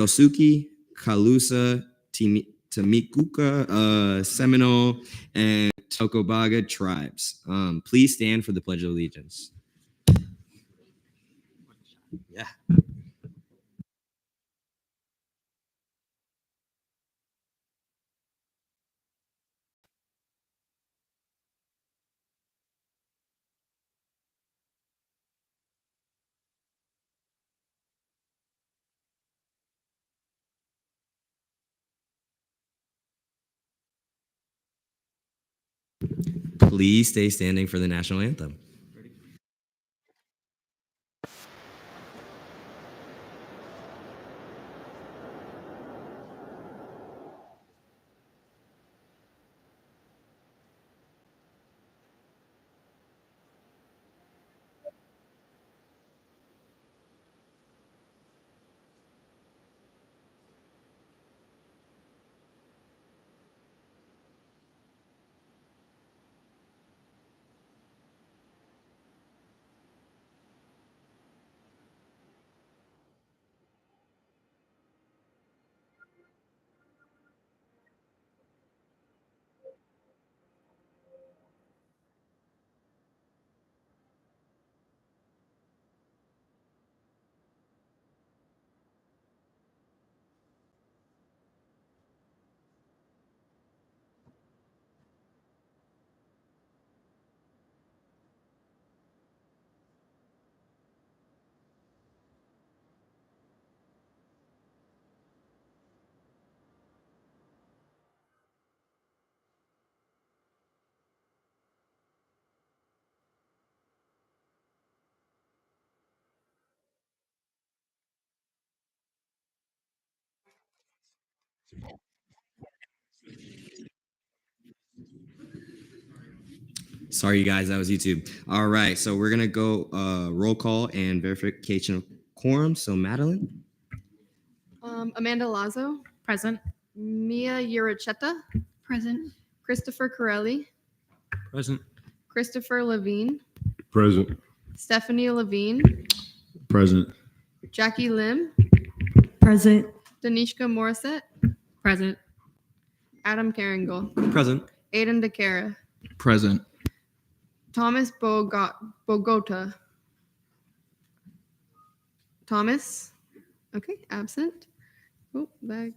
Nosuke, Kalusa, Tamikuka, Seminole, and Tocobaga tribes. Please stand for the Pledge of Allegiance. Yeah. Please stay standing for the national anthem. Sorry, you guys, that was YouTube. All right, so we're gonna go roll call and verification of quorum. So Madeline, Amanda Lazo, Present. Mia Uracheta, Present. Christopher Corelli, Present. Christopher Levine, Present. Stephanie Levine, Present. Jackie Lim, Present. Danishka Morissette, Present. Adam Caringle, Present. Aiden DeCara, Present. Thomas Bogota. Thomas, okay, absent. Oh, back.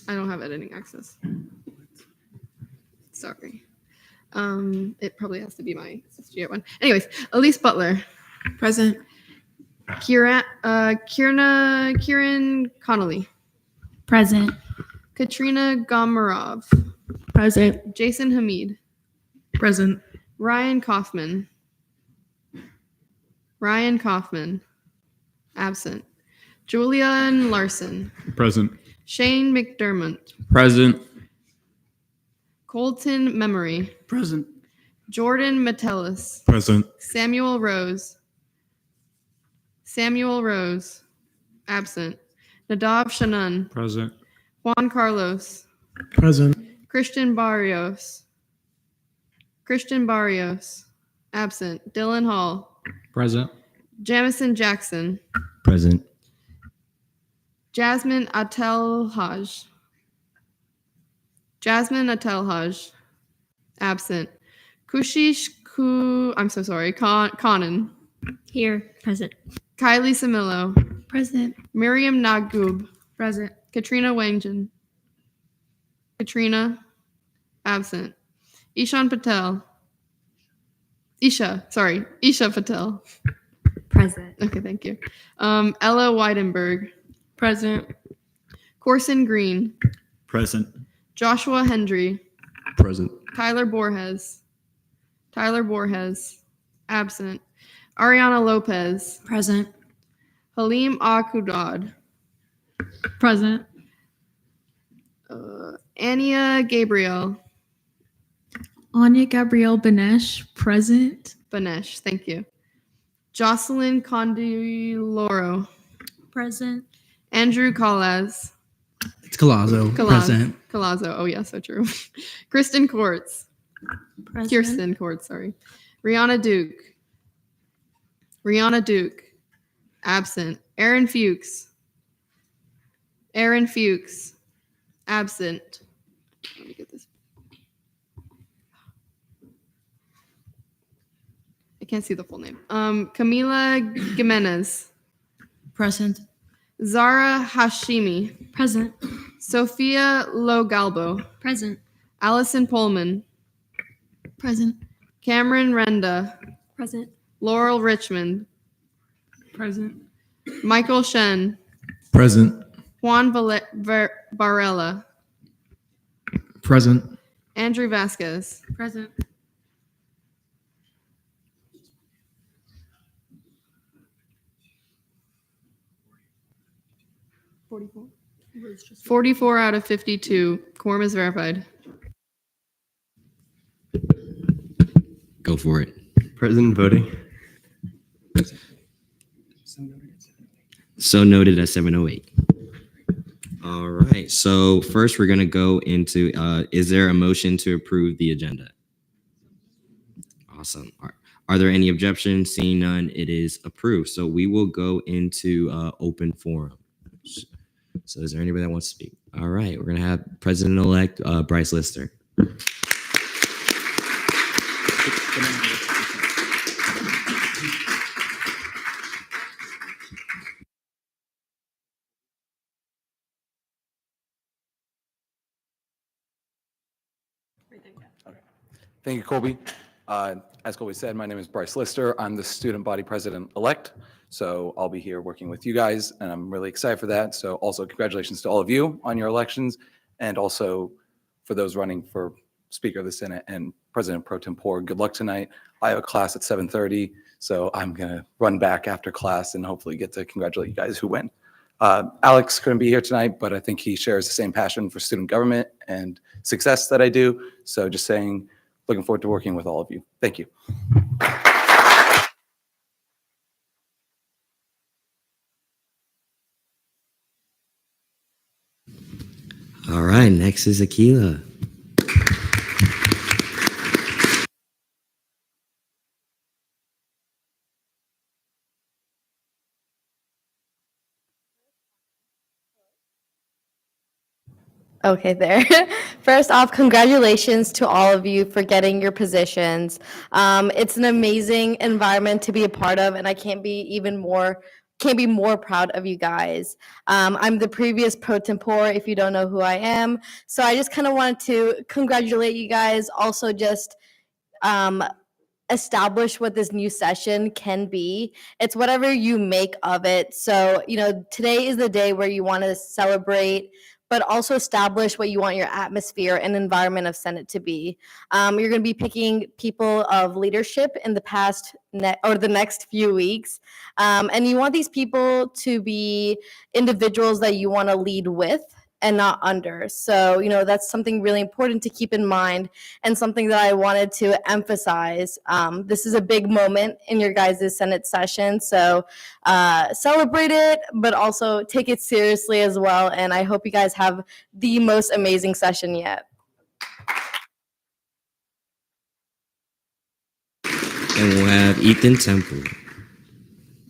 I don't have editing access. Sorry. It probably has to be my SGA one. Anyways, Elise Butler, Present. Kieran Connolly, Present. Katrina Gomarov, Present. Jason Hamid, Present. Ryan Kaufman, absent. Julian Larson, Present. Shane McDermott, Present. Colton Memory, Present. Jordan Metellus, Present. Samuel Rose, absent. Nadav Shanun, Present. Juan Carlos, Present. Christian Barrios, absent. Dylan Hall, Present. Jamison Jackson, present. Jasmine Atelhaj, absent. I'm so sorry, Conan, Here. Present. Kylie Samillo, Present. Miriam Nagub, Present. Katrina Wangjan, absent. Isha Patel. Present. Okay, thank you. Ella Weidenberg, Present. Corson Green, Present. Joshua Hendry, Present. Tyler Borges, absent. Ariana Lopez, Present. Halim Akudad, Present. Ania Gabriel, Anya Gabrielle Benesh. Present. Banesh, thank you. Jocelyn Condiloro, Present. Andrew Calaz, It's Colazo. Present. Colazo, oh yeah, so true. Kirsten Courts, sorry. Rihanna Duke, absent. Aaron Fuchs, Aaron Fuchs, absent. Let me get this. I can't see the full name. Camila Jimenez, Present. Zara Hashimi, Present. Sophia Logalbo, Present. Allison Pullman, Present. Cameron Renda, Present. Laurel Richmond, Present. Michael Shen, Present. Juan Barella, Present. Andrew Vasquez. Present. $44. 44 out of 52. Quorum is verified. Go for it. Present voting. So noted at 7:08. All right. So first, we're gonna go into. Is there a motion to approve the agenda? Awesome. Are there any objections? Seeing none, it is approved. So we will go into open forum. So is there anybody that wants to speak? All right. We're gonna have President-elect Bryce Lister. Thank you, Colby. As Colby said, my name is Bryce Lister. I'm the student body president-elect, so I'll be here working with you guys, and I'm really excited for that. So also congratulations to all of you on your elections, and also for those running for Speaker of the Senate and President Pro Tempore. Good luck tonight. I have a class at 7:30, so I'm going to run back after class and hopefully get to congratulate you guys who win. Alex couldn't be here tonight, but I think he shares the same passion for student government and success that I do. So just saying, looking forward to working with all of you. Thank you. All right. Next is Akila. Okay, there. First off, congratulations to all of you for getting your positions. It's an amazing environment to be a part of, and I can't be more proud of you guys. I'm the previous pro tempore, if you don't know who I am. So I just kind of wanted to congratulate you guys. Also, just establish what this new session can be. It's whatever you make of it. So, today is the day where you want to celebrate, but also establish what you want your atmosphere and environment of Senate to be. You're going to be picking people of leadership in the next few weeks. And you want these people to be individuals that you want to lead with and not under. So, that's something really important to keep in mind and something that I wanted to emphasize. This is a big moment in your guys' Senate session. So celebrate it, but also take it seriously as well. And I hope you guys have the most amazing session yet. And we'll have Ethan Temple.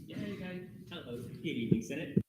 Yeah, you guys. Hello. Good evening, Senate.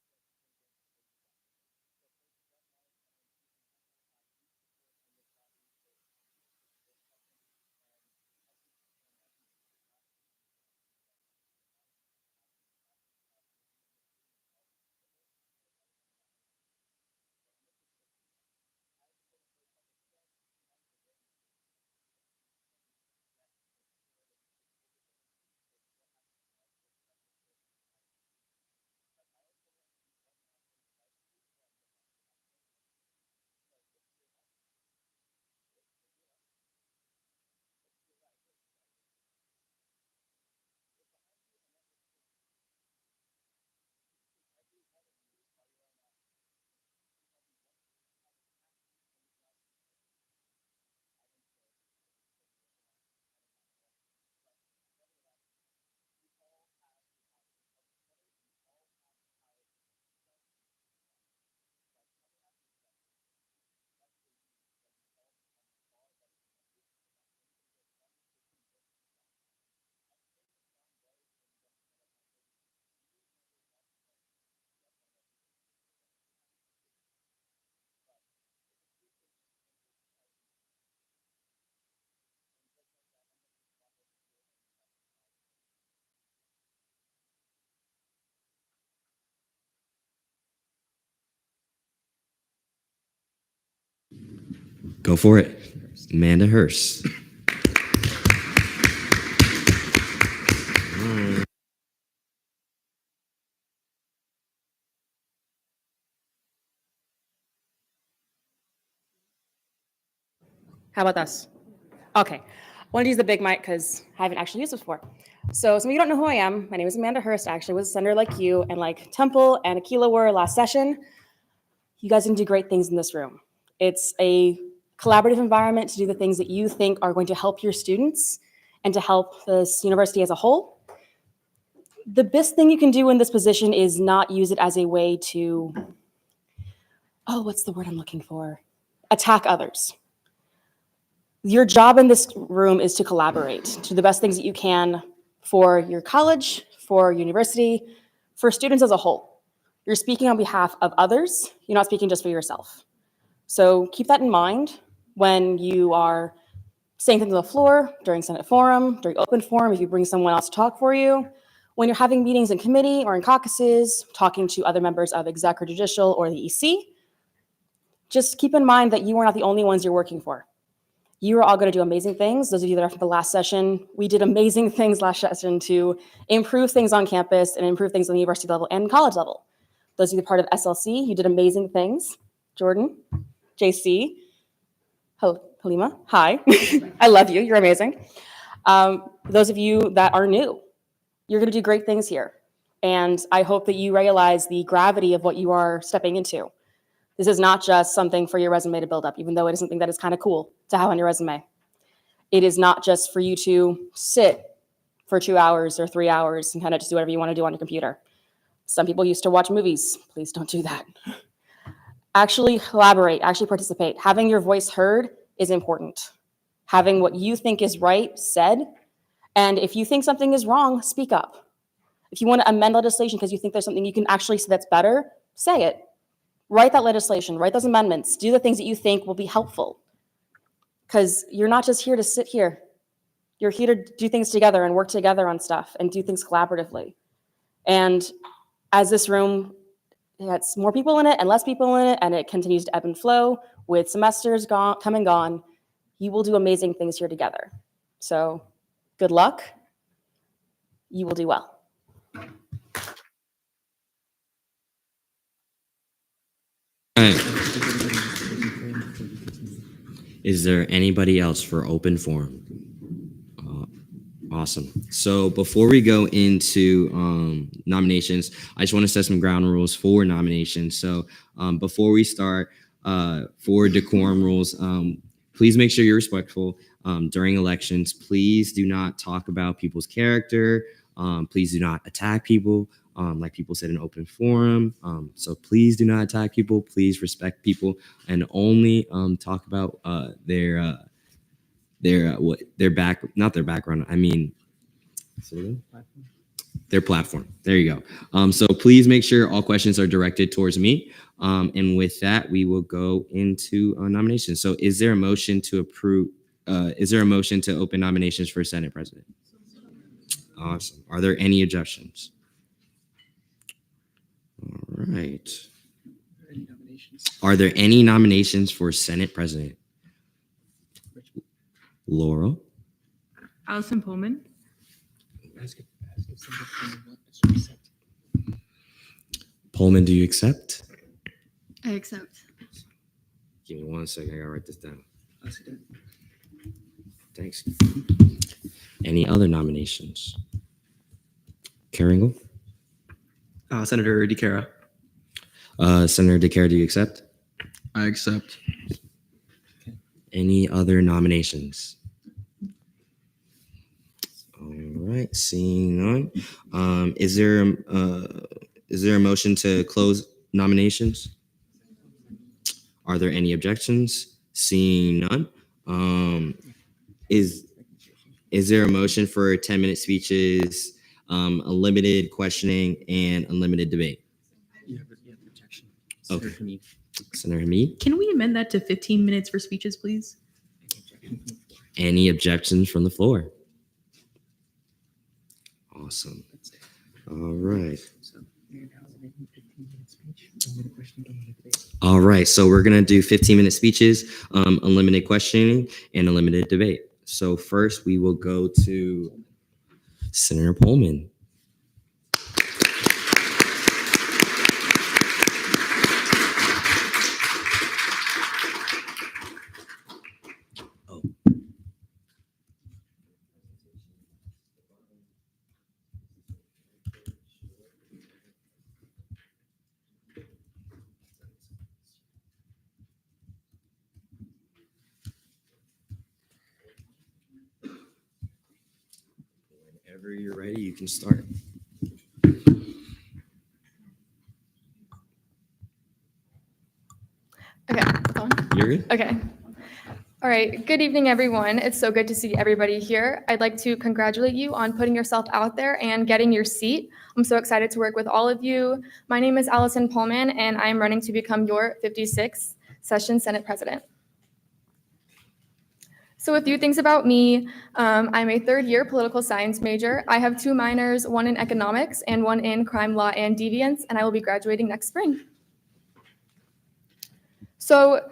Go for it. Amanda Hurst. How about this? Okay. I want to use the big mic because I haven't actually used this before. So some of you don't know who I am. My name is Amanda Hurst. I actually was a senator like you, and like Temple and Aquila were last session. You guys can do great things in this room. It's a collaborative environment to do the things that you think are going to help your students and to help this university as a whole. The best thing you can do in this position is not use it as a way to, what's the word I'm looking for? Attack others. Your job in this room is to collaborate, to do the best things that you can for your college, for university, for students as a whole. You're speaking on behalf of others. You're not speaking just for yourself. So keep that in mind when you are saying things on the floor, during Senate forum, during open forum, if you bring someone else to talk for you, when you're having meetings in committee or in caucuses, talking to other members of exec or judicial or the EC. Just keep in mind that you are not the only ones you're working for. You are all going to do amazing things. Those of you that are from the last session, we did amazing things last session to improve things on campus and improve things on the university level and college level. Those of you part of SLC, you did amazing things. Jordan, JC, Halima, hi. I love you. You're amazing. Those of you that are new, you're going to do great things here. And I hope that you realize the gravity of what you are stepping into. This is not just something for your resume to build up, even though it is something that is kind of cool to have on your resume. It is not just for you to sit for 2 hours or 3 hours and kind of just do whatever you want to do on your computer. Some people used to watch movies. Please don't do that. Actually collaborate, actually participate. Having your voice heard is important. Having what you think is right said. And if you think something is wrong, speak up. If you want to amend legislation because you think there's something you can actually say that's better, say it. Write that legislation, write those amendments, do the things that you think will be helpful. Because you're not just here to sit here. You're here to do things together and work together on stuff and do things collaboratively. And as this room gets more people in it and less people in it, and it continues to ebb and flow with semesters come and gone, you will do amazing things here together. So good luck. You will do well. All right. Is there anybody else for open forum? Awesome. So before we go into nominations, I just want to set some ground rules for nominations. So before we start, for decorum rules, please make sure you're respectful during elections. Please do not talk about people's character. Please do not attack people. Like people said in open forum. So please do not attack people. Please respect people and only talk about their background. I mean, their platform. There you go. So please make sure all questions are directed towards me. And with that, we will go into nominations. So is there a motion to approve? Is there a motion to open nominations for Senate President? Awesome. Are there any objections? All right. Are there any nominations for Senate President? Laurel. Allison Pullman. Pullman, do you accept? I accept. Give me 1 second. I gotta write this down. Thanks. Any other nominations? Carringle? Senator Deare. Senator Deare, do you accept? I accept. Any other nominations? All right, seeing none. Is there a motion to close nominations? Are there any objections? Seeing none. Is there a motion for 10-minute speeches, unlimited questioning, and unlimited debate? Okay. Senator Hamid. Can we amend that to 15 minutes for speeches, please? Any objections from the floor? Awesome. All right. All right, so we're gonna do 15-minute speeches, unlimited questioning, and unlimited debate. So first, we will go to Senator Pullman. Whenever you're ready, you can start. Okay, hold on. You're good? Okay. All right. Good evening, everyone. It's so good to see everybody here. I'd like to congratulate you on putting yourself out there and getting your seat. I'm so excited to work with all of you. My name is Allison Pullman, and I'm running to become your 56th Session Senate President. So a few things about me. I'm a third-year political science major. I have 2 minors, one in economics and one in crime law and deviance, and I will be graduating next spring. So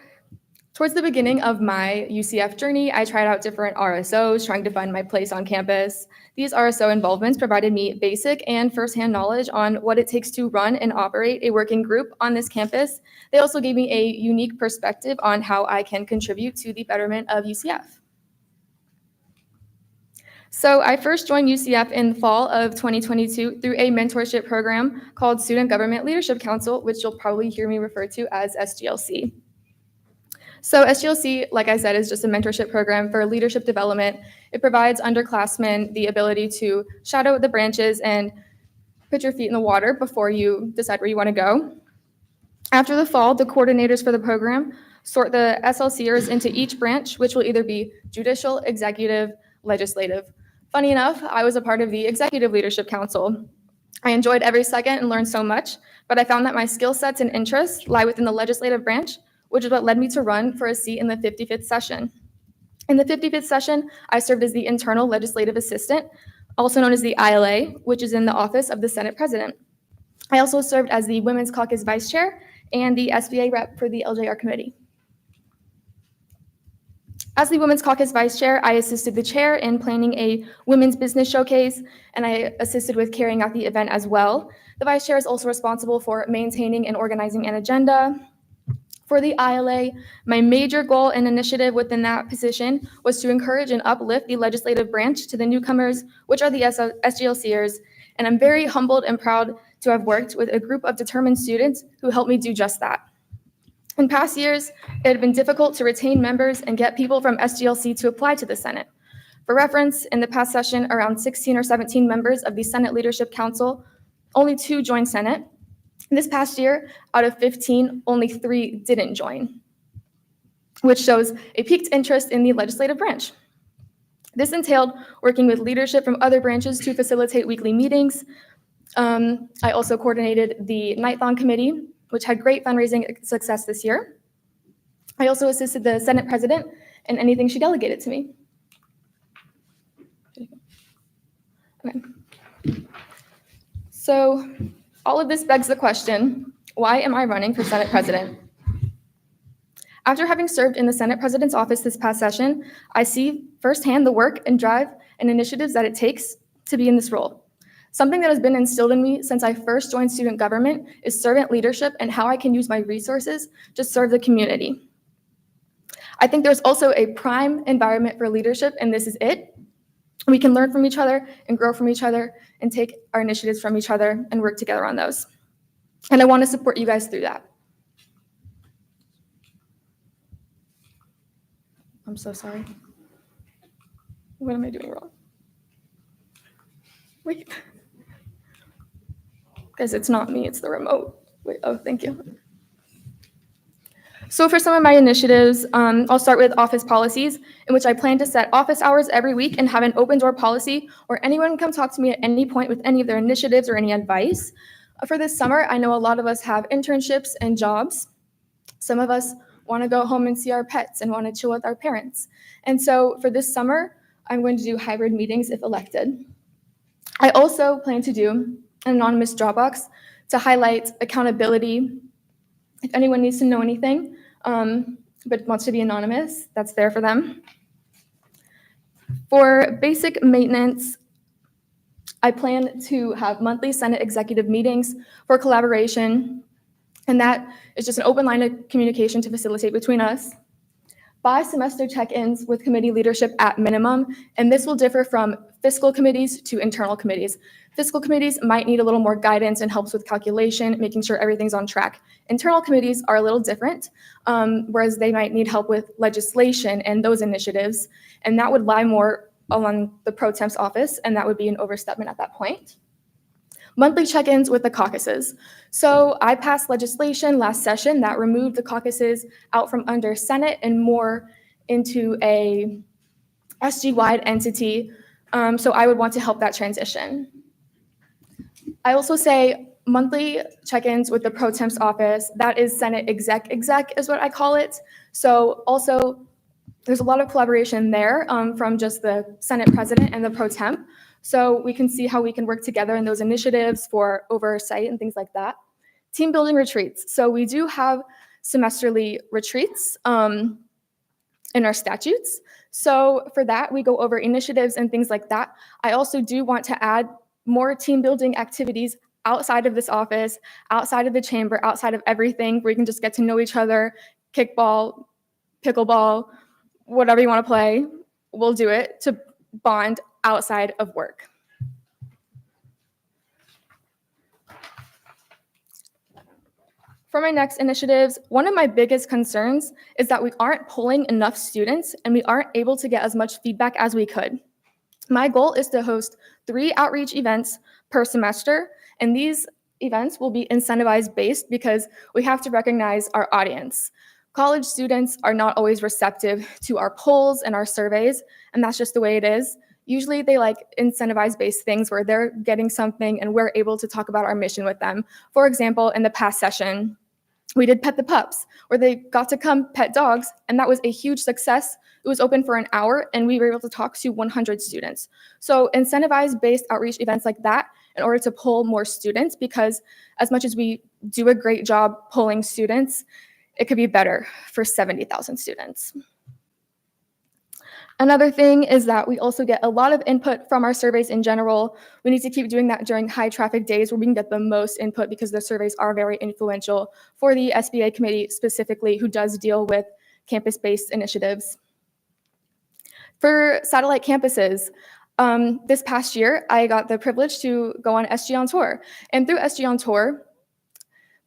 towards the beginning of my UCF journey, I tried out different RSOs, trying to find my place on campus. These RSO involvements provided me basic and firsthand knowledge on what it takes to run and operate a working group on this campus. They also gave me a unique perspective on how I can contribute to the betterment of UCF. So I first joined UCF in the fall of 2022 through a mentorship program called Student Government Leadership Council, which you'll probably hear me refer to as SGLC. So SGLC, like I said, is just a mentorship program for leadership development. It provides underclassmen the ability to shadow the branches and put your feet in the water before you decide where you want to go. After the fall, the coordinators for the program sort the SLCers into each branch, which will either be judicial, executive, legislative. Funny enough, I was a part of the Executive Leadership Council. I enjoyed every second and learned so much, but I found that my skill sets and interests lie within the legislative branch, which is what led me to run for a seat in the 55th session. In the 55th session, I served as the internal legislative assistant, also known as the ILA, which is in the office of the Senate President. I also served as the Women's Caucus Vice Chair and the SBA rep for the LJR committee. As the Women's Caucus Vice Chair, I assisted the chair in planning a women's business showcase, and I assisted with carrying out the event as well. The Vice Chair is also responsible for maintaining and organizing an agenda. For the ILA, my major goal and initiative within that position was to encourage and uplift the legislative branch to the newcomers, which are the SGLCers, and I'm very humbled and proud to have worked with a group of determined students who helped me do just that. In past years, it had been difficult to retain members and get people from SGLC to apply to the Senate. For reference, in the past session, around 16 or 17 members of the Senate Leadership Council, only 2 joined Senate. This past year, out of 15, only 3 didn't join, which shows a piqued interest in the legislative branch. This entailed working with leadership from other branches to facilitate weekly meetings. I also coordinated the Nighthon Committee, which had great fundraising success this year. I also assisted the Senate President in anything she delegated to me. Okay. So all of this begs the question, why am I running for Senate President? After having served in the Senate President's office this past session, I see firsthand the work and drive and initiatives that it takes to be in this role. Something that has been instilled in me since I first joined student government is servant leadership and how I can use my resources to serve the community. I think there's also a prime environment for leadership, and this is it. We can learn from each other and grow from each other and take our initiatives from each other and work together on those. And I want to support you guys through that. I'm so sorry. What am I doing wrong? Wait. Guys, it's not me, it's the remote. Wait, oh, thank you. So for some of my initiatives, I'll start with office policies, in which I plan to set office hours every week and have an open door policy where anyone can come talk to me at any point with any of their initiatives or any advice. For this summer, I know a lot of us have internships and jobs. Some of us want to go home and see our pets and want to chill with our parents. And so for this summer, I'm going to do hybrid meetings if elected. I also plan to do an anonymous Dropbox to highlight accountability. If anyone needs to know anything, but wants to be anonymous, that's there for them. For basic maintenance, I plan to have monthly Senate executive meetings for collaboration, and that is just an open line of communication to facilitate between us. Bi-semester check-ins with committee leadership at minimum, and this will differ from fiscal committees to internal committees. Fiscal committees might need a little more guidance and helps with calculation, making sure everything's on track. Internal committees are a little different, whereas they might need help with legislation and those initiatives, and that would lie more along the pro temp's office, and that would be an overstepment at that point. Monthly check-ins with the caucuses. So I passed legislation last session that removed the caucuses out from under Senate and more into a SG-wide entity. So I would want to help that transition. I also say monthly check-ins with the pro temp's office. That is Senate exec is what I call it. So also there's a lot of collaboration there from just the Senate president and the pro temp. So we can see how we can work together in those initiatives for oversight and things like that. Team building retreats. So we do have semesterly retreats in our statutes. So for that, we go over initiatives and things like that. I also do want to add more team building activities outside of this office, outside of the chamber, outside of everything, where you can just get to know each other, kickball, pickleball, whatever you want to play, we'll do it to bond outside of work. For my next initiatives, one of my biggest concerns is that we aren't pulling enough students and we aren't able to get as much feedback as we could. My goal is to host 3 outreach events per semester, and these events will be incentivized based because we have to recognize our audience. College students are not always receptive to our polls and our surveys, and that's just the way it is. Usually they like incentivize-based things where they're getting something and we're able to talk about our mission with them. For example, in the past session, we did Pet the Pups, where they got to come pet dogs, and that was a huge success. It was open for an hour, and we were able to talk to 100 students. So incentivized-based outreach events like that in order to pull more students, because as much as we do a great job pulling students, it could be better for 70,000 students. Another thing is that we also get a lot of input from our surveys in general. We need to keep doing that during high traffic days where we can get the most input because the surveys are very influential for the SBA committee specifically, who does deal with campus-based initiatives. For satellite campuses, this past year, I got the privilege to go on SG on Tour. And through SG on Tour,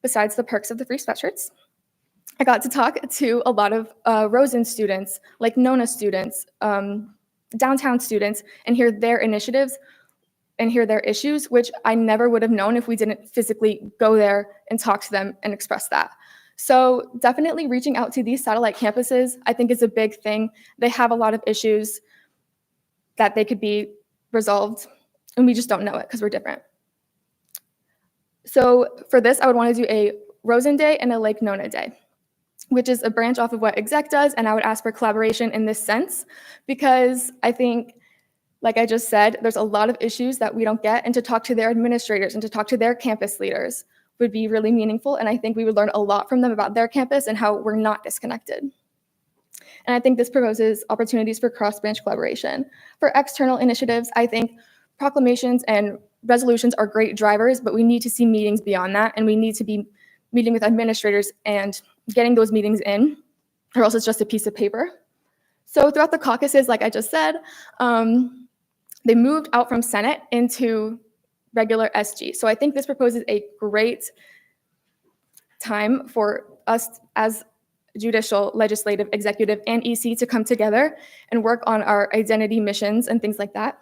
besides the perks of the free sweatshirts, I got to talk to a lot of Rosen students, like Nona students, downtown students, and hear their initiatives and hear their issues, which I never would have known if we didn't physically go there and talk to them and express that. So definitely reaching out to these satellite campuses, I think, is a big thing. They have a lot of issues that they could be resolved, and we just don't know it because we're different. So for this, I would want to do a Rosen Day and a Lake Nona Day, which is a branch off of what exec does, and I would ask for collaboration in this sense, because I think, like I just said, there's a lot of issues that we don't get, and to talk to their administrators and to talk to their campus leaders would be really meaningful, and I think we would learn a lot from them about their campus and how we're not disconnected. And I think this proposes opportunities for cross-branch collaboration. For external initiatives, I think proclamations and resolutions are great drivers, but we need to see meetings beyond that, and we need to be meeting with administrators and getting those meetings in, or else it's just a piece of paper. So throughout the caucuses, like I just said, they moved out from Senate into regular SG. So I think this proposes a great time for us as judicial, legislative, executive, and EC to come together and work on our identity missions and things like that.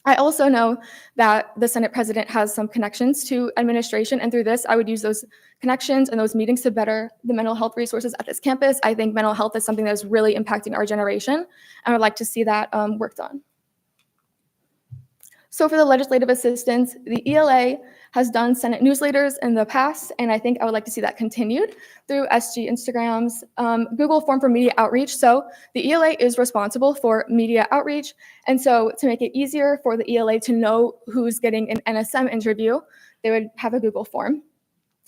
I also know that the Senate president has some connections to administration, and through this, I would use those connections and those meetings to better the mental health resources at this campus. I think mental health is something that is really impacting our generation, and I would like to see that worked on. So for the legislative assistants, the ELA has done Senate newsletters in the past, and I think I would like to see that continued through SG Instagrams, Google Form for Media Outreach. So the ELA is responsible for media outreach, and so to make it easier for the ELA to know who's getting an NSM interview, they would have a Google form.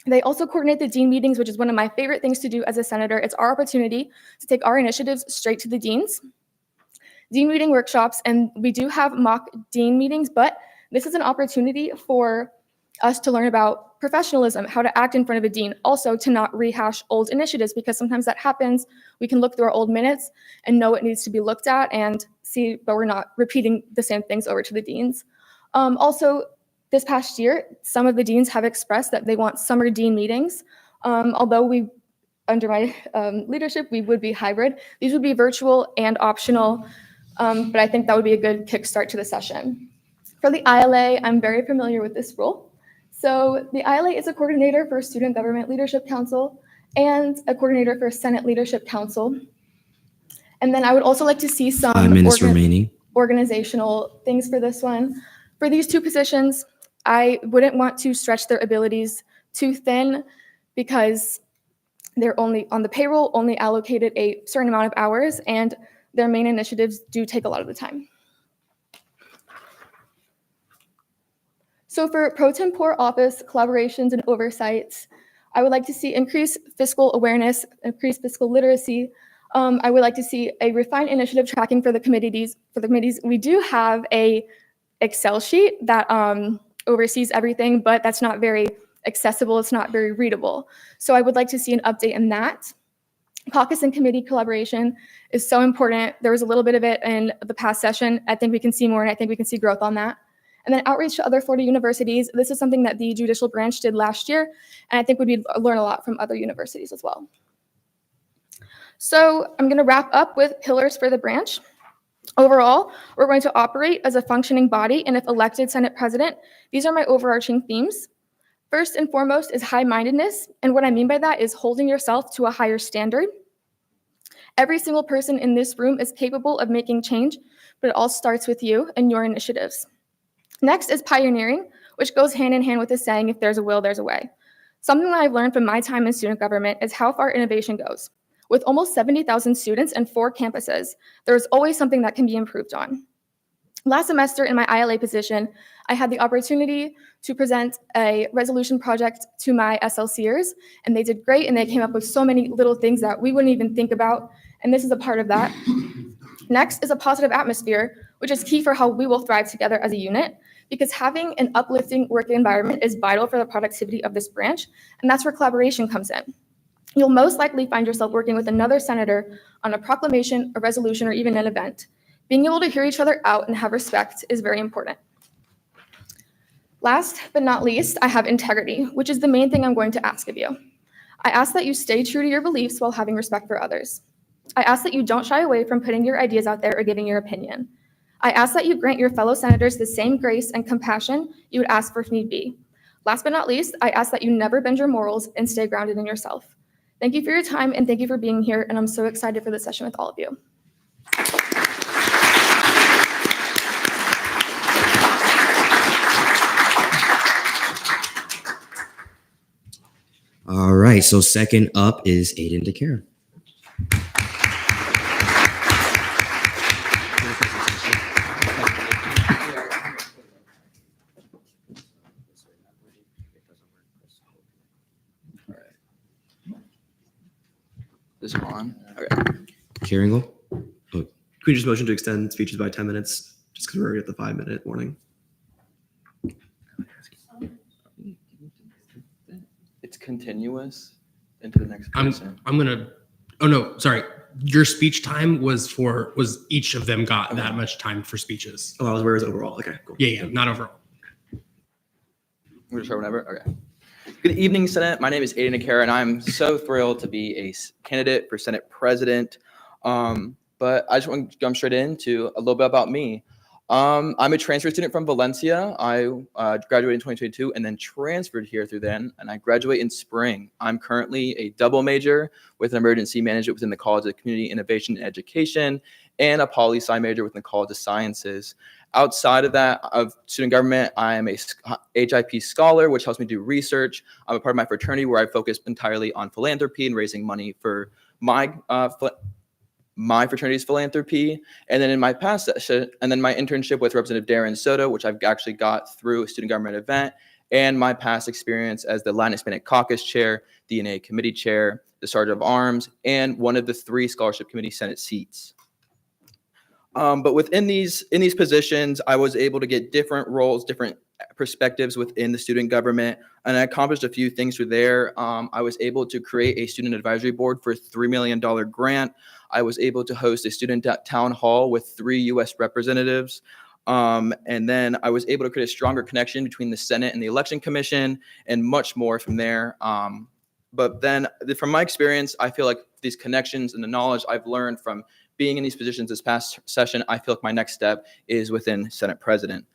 They also coordinate the dean meetings, which is one of my favorite things to do as a senator. It's our opportunity to take our initiatives straight to the deans. Dean meeting workshops, and we do have mock dean meetings, but this is an opportunity for us to learn about professionalism, how to act in front of a dean, also to not rehash old initiatives, because sometimes that happens. We can look through our old minutes and know what needs to be looked at and see, but we're not repeating the same things over to the deans. Also, this past year, some of the deans have expressed that they want summer dean meetings. Although we, under my leadership, we would be hybrid. These would be virtual and optional, but I think that would be a good kickstart to the session. For the ILA, I'm very familiar with this role. So the ILA is a coordinator for Student Government Leadership Council and a coordinator for Senate Leadership Council. And then I would also like to see some 5 minutes remaining. organizational things for this one. For these two positions, I wouldn't want to stretch their abilities too thin because they're only on the payroll, only allocated a certain amount of hours, and their main initiatives do take a lot of the time. So for pro tempore office collaborations and oversights, I would like to see increased fiscal awareness, increased fiscal literacy. I would like to see a refined initiative tracking for the committees. We do have a Excel sheet that oversees everything, but that's not very accessible. It's not very readable. So I would like to see an update in that. Caucus and committee collaboration is so important. There was a little bit of it in the past session. I think we can see more, and I think we can see growth on that. And then outreach to other Florida universities. This is something that the judicial branch did last year, and I think we'd learn a lot from other universities as well. So I'm going to wrap up with pillars for the branch. Overall, we're going to operate as a functioning body, and if elected Senate President, these are my overarching themes. First and foremost is high-mindedness, and what I mean by that is holding yourself to a higher standard. Every single person in this room is capable of making change, but it all starts with you and your initiatives. Next is pioneering, which goes hand in hand with the saying, if there's a will, there's a way. Something that I've learned from my time in student government is how far innovation goes. With almost 70,000 students and 4 campuses, there's always something that can be improved on. Last semester in my ILA position, I had the opportunity to present a resolution project to my SLCers, and they did great, and they came up with so many little things that we wouldn't even think about, and this is a part of that. Next is a positive atmosphere, which is key for how we will thrive together as a unit, because having an uplifting work environment is vital for the productivity of this branch, and that's where collaboration comes in. You'll most likely find yourself working with another senator on a proclamation, a resolution, or even an event. Being able to hear each other out and have respect is very important. Last but not least, I have integrity, which is the main thing I'm going to ask of you. I ask that you stay true to your beliefs while having respect for others. I ask that you don't shy away from putting your ideas out there or giving your opinion. I ask that you grant your fellow senators the same grace and compassion you would ask for if need be. Last but not least, I ask that you never bend your morals and stay grounded in yourself. Thank you for your time, and thank you for being here, and I'm so excited for the session with all of you. All right, so second up is Aiden Deare. This on? Okay. Kieran, Can we just motion to extend speeches by 10 minutes? Just because we're at the 5-minute warning. It's continuous into the next person. I'm gonna. Oh no, sorry. Your speech time was each of them got that much time for speeches. Oh, I was where is overall? Okay, cool. Yeah, not overall. I'm gonna start whenever. Okay. Good evening, Senate. My name is Aiden Deare, and I'm so thrilled to be a candidate for Senate President. But I just want to jump straight into a little bit about me. I'm a transfer student from Valencia. I graduated in 2022 and then transferred here through then, and I graduate in spring. I'm currently a double major with an emergency management within the College of Community Innovation and Education and a poli-sci major within the College of Sciences. Outside of that, of student government, I am a HIP scholar, which helps me do research. I'm a part of my fraternity where I focus entirely on philanthropy and raising money for my fraternity's philanthropy. And then in my past session, and then my internship with Representative Deare and Soto, which I've actually got through a student government event. and my past experience as the Latin Hispanic Caucus Chair, DNA Committee Chair, the Sergeant of Arms, and one of the 3 Scholarship Committee Senate seats. But in these positions, I was able to get different roles, different perspectives within the student government, and I accomplished a few things through there. I was able to create a student advisory board for a $3 million grant. I was able to host a student town hall with 3 U.S. representatives. And then I was able to create a stronger connection between the Senate and the Election Commission, and much more from there. But then from my experience, I feel like these connections and the knowledge I've learned from being in these positions this past session, I feel like my next step is within Senate President.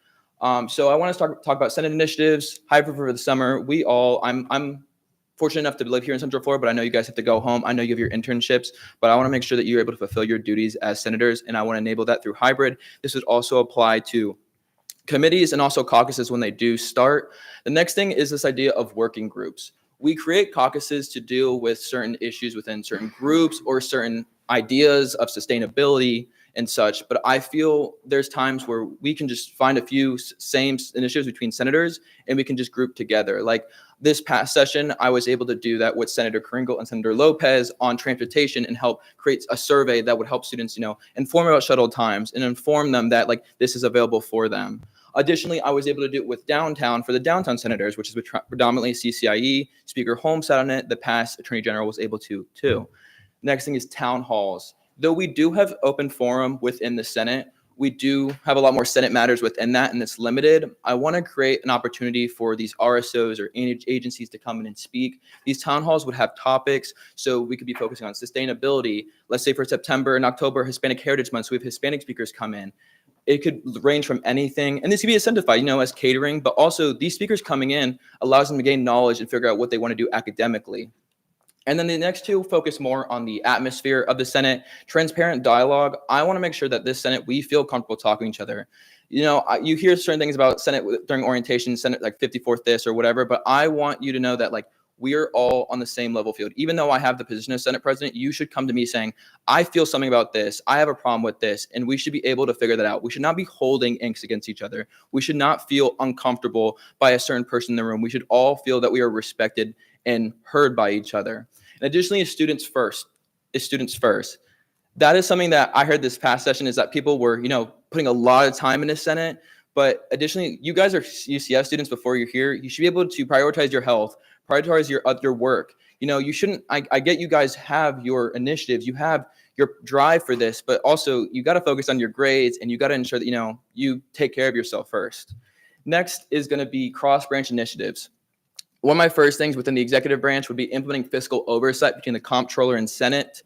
So I want to talk about Senate initiatives, hybrid for the summer. I'm fortunate enough to live here in Central Florida, but I know you guys have to go home. I know you have your internships, but I want to make sure that you're able to fulfill your duties as senators, and I want to enable that through hybrid. This would also apply to committees and also caucuses when they do start. The next thing is this idea of working groups. We create caucuses to deal with certain issues within certain groups or certain ideas of sustainability and such, but I feel there's times where we can just find a few same initiatives between senators and we can just group together. Like this past session, I was able to do that with Senator Kringle and Senator Lopez on transportation and help create a survey that would help students, inform about shuttle times and inform them that like this is available for them. Additionally, I was able to do it with downtown for the downtown senators, which is predominantly CCIE. Speaker Holmes sat on it. The past Attorney General was able to too. Next thing is town halls. Though we do have open forum within the Senate, we do have a lot more Senate matters within that, and it's limited. I want to create an opportunity for these RSOs or agencies to come in and speak. These town halls would have topics, so we could be focusing on sustainability. Let's say for September and October, Hispanic Heritage Month, so we have Hispanic speakers come in. It could range from anything, and this could be incentivized, as catering, but also these speakers coming in allows them to gain knowledge and figure out what they want to do academically. And then the next 2 focus more on the atmosphere of the Senate, transparent dialogue. I want to make sure that this Senate, we feel comfortable talking to each other. You hear certain things about Senate during orientation, Senate like 54th this or whatever, but I want you to know that like we are all on the same level field. Even though I have the position of Senate President, you should come to me saying, I feel something about this. I have a problem with this, and we should be able to figure that out. We should not be holding inks against each other. We should not feel uncomfortable by a certain person in the room. We should all feel that we are respected and heard by each other. And additionally, students first. That is something that I heard this past session is that people were, putting a lot of time in the Senate. But additionally, you guys are UCF students before you're here. You should be able to prioritize your health, prioritize your work. You shouldn't, I get you guys have your initiatives, you have your drive for this, but also you got to focus on your grades and you got to ensure that, you take care of yourself first. Next is going to be cross-branch initiatives. One of my first things within the executive branch would be implementing fiscal oversight between the comptroller and Senate.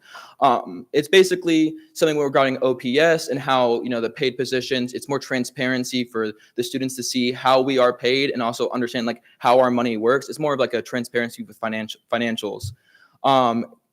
It's basically something regarding OPS and how, the paid positions, it's more transparency for the students to see how we are paid and also understand like how our money works. It's more of like a transparency with financials.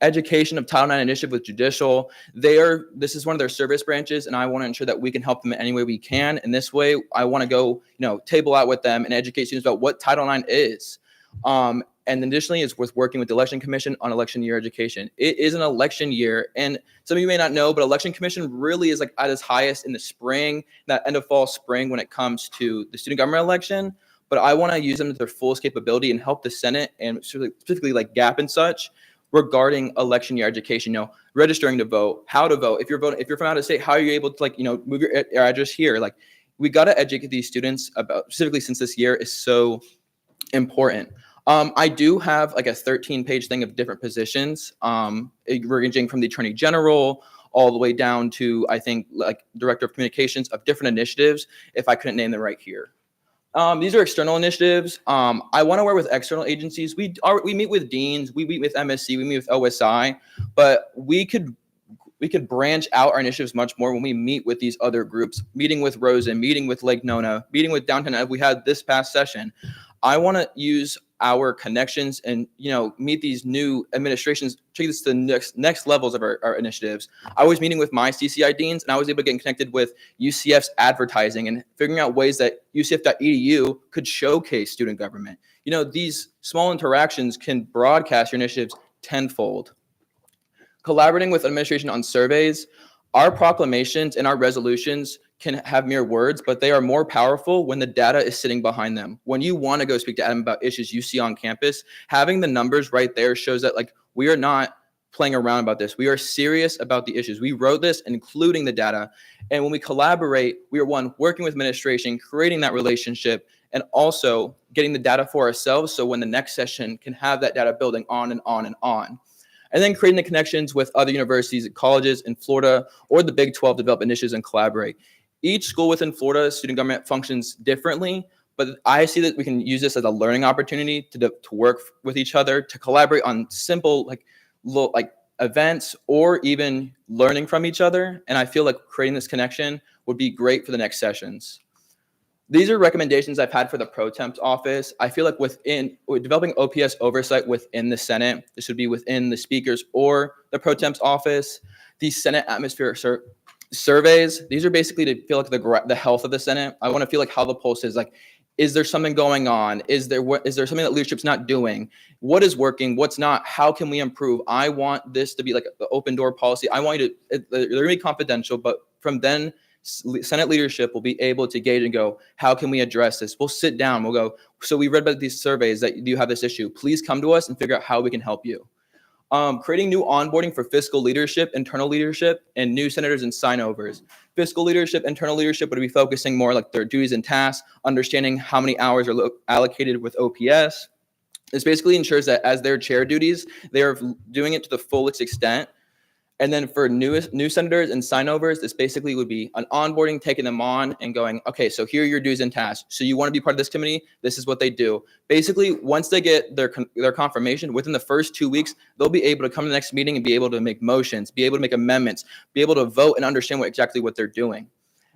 Education of Title IX initiative with Judicial. This is one of their service branches, and I want to ensure that we can help them in any way we can. And this way, I want to go, table out with them and educate students about what Title IX is. And additionally, is with working with the Election Commission on election year education. It is an election year, and some of you may not know, but Election Commission really is like at its highest in the spring, that end of fall, spring, when it comes to the student government election. But I want to use them to their fullest capability and help the Senate and specifically like GAP and such regarding election year education. Registering to vote, how to vote. If you're from out of state, how are you able to move your address here? Like we got to educate these students about, specifically since this year is so important. I do have like a 13-page thing of different positions, ranging from the Attorney General all the way down to, I think, like Director of Communications of different initiatives, if I couldn't name them right here. These are external initiatives. I want to work with external agencies. We meet with deans, we meet with MSC, we meet with OSI, but we could branch out our initiatives much more when we meet with these other groups, meeting with Rosen, meeting with Lake Nona, meeting with Downtown, as we had this past session. I want to use our connections and, meet these new administrations, take this to the next levels of our initiatives. I was meeting with my CCI deans, and I was able to get connected with UCF's advertising and figuring out ways that UCF.edu could showcase student government. These small interactions can broadcast your initiatives tenfold. Collaborating with administration on surveys. Our proclamations and our resolutions can have mere words, but they are more powerful when the data is sitting behind them. When you want to go speak to Adam about issues you see on campus, having the numbers right there shows that like we are not playing around about this. We are serious about the issues. We wrote this, including the data. And when we collaborate, we are working with administration, creating that relationship, and also getting the data for ourselves. So when the next session can have that data building on and on and on. And then creating the connections with other universities and colleges in Florida or the Big 12 to develop initiatives and collaborate. Each school within Florida, student government functions differently, but I see that we can use this as a learning opportunity to work with each other, to collaborate on simple like events or even learning from each other. And I feel like creating this connection would be great for the next sessions. These are recommendations I've had for the pro temp's office. I feel like with developing OPS oversight within the Senate, this would be within the speakers or the pro temp's office. These Senate atmosphere surveys, these are basically to feel like the health of the Senate. I want to feel like how the pulse is, like, is there something going on? Is there something that leadership's not doing? What is working? What's not? How can we improve? I want this to be like the open door policy. I want you to, they're going to be confidential, but from then Senate leadership will be able to gauge and go, how can we address this? We'll sit down. We'll go, so we read about these surveys that you have this issue. Please come to us and figure out how we can help you. Creating new onboarding for fiscal leadership, internal leadership, and new senators and signovers. Fiscal leadership, internal leadership would be focusing more like their duties and tasks, understanding how many hours are allocated with OPS. This basically ensures that as their chair duties, they are doing it to the fullest extent. And then for new senators and signovers, this basically would be an onboarding, taking them on and going, okay, so here are your duties and tasks. So you want to be part of this committee? This is what they do. Basically, once they get their confirmation, within the first 2 weeks, they'll be able to come to the next meeting and be able to make motions, be able to make amendments, be able to vote and understand exactly what they're doing.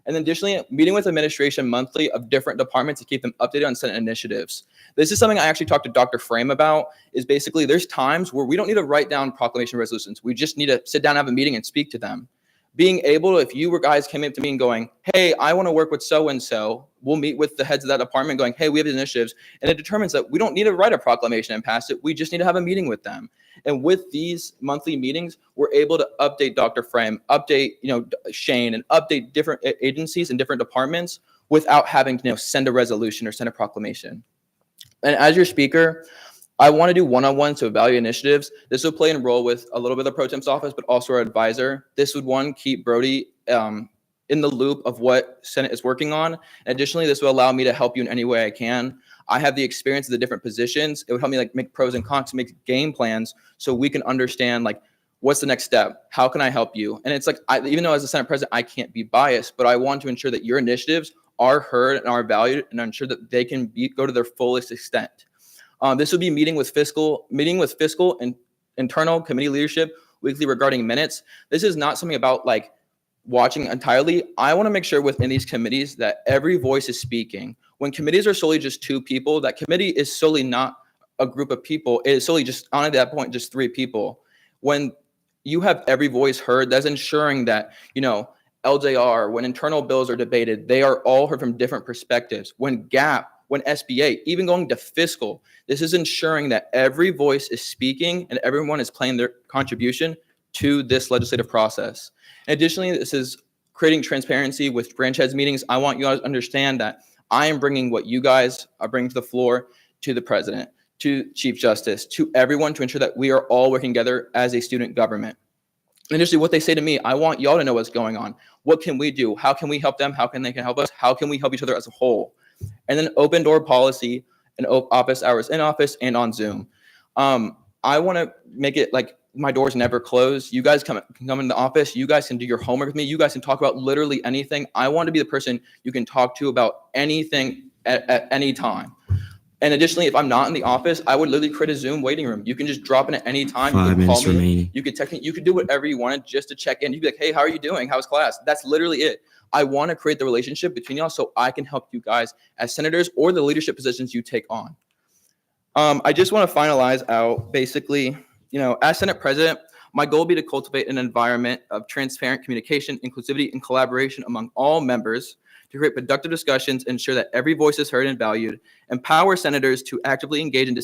And then additionally, meeting with administration monthly of different departments to keep them updated on Senate initiatives. This is something I actually talked to Dr. Frame about, is basically there's times where we don't need to write down proclamation resolutions. We just need to sit down, have a meeting, and speak to them. Being able to, if you guys came up to me and going, hey, I want to work with so-and-so, we'll meet with the heads of that department going, hey, we have these initiatives. And it determines that we don't need to write a proclamation and pass it. We just need to have a meeting with them. And with these monthly meetings, we're able to update Dr. Frame, update Shane, and update different agencies and different departments without having to send a resolution or send a proclamation. And as your speaker, I want to do one-on-ones to evaluate initiatives. This will play and role with a little bit of the pro temp's office, but also our advisor. This would keep Brody in the loop of what Senate is working on. And additionally, this will allow me to help you in any way I can. I have the experience of the different positions. It would help me make pros and cons, make game plans so we can understand what's the next step? How can I help you? And it's even though as a Senate president, I can't be biased, but I want to ensure that your initiatives are heard and are valued and ensure that they can go to their fullest extent. This would be meeting with fiscal and internal committee leadership weekly regarding minutes. This is not something about watching entirely. I want to make sure within these committees that every voice is speaking. When committees are solely just 2 people, that committee is solely not a group of people. It is solely just, on at that point, just 3 people. When you have every voice heard, that's ensuring that, LJR, when internal bills are debated, they are all heard from different perspectives. When GAP, when SBA, even going to fiscal, this is ensuring that every voice is speaking and everyone is playing their contribution to this legislative process. Additionally, this is creating transparency with branch heads meetings. I want you guys to understand that I am bringing what you guys are bringing to the floor to the president, to Chief Justice, to everyone to ensure that we are all working together as a student government. And additionally, what they say to me, I want y'all to know what's going on. What can we do? How can we help them? How can they help us? How can we help each other as a whole? And then open door policy and office hours in office and on Zoom. I want to make it my doors never close. You guys can come in the office. You guys can do your homework with me. You guys can talk about literally anything. I want to be the person you can talk to about anything at any time. And additionally, if I'm not in the office, I would literally create a Zoom waiting room. You can just drop in at any time. 5 minutes remaining. You could text me. You could do whatever you wanted just to check in. You'd be like, hey, how are you doing? How's class? That's literally it. I want to create the relationship between y'all so I can help you guys as senators or the leadership positions you take on. I just want to finalize out basically, as Senate president, my goal would be to cultivate an environment of transparent communication, inclusivity, and collaboration among all members to create productive discussions, ensure that every voice is heard and valued, empower senators to actively engage in the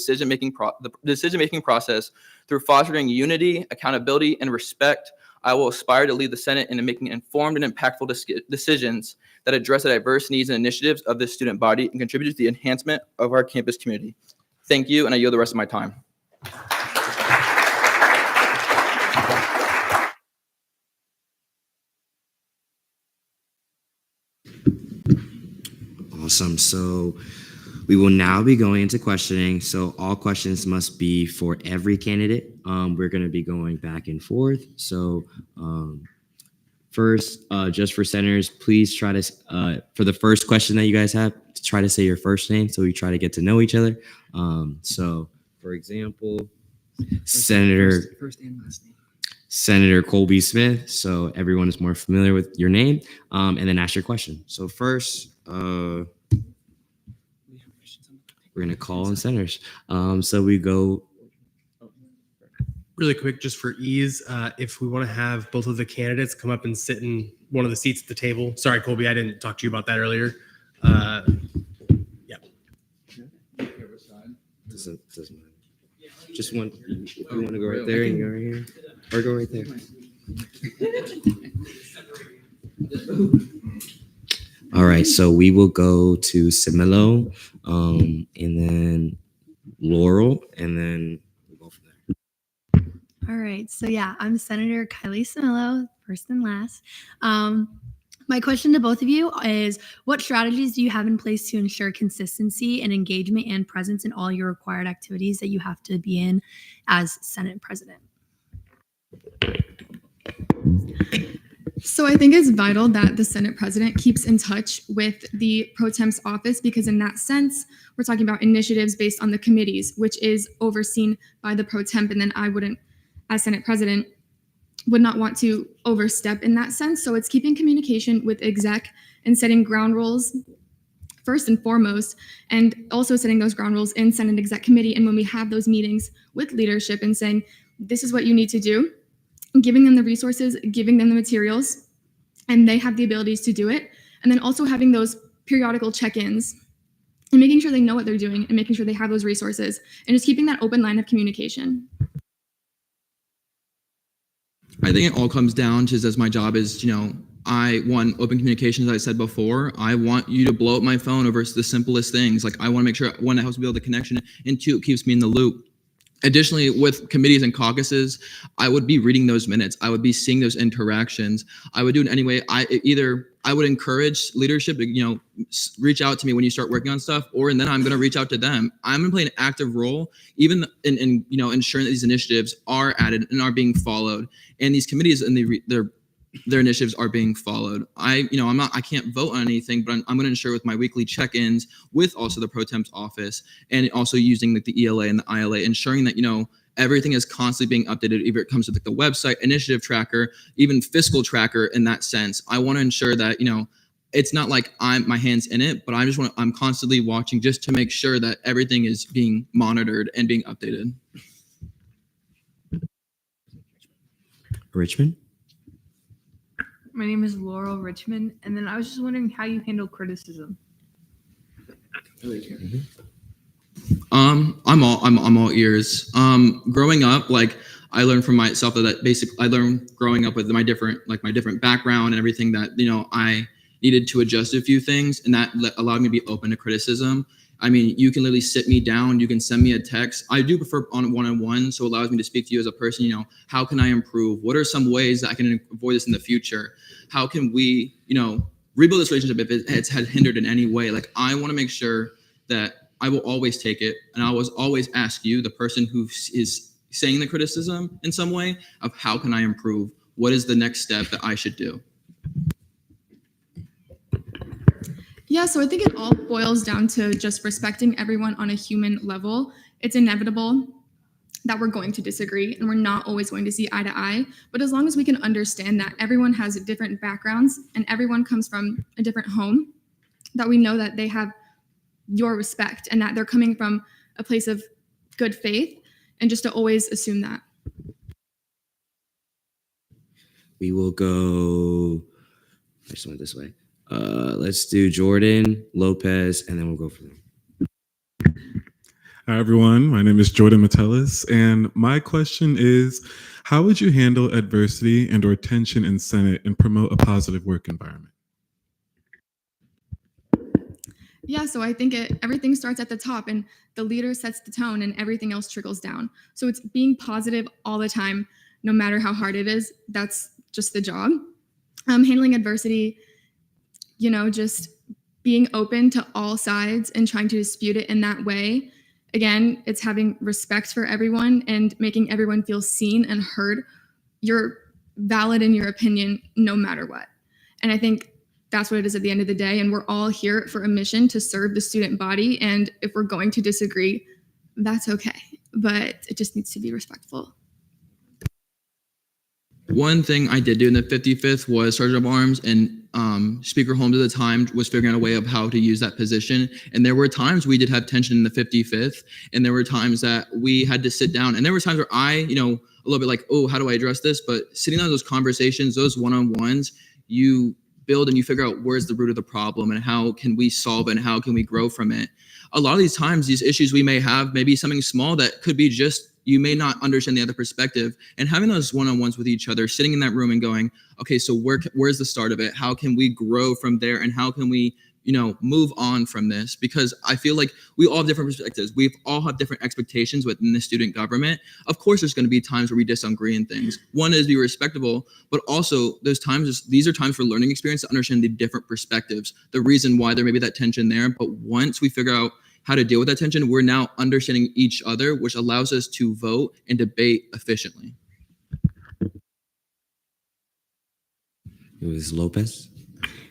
decision-making process through fostering unity, accountability, and respect. I will aspire to lead the Senate in making informed and impactful decisions that address the diverse needs and initiatives of this student body and contribute to the enhancement of our campus community. Thank you, and I yield the rest of my time. Awesome. So we will now be going into questioning. So all questions must be for every candidate. We're going to be going back and forth. So first, just for senators, please try to, for the first question that you guys have, try to say your first name so we try to get to know each other. So for example, First and last name. Senator Colby Smith, so everyone is more familiar with your name, and then ask your question. So first, we're gonna call on senators. So we go. Really quick, just for ease, if we want to have both of the candidates come up and sit in one of the seats at the table. Sorry, Colby, I didn't talk to you about that earlier. Yeah. Doesn't matter. Just one. If you want to go right there and go right here, or go right there. All right, so we will go to Similo, and then Laurel, and then we'll go from there. All right. So yeah, I'm Senator Kylie Simillo, first and last. My question to both of you is, what strategies do you have in place to ensure consistency and engagement and presence in all your required activities that you have to be in as Senate President? So I think it's vital that the Senate President keeps in touch with the pro temp's office, because in that sense, we're talking about initiatives based on the committees, which is overseen by the pro temp. And then I wouldn't, as Senate President, would not want to overstep in that sense. So it's keeping communication with exec and setting ground rules first and foremost, and also setting those ground rules in Senate Exec Committee. And when we have those meetings with leadership and saying, this is what you need to do, giving them the resources, giving them the materials, and they have the abilities to do it. And then also having those periodical check-ins and making sure they know what they're doing and making sure they have those resources, and just keeping that open line of communication. I think it all comes down to, as my job is, I want open communication, as I said before. I want you to blow up my phone over the simplest things. Like, I want to make sure, one, it helps me build the connection, and two, it keeps me in the loop. Additionally, with committees and caucuses, I would be reading those minutes. I would be seeing those interactions. I would do it anyway. I would encourage leadership to, reach out to me when you start working on stuff, and then I'm going to reach out to them. I'm going to play an active role, even in ensuring that these initiatives are added and are being followed, and these committees and their initiatives are being followed. I can't vote on anything, but I'm going to ensure with my weekly check-ins with also the pro temp's office, and also using the ELA and the ILA, ensuring that, everything is constantly being updated, either it comes with the website, initiative tracker, even fiscal tracker. In that sense, I want to ensure that, it's not like my hands in it, but I'm constantly watching just to make sure that everything is being monitored and being updated. Richmond. My name is Laurel Richmond, and then I was just wondering how you handle criticism. I'm all ears. Growing up, I learned from myself I learned growing up with my different background and everything that, I needed to adjust a few things, and that allowed me to be open to criticism. I mean, you can literally sit me down, you can send me a text. I do prefer on one-on-one, so it allows me to speak to you as a person, how can I improve? What are some ways that I can avoid this in the future? How can we, rebuild this relationship if it's had hindered in any way? I want to make sure that I will always take it, and I will always ask you, the person who is saying the criticism in some way, of how can I improve? What is the next step that I should do? Yeah, so I think it all boils down to just respecting everyone on a human level. It's inevitable that we're going to disagree and we're not always going to see eye to eye. But as long as we can understand that everyone has different backgrounds and everyone comes from a different home, that we know that they have your respect and that they're coming from a place of good faith, and just to always assume that. We will go. I just went this way. Let's do Jordan, Lopez, and then we'll go from there. Hi, everyone. My name is Jordan Metellus, and my question is, how would you handle adversity and/or tension in Senate and promote a positive work environment? Yeah, so I think everything starts at the top and the leader sets the tone and everything else trickles down. So it's being positive all the time, no matter how hard it is. That's just the job. Handling adversity, just being open to all sides and trying to dispute it in that way. Again, it's having respect for everyone and making everyone feel seen and heard. You're valid in your opinion no matter what. And I think that's what it is at the end of the day. And we're all here for a mission to serve the student body. And if we're going to disagree, that's okay. But it just needs to be respectful. One thing I did do in the 55th was Sergeant of Arms, and Speaker Holmes at the time was figuring out a way of how to use that position. And there were times we did have tension in the 55th, and there were times that we had to sit down. And there were times where I, a little bit like, oh, how do I address this? But sitting on those conversations, those one-on-ones, you build and you figure out where's the root of the problem and how can we solve it and how can we grow from it. A lot of these times, these issues we may have, maybe something small that could be just, you may not understand the other perspective, and having those one-on-ones with each other, sitting in that room and going, okay, so where's the start of it? How can we grow from there? And how can we, move on from this? Because I feel like we all have different perspectives. We all have different expectations within the student government. Of course, there's going to be times where we disagree in things. One is be respectable, but also these are times for learning experience to understand the different perspectives, the reason why there may be that tension there. But once we figure out how to deal with that tension, we're now understanding each other, which allows us to vote and debate efficiently. Ms. Lopez.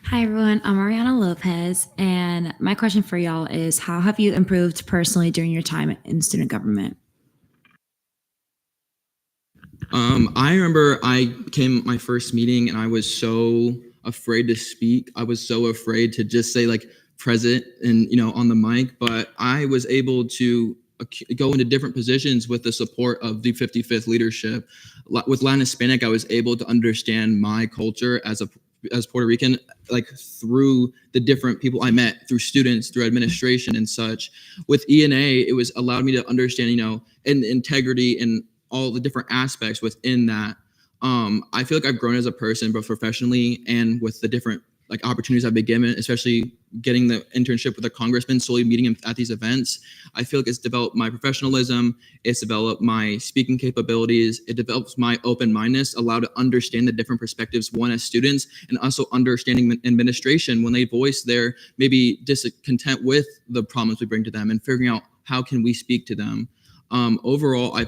Hi, everyone. I'm Ariana Lopez, and my question for y'all is, how have you improved personally during your time in student government? I remember I came my first meeting and I was so afraid to speak. I was so afraid to just say present and on the mic, but I was able to go into different positions with the support of the 55th leadership. With Latin Hispanic, I was able to understand my culture as Puerto Rican, through the different people I met, through students, through administration and such. With ENA, it was allowed me to understand, and integrity and all the different aspects within that. I feel like I've grown as a person, both professionally and with the different opportunities I've been given, especially getting the internship with a congressman, slowly meeting him at these events. I feel like it's developed my professionalism, it's developed my speaking capabilities, it develops my open-mindedness, allowed to understand the different perspectives, one as students, and also understanding administration when they voice their maybe discontent with the problems we bring to them and figuring out how can we speak to them. Overall, I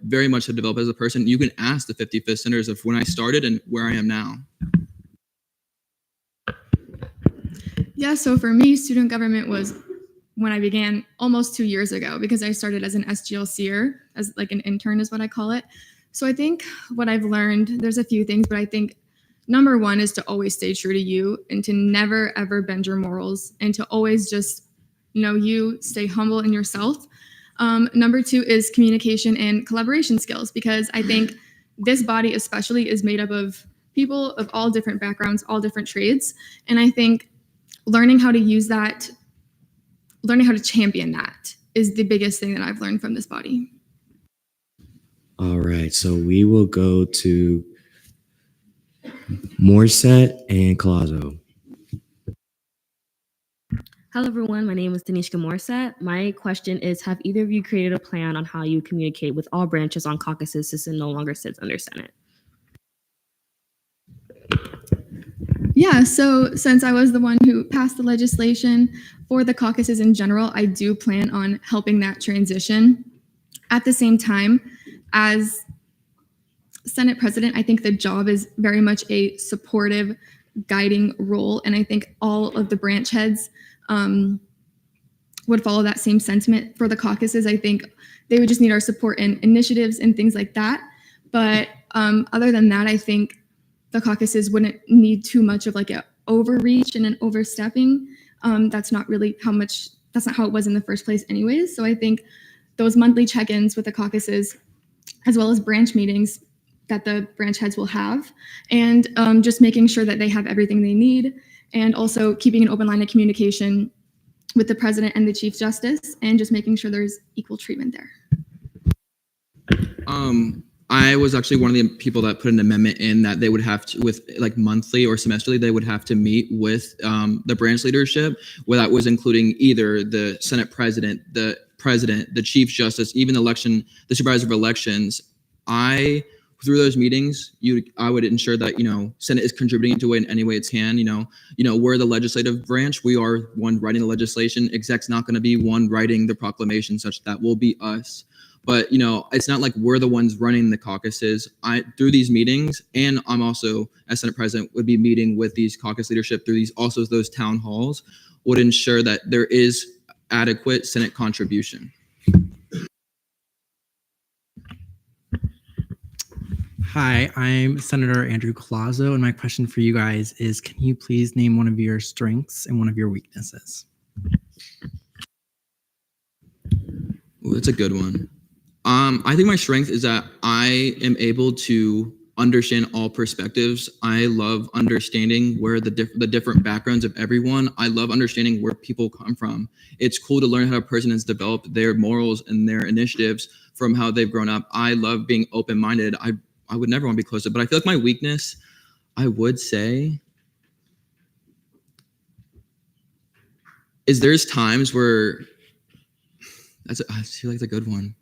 very much have developed as a person. You can ask the 55th senators of when I started and where I am now. Yeah, so for me, student government was when I began almost 2 years ago, because I started as an SGLCer, as an intern is what I call it. So I think what I've learned, there's a few things, but I think number one is to always stay true to you and to never, ever bend your morals and to always just, you stay humble in yourself. Number two is communication and collaboration skills, because I think this body especially is made up of people of all different backgrounds, all different trades. And I think learning how to use that, learning how to champion that is the biggest thing that I've learned from this body. All right, so we will go to Morset and Colazo. Hello, everyone. My name is Danishka Morset. My question is, have either of you created a plan on how you communicate with all branches on caucuses since it no longer sits under Senate? Yeah, so since I was the one who passed the legislation for the caucuses in general, I do plan on helping that transition. At the same time, as Senate President, I think the job is very much a supportive, guiding role, and I think all of the branch heads would follow that same sentiment for the caucuses. I think they would just need our support in initiatives and things like that. But other than that, I think the caucuses wouldn't need too much of an overreach and an overstepping. That's not how it was in the first place anyways. So I think those monthly check-ins with the caucuses, as well as branch meetings that the branch heads will have, and just making sure that they have everything they need, and also keeping an open line of communication with the president and the chief justice, and just making sure there's equal treatment there. I was actually one of the people that put an amendment in that they would have to, with like monthly or semesterly, they would have to meet with the branch leadership, where that was including either the Senate president, the chief justice, even the supervisor of elections. Through those meetings, I would ensure that, Senate is contributing to it in any way it can. We're the legislative branch. We are one writing the legislation. Exec's not going to be one writing the proclamation, such that will be us. But, it's not like we're the ones running the caucuses. Through these meetings, and I'm also, as Senate president, would be meeting with these caucus leadership through those town halls, would ensure that there is adequate Senate contribution. Hi, I'm Senator Andrew Colazo, and my question for you guys is, can you please name one of your strengths and one of your weaknesses? Ooh, that's a good one. I think my strength is that I am able to understand all perspectives. I love understanding where the different backgrounds of everyone. I love understanding where people come from. It's cool to learn how a person has developed their morals and their initiatives from how they've grown up. I love being open-minded. I would never want to be close to it, but I feel like my weakness, I would say, is there's times where, I feel like it's a good one.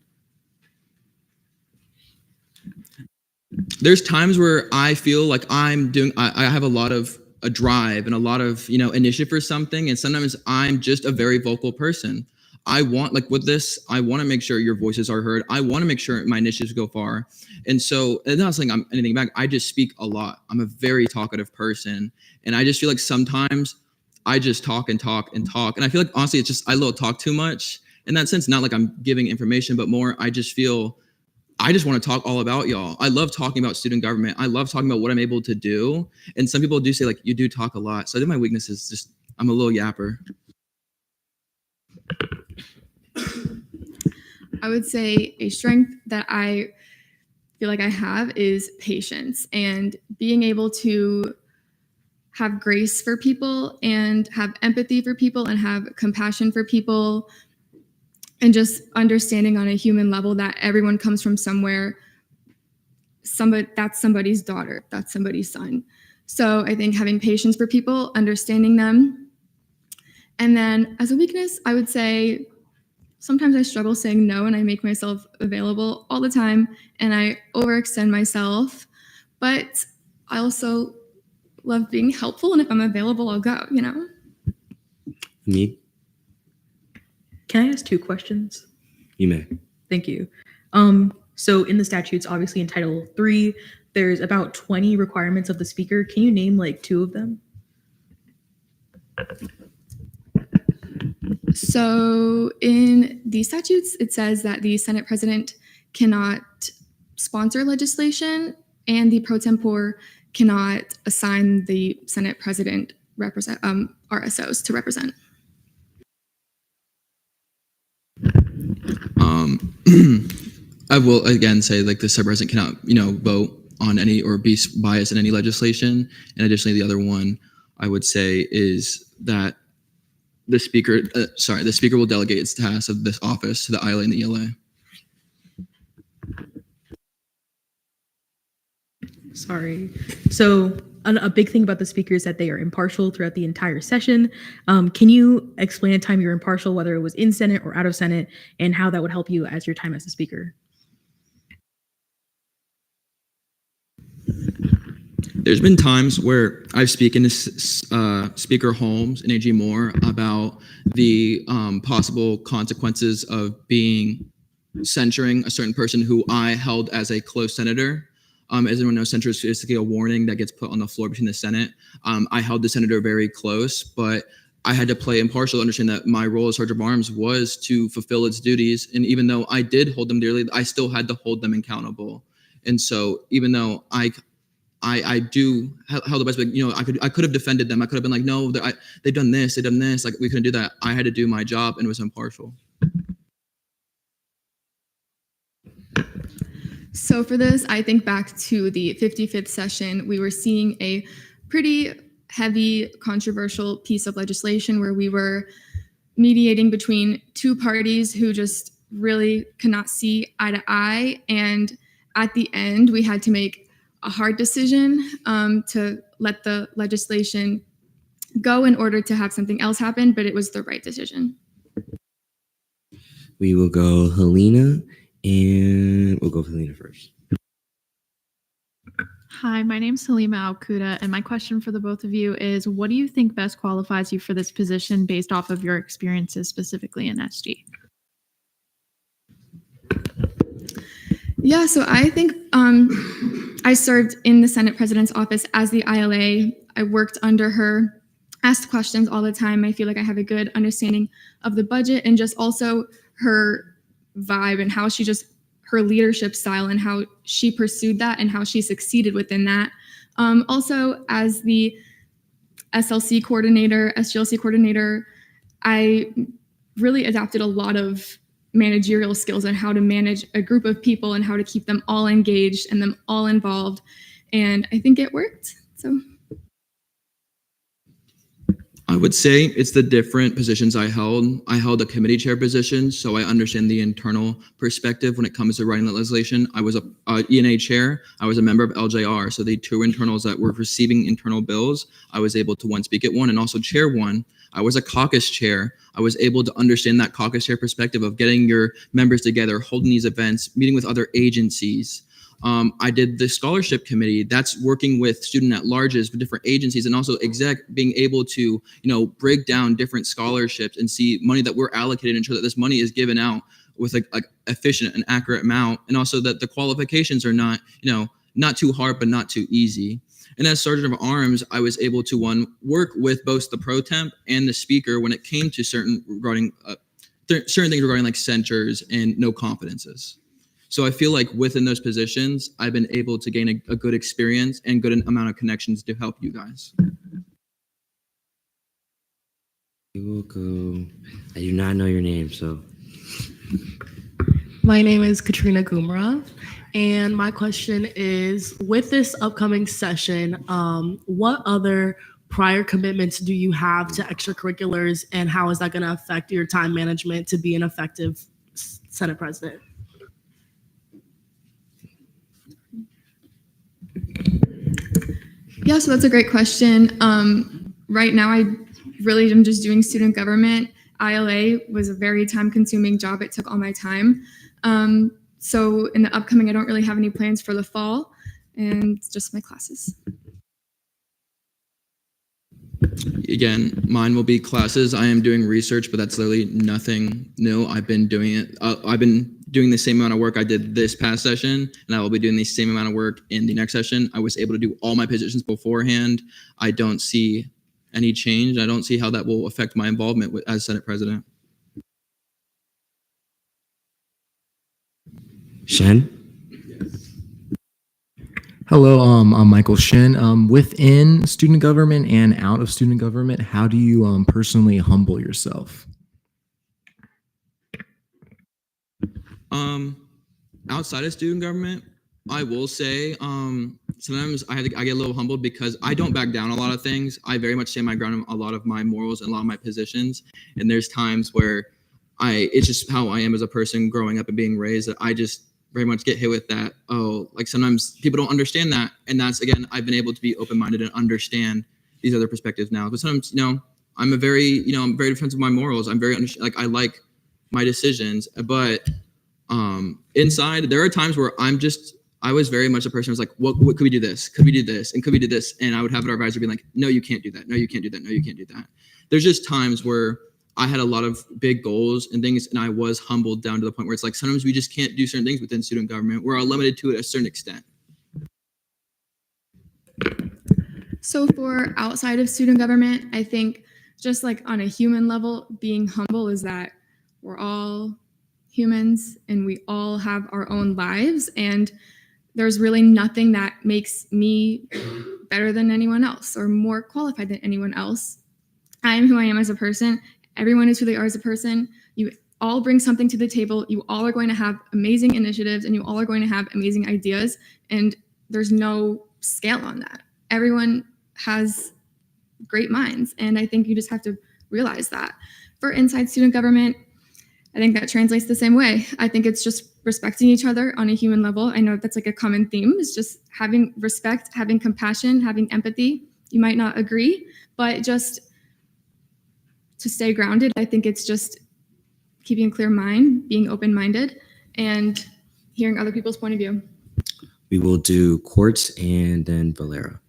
There's times where I feel like I have a lot of a drive and a lot of, initiative for something. And sometimes I'm just a very vocal person. I want, like with this, I want to make sure your voices are heard. I want to make sure my initiatives go far. And so, and not saying I'm anything back, I just speak a lot. I'm a very talkative person. And I just feel like sometimes I just talk and talk and talk. And I feel like, honestly, it's just, I little talk too much in that sense. Not like I'm giving information, but more, I just feel, I just want to talk all about y'all. I love talking about student government. I love talking about what I'm able to do. And some people do say, like, you do talk a lot. So I think my weakness is just, I'm a little yapper. I would say a strength that I feel like I have is patience, and being able to have grace for people and have empathy for people and have compassion for people, and just understanding on a human level that everyone comes from somewhere. That's somebody's daughter, that's somebody's son. So I think having patience for people, understanding them. And then as a weakness, I would say sometimes I struggle saying no, and I make myself available all the time, and I overextend myself. But I also love being helpful, and if I'm available, I'll go, Me? Can I ask 2 questions? You may. Thank you. So in the statutes, obviously in Title 3, there's about 20 requirements of the speaker. Can you name like 2 of them? So in the statutes, it says that the Senate president cannot sponsor legislation, and the pro tempore cannot assign the Senate president RSOs to represent. I will again say, like, the Senate president cannot, vote on any or be biased in any legislation. And additionally, the other one I would say is that the speaker will delegate its tasks of this office to the ILA and the ELA. Sorry. So a big thing about the speaker is that they are impartial throughout the entire session. Can you explain a time you're impartial, whether it was in Senate or out of Senate, and how that would help you as your time as a speaker? There's been times where I've spoken to Speaker Holmes and AG Moore about the possible consequences of censuring a certain person who I held as a close senator. As everyone knows, censure is basically a warning that gets put on the floor between the Senate. I held the senator very close, but I had to play impartial, understand that my role as Sergeant of Arms was to fulfill its duties. And even though I did hold them dearly, I still had to hold them accountable. And so even though I do held the best, but I could have defended them. I could have been like, no, they've done this, like we couldn't do that. I had to do my job and was impartial. So for this, I think back to the 55th session, we were seeing a pretty heavy controversial piece of legislation where we were mediating between two parties who just really could not see eye to eye. And at the end, we had to make a hard decision to let the legislation go in order to have something else happen, but it was the right decision. We will go Helena, and we'll go Helena first. Hi, my name's Halima Alkuda, and my question for the both of you is, what do you think best qualifies you for this position based off of your experiences specifically in SG? Yeah, so I think I served in the Senate President's office as the ILA. I worked under her, asked questions all the time. I feel like I have a good understanding of the budget and just also her vibe and how she just, her leadership style and how she pursued that and how she succeeded within that. Also, as the SLC coordinator, SGLC coordinator, I really adapted a lot of managerial skills on how to manage a group of people and how to keep them all engaged and them all involved. And I think it worked. So I would say it's the different positions I held. I held a committee chair position, so I understand the internal perspective when it comes to writing legislation. I was a ENA chair. I was a member of LJR, so the two internals that were receiving internal bills, I was able to speak at one and also chair one. I was a caucus chair. I was able to understand that caucus chair perspective of getting your members together, holding these events, meeting with other agencies. I did the scholarship committee. That's working with student at larges for different agencies and also exec being able to, break down different scholarships and see money that we're allocated and ensure that this money is given out with a efficient and accurate amount. And also that the qualifications are not, not too hard, but not too easy. And as Sergeant of Arms, I was able to work with both the pro temp and the speaker when it came to certain things regarding like censures and no confidences. So I feel like within those positions, I've been able to gain a good experience and good amount of connections to help you guys. We will go. I do not know your name, so. My name is Katrina Gumra, and my question is, with this upcoming session, what other prior commitments do you have to extracurriculars, and how is that going to affect your time management to be an effective Senate President? yeah, so that's a great question. Right now, I really am just doing student government. ILA was a very time-consuming job. It took all my time. So in the upcoming, I don't really have any plans for the fall and just my classes. Again, mine will be classes. I am doing research, but that's literally nothing new. I've been doing it. I've been doing the same amount of work I did this past session, and I will be doing the same amount of work in the next session. I was able to do all my positions beforehand. I don't see any change. I don't see how that will affect my involvement as Senate President. Shen? Hello, I'm Michael Shin. Within student government and out of student government, how do you personally humble yourself? Outside of student government, I will say sometimes I get a little humbled because I don't back down a lot of things. I very much stand my ground on a lot of my morals and a lot of my positions. And there's times where it's just how I am as a person growing up and being raised that I just very much get hit with that. Oh, like sometimes people don't understand that. And that's, again, I've been able to be open-minded and understand these other perspectives now. But sometimes, I'm very defensive of my morals. I'm very, I like my decisions, but inside there are times where I was very much a person who's like, what could we do this? Could we do this? And could we do this? And I would have our advisor be like, no, you can't do that. No, you can't do that. No, you can't do that. There's just times where I had a lot of big goals and things, and I was humbled down to the point where it's like, sometimes we just can't do certain things within student government. We're limited to it a certain extent. So for outside of student government, I think just like on a human level, being humble is that we're all humans and we all have our own lives, and there's really nothing that makes me better than anyone else or more qualified than anyone else. I am who I am as a person. Everyone is who they are as a person. You all bring something to the table. You all are going to have amazing initiatives and you all are going to have amazing ideas, and there's no scale on that. Everyone has great minds, and I think you just have to realize that. For inside student government, I think that translates the same way. I think it's just respecting each other on a human level. I know that's like a common theme. It's just having respect, having compassion, having empathy. You might not agree, but just to stay grounded, I think it's just keeping a clear mind, being open-minded, and hearing other people's point of view. We will do Quartz and then Valera.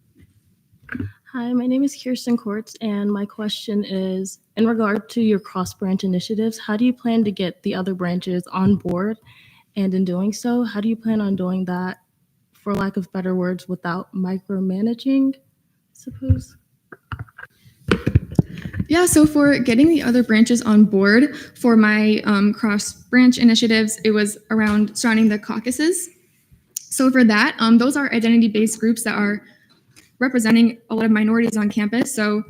Hi, my name is Kirsten Quartz, and my question is, in regard to your cross-branch initiatives, how do you plan to get the other branches on board? And in doing so, how do you plan on doing that, for lack of better words, without micromanaging, I suppose? Yeah, so for getting the other branches on board for my cross-branch initiatives, it was around surrounding the caucuses. So for that, those are identity-based groups that are representing a lot of minorities on campus. So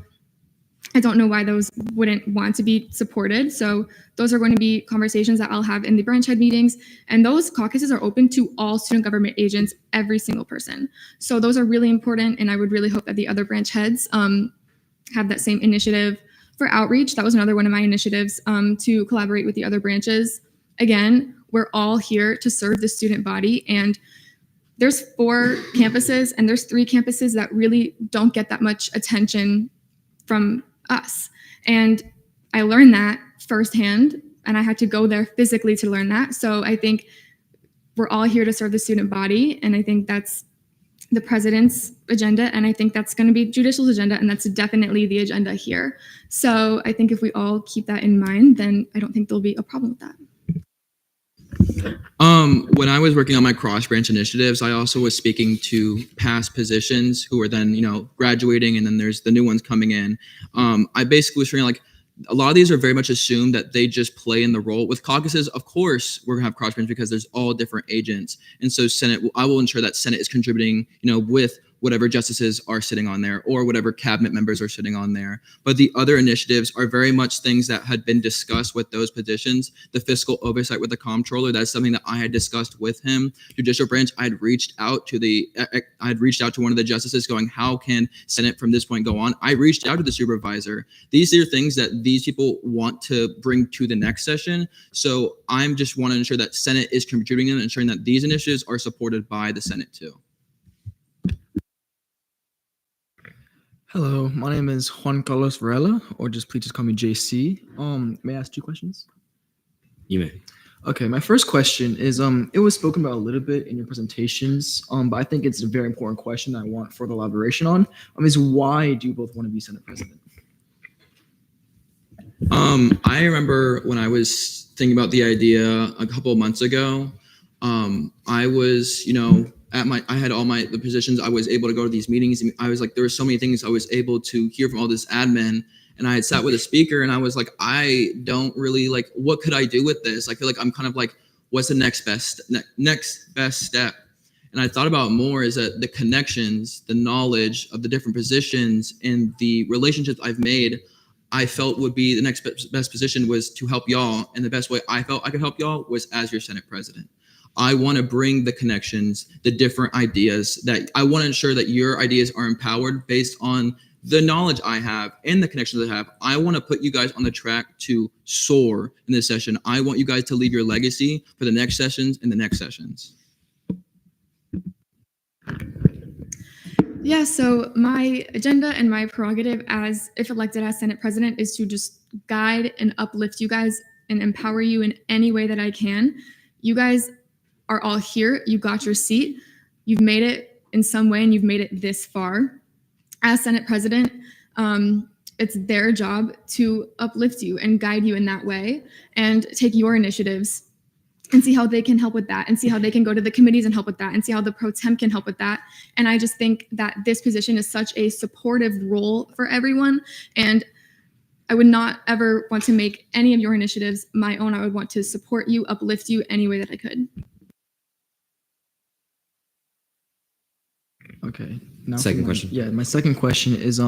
I don't know why those wouldn't want to be supported. So those are going to be conversations that I'll have in the branch head meetings. And those caucuses are open to all student government agents, every single person. So those are really important. And I would really hope that the other branch heads have that same initiative. For outreach, that was another one of my initiatives, to collaborate with the other branches. Again, we're all here to serve the student body, and there's 4 campuses and there's 3 campuses that really don't get that much attention from us. And I learned that firsthand, and I had to go there physically to learn that. So I think we're all here to serve the student body, and I think that's the president's agenda, and I think that's going to be Judicial's agenda, and that's definitely the agenda here. So I think if we all keep that in mind, then I don't think there'll be a problem with that. When I was working on my cross-branch initiatives, I also was speaking to past positions who are then, graduating, and then there's the new ones coming in. I basically was feeling like a lot of these are very much assumed that they just play in the role. With caucuses, of course, we're gonna have cross-branch because there's all different agents. And so Senate, I will ensure that Senate is contributing, with whatever justices are sitting on there or whatever cabinet members are sitting on there. But the other initiatives are very much things that had been discussed with those positions. The fiscal oversight with the comptroller, that's something that I had discussed with him. Judicial branch, I had reached out to one of the justices going, how can Senate from this point go on? I reached out to the supervisor. These are things that these people want to bring to the next session. So I'm just want to ensure that Senate is contributing and ensuring that these initiatives are supported by the Senate too. Hello, my name is Juan Carlos Varela, or please just call me JC. May I ask 2 questions? You may. Okay, my first question is, it was spoken about a little bit in your presentations, but I think it's a very important question that I want further elaboration on, is why do you both want to be Senate President? I remember when I was thinking about the idea a couple of months ago, I was, I had all the positions. I was able to go to these meetings. And I was like, there were so many things I was able to hear from all this admin. And I had sat with a speaker and I was like, I don't really what could I do with this? I feel like I'm kind of like, what's the next best step? And I thought about more is that the connections, the knowledge of the different positions and the relationships I've made, I felt would be the next best position was to help y'all. And the best way I felt I could help y'all was as your Senate President. I want to bring the connections, the different ideas that I want to ensure that your ideas are empowered based on the knowledge I have and the connections I have. I want to put you guys on the track to soar in this session. I want you guys to leave your legacy for the next sessions and the next sessions. Yeah, so my agenda and my prerogative as if elected as Senate President is to just guide and uplift you guys and empower you in any way that I can. You guys are all here. You got your seat. You've made it in some way and you've made it this far. As Senate President, it's their job to uplift you and guide you in that way and take your initiatives and see how they can help with that and see how they can go to the committees and help with that and see how the pro temp can help with that. And I just think that this position is such a supportive role for everyone. And I would not ever want to make any of your initiatives my own. I would want to support you, uplift you any way that I could. Okay. Now Second question. Yeah, my second question is,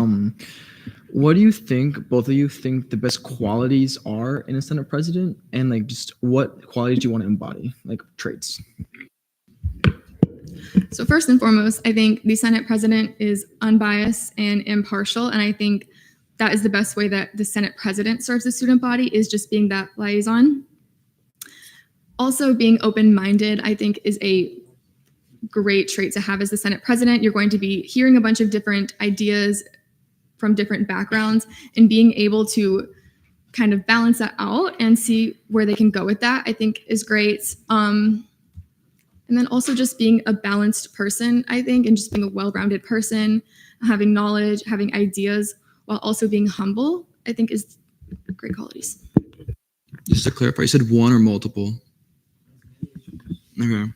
what do you think, both of you think the best qualities are in a Senate President? And just what qualities do you want to embody, traits? So first and foremost, I think the Senate President is unbiased and impartial. And I think that is the best way that the Senate president serves the student body, is just being that liaison. Also, being open-minded, I think, is a great trait to have as the Senate president. You're going to be hearing a bunch of different ideas from different backgrounds, and being able to kind of balance that out and see where they can go with that, I think is great. And then also just being a balanced person, I think, and just being a well-rounded person, having knowledge, having ideas, while also being humble, I think is great qualities. Just to clarify, you said one or multiple? Okay.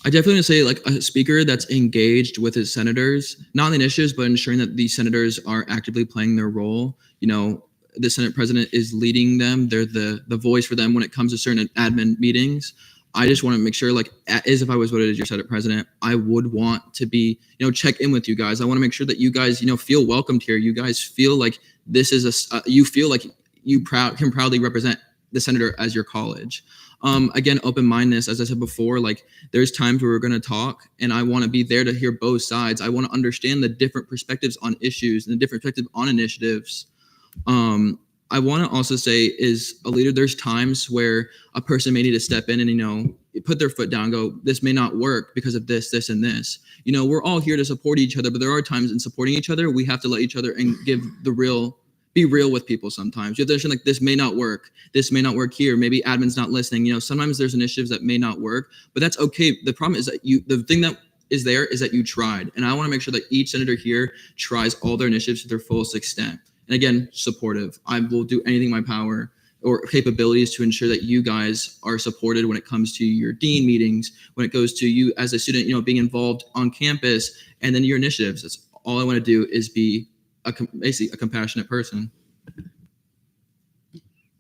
I definitely want to say, like, a speaker that's engaged with his senators, not on the initiatives, but ensuring that these senators are actively playing their role. You know, the Senate president is leading them. They're the voice for them when it comes to certain admin meetings. I just want to make sure, like, as if I was voted as your Senate president, I would want to be, you know, check in with you guys. I want to make sure that you guys, you know, feel welcomed here. You guys feel like this is you feel like you can proudly represent the senator as your college. Again, open-mindedness, as I said before, like, there's times where we're going to talk and I want to be there to hear both sides. I want to understand the different perspectives on issues and the different perspectives on initiatives. I want to also say, is a leader, there's times where a person may need to step in and, you know, put their foot down, go, this may not work because of this, this, and this. You know, we're all here to support each other, but there are times in supporting each other, we have to let each other and be real with people sometimes. You have to understand, like, this may not work. This may not work here. Maybe admin's not listening. You know, sometimes there's initiatives that may not work, but that's okay. The problem is that the thing that is there is that you tried. And I want to make sure that each senator here tries all their initiatives to their fullest extent. And again, supportive. I will do anything in my power or capabilities to ensure that you guys are supported when it comes to your dean meetings, when it goes to you as a student, you know, being involved on campus, and then your initiatives. That's all I want to do, is be basically a compassionate person.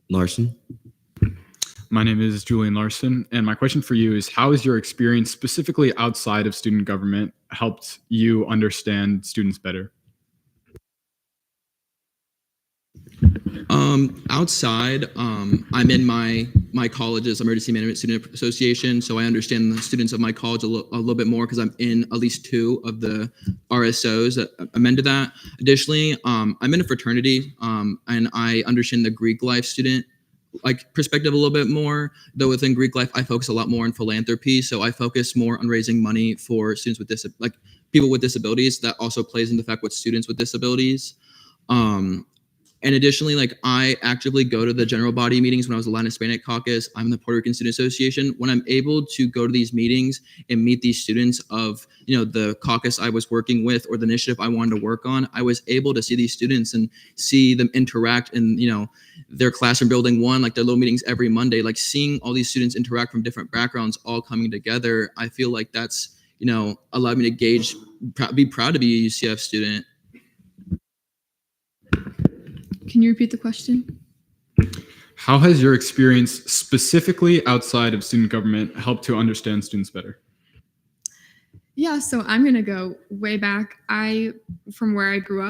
Larson. My name is Julian Larson, and my question for you is, how has your experience specifically outside of student government helped you understand students better? Outside, I'm in my college's Emergency Management Student Association, so I understand the students of my college a little bit more because I'm in at least 2 of the RSOs that amended that. Additionally, I'm in a fraternity, and I understand the Greek life student perspective a little bit more, though within Greek life, I focus a lot more on philanthropy. So I focus more on raising money for students with people with disabilities. That also plays into the fact with students with disabilities. And additionally, I actively go to the general body meetings. When I was a Latin Hispanic caucus, I'm in the Puerto Rican Student Association. When I'm able to go to these meetings and meet these students of, the caucus I was working with or the initiative I wanted to work on, I was able to see these students and see them interact in, their classroom building one, their little meetings every Monday, seeing all these students interact from different backgrounds all coming together. I feel like that's, allowed me to be proud to be a UCF student. Can you repeat the question? How has your experience specifically outside of student government helped to understand students better? Yeah, so I'm going to go way back. From where I grew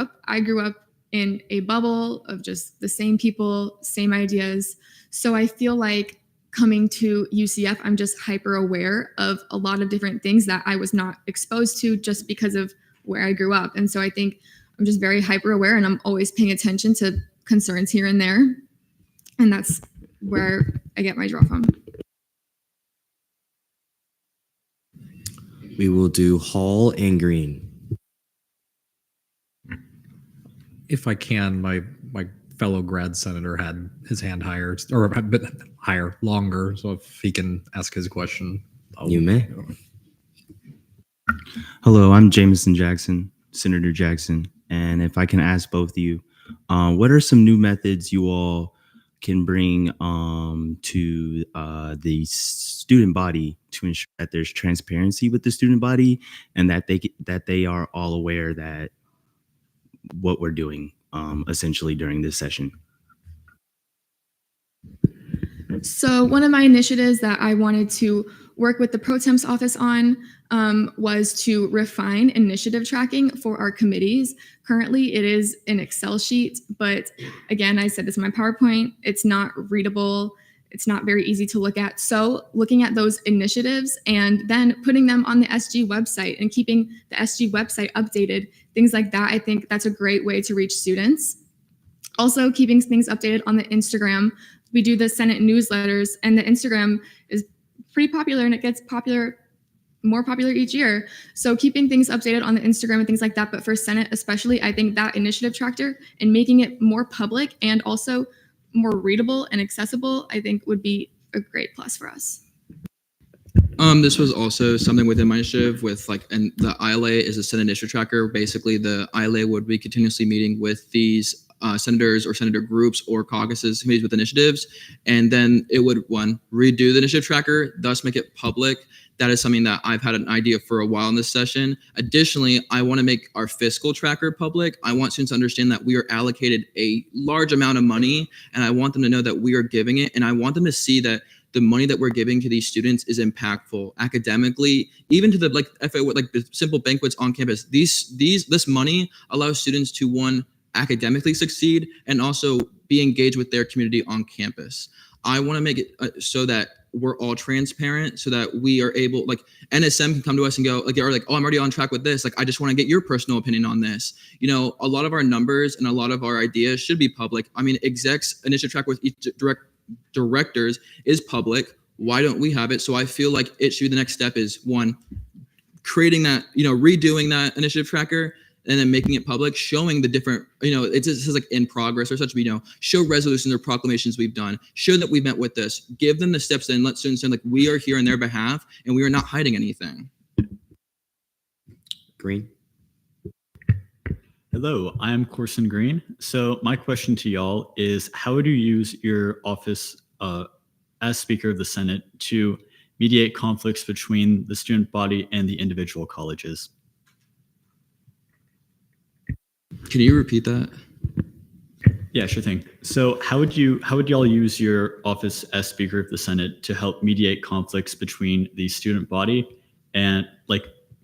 up in a bubble of just the same people, same ideas. So I feel like coming to UCF, I'm just hyper aware of a lot of different things that I was not exposed to just because of where I grew up. And so I think I'm just very hyper aware, and I'm always paying attention to concerns here and there. And that's where I get my draw from. We will do Hall and Green. If I can, my fellow grad senator had his hand higher, or a bit higher, longer. So if he can ask his question. You may. Hello, I'm Jameson Jackson, Senator Jackson. And if I can ask both of you, what are some new methods you all can bring to the student body to ensure that there's transparency with the student body and that they are all aware that what we're doing essentially during this session? So one of my initiatives that I wanted to work with the Pro Temp's office on was to refine initiative tracking for our committees. Currently, it is an Excel sheet, but again, I said this in my PowerPoint, it's not readable. it's not very easy to look at. So looking at those initiatives and then putting them on the SG website and keeping the SG website updated, things like that, I think that's a great way to reach students. Also keeping things updated on the Instagram. We do the Senate newsletters, and the Instagram is pretty popular and it gets more popular each year. So keeping things updated on the Instagram and things like that, but for Senate especially, I think that initiative tracker and making it more public and also more readable and accessible, I think would be a great plus for us. This was also something within my initiative and the ILA is a Senate initiative tracker. Basically, the ILA would be continuously meeting with these senators or senator groups or caucuses, committees with initiatives, and then it would redo the initiative tracker, thus make it public. That is something that I've had an idea for a while in this session. Additionally, I want to make our fiscal tracker public. I want students to understand that we are allocated a large amount of money, and I want them to know that we are giving it, and I want them to see that the money that we're giving to these students is impactful academically, even to the the simple banquets on campus. This money allows students to academically succeed and also be engaged with their community on campus. I want to make it so that we're all transparent, so that we are able, NSM can come to us and go, oh, I'm already on track with this. I just want to get your personal opinion on this. A lot of our numbers and a lot of our ideas should be public. I mean, execs initiative track with each directors is public. Why don't we have it? So I feel like it should be the next step is creating that, redoing that initiative tracker, and then making it public, showing the different, it says in progress or such, show resolutions or proclamations we've done, show that we've met with this, give them the steps and let students know we are here on their behalf and we are not hiding anything. Green. Hello, I am Corson Green. So my question to y'all is, how would you use your office as Speaker of the Senate to mediate conflicts between the student body and the individual colleges? Can you repeat that? Yeah, sure thing. So how would y'all use your office as Speaker of the Senate to help mediate conflicts between the student body and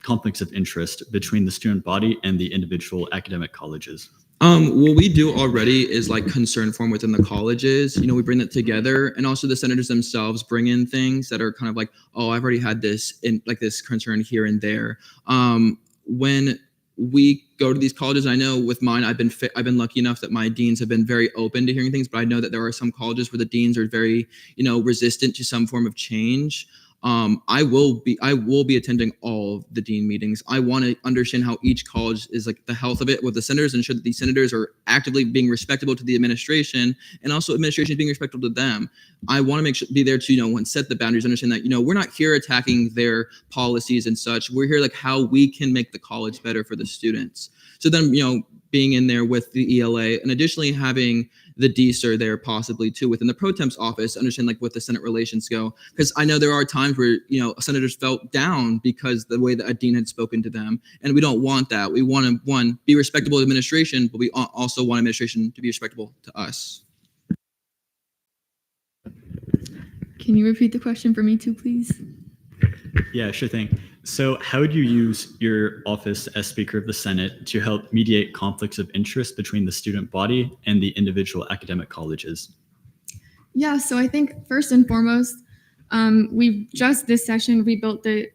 conflicts of interest between the student body and the individual academic colleges? What we do already is concern form within the colleges. We bring that together, and also the senators themselves bring in things that are kind of oh, I've already had this in this concern here and there. When we go to these colleges, I know with mine, I've been lucky enough that my deans have been very open to hearing things, but I know that there are some colleges where the deans are very, resistant to some form of change. I will be attending all the dean meetings. I want to understand how each college is the health of it with the senators, and ensure that these senators are actively being respectable to the administration, and also administration being respectful to them. I want to be there to, set the boundaries, understand that, we're not here attacking their policies and such. We're here how we can make the college better for the students. So then, being in there with the ELA, and additionally having the DSER there possibly too within the pro temp's office, understand what the Senate relations go. Because I know there are times where, senators felt down because the way that a dean had spoken to them. And we don't want that. We want to, be respectable to administration, but we also want administration to be respectable to us. Can you repeat the question for me too, please? Yeah, sure thing. So how would you use your office as Speaker of the Senate to help mediate conflicts of interest between the student body and the individual academic colleges? Yeah, so I think first and foremost, we've just this session rebuilt the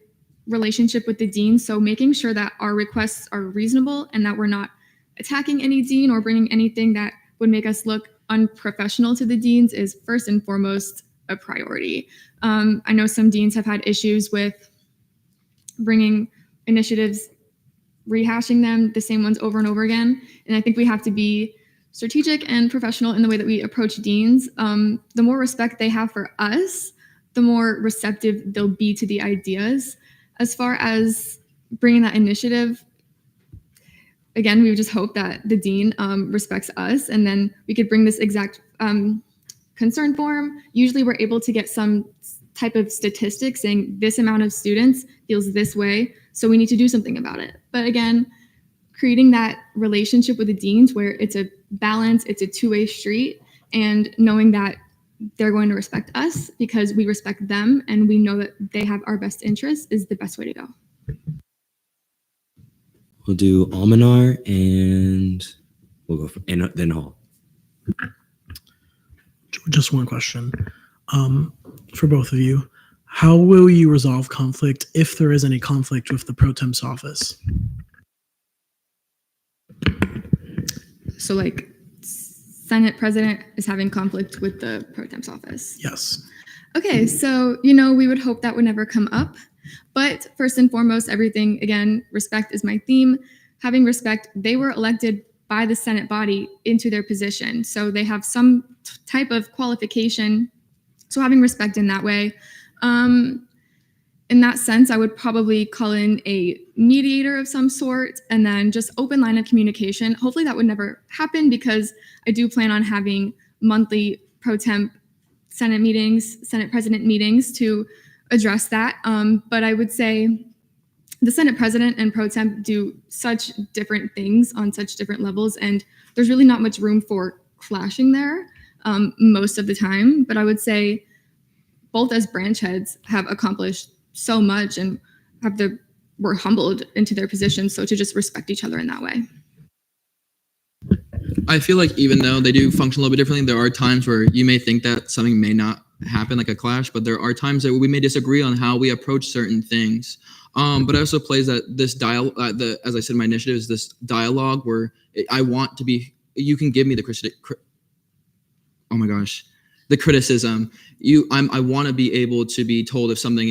relationship with the dean. So making sure that our requests are reasonable and that we're not attacking any dean or bringing anything that would make us look unprofessional to the deans is first and foremost a priority. I know some deans have had issues with bringing initiatives, rehashing them, the same ones over and over again. And I think we have to be strategic and professional in the way that we approach deans. The more respect they have for us, the more receptive they'll be to the ideas. As far as bringing that initiative, again, we would just hope that the dean respects us, and then we could bring this exact concern form. Usually we're able to get some type of statistic saying this amount of students feels this way, so we need to do something about it. But again, creating that relationship with the deans where it's a balance, it's a two-way street, and knowing that they're going to respect us because we respect them and we know that they have our best interests is the best way to go. We'll do Almanar and we'll go and then Hall. Just one question. For both of you, how will you resolve conflict if there is any conflict with the pro temp's office? So like Senate president is having conflict with the pro temp's office. Yes. Okay, so, we would hope that would never come up. But first and foremost, everything, again, respect is my theme. Having respect, they were elected by the Senate body into their position. So they have some type of qualification. So having respect in that way. In that sense, I would probably call in a mediator of some sort and then just open line of communication. Hopefully that would never happen because I do plan on having monthly pro temp Senate meetings, Senate president meetings to address that. But I would say the Senate president and pro temp do such different things on such different levels, and there's really not much room for clashing there most of the time. But I would say both as branch heads have accomplished so much and were humbled into their positions. So to just respect each other in that way. I feel like even though they do function a little bit differently, there are times where you may think that something may not happen, like a clash, but there are times that we may disagree on how we approach certain things. But it also plays that this dialogue, as I said in my initiative, is this dialogue where I want to be, you can give me the criticism. I want to be able to be told if something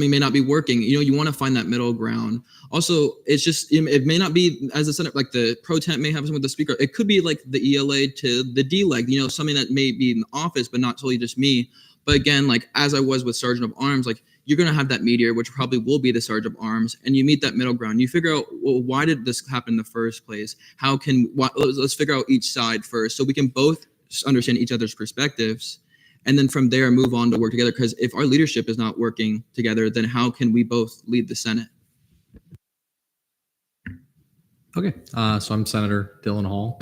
may not be working. You want to find that middle ground. Also, it's just, it may not be as a Senate, like the pro temp may have something with the speaker. It could be like the ELA to the D-leg, something that may be in the office, but not totally just me. But again, like as I was with Sergeant of Arms, like you're going to have that mediator, which probably will be the Sergeant of Arms, and you meet that middle ground. You figure out, well, why did this happen in the first place? Let's figure out each side first so we can both understand each other's perspectives. And then from there, move on to work together. Because if our leadership is not working together, then how can we both lead the Senate? Okay, so I'm Senator Dylan Hall.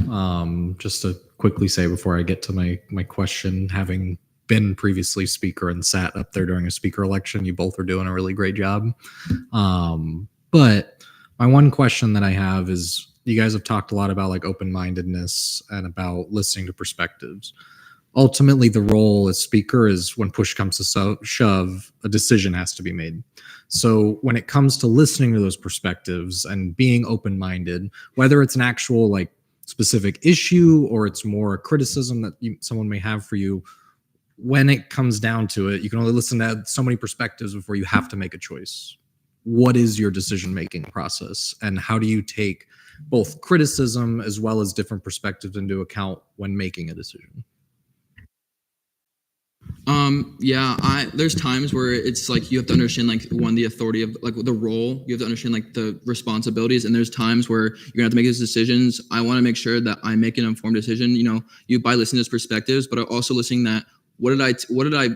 Just to quickly say before I get to my question, having been previously speaker and sat up there during a speaker election, you both are doing a really great job. But my one question that I have is, you guys have talked a lot about like open-mindedness and about listening to perspectives. Ultimately, the role as speaker is when push comes to shove, a decision has to be made. So when it comes to listening to those perspectives and being open-minded, whether it's an actual like specific issue or it's more a criticism that someone may have for you, when it comes down to it, you can only listen to so many perspectives before you have to make a choice. What is your decision-making process, and how do you take both criticism as well as different perspectives into account when making a decision? There's times where it's like you have to understand like the authority of like the role. You have to understand like the responsibilities, and there's times where you're gonna have to make these decisions. I want to make sure that I make an informed decision. By listening to those perspectives, but also listening that what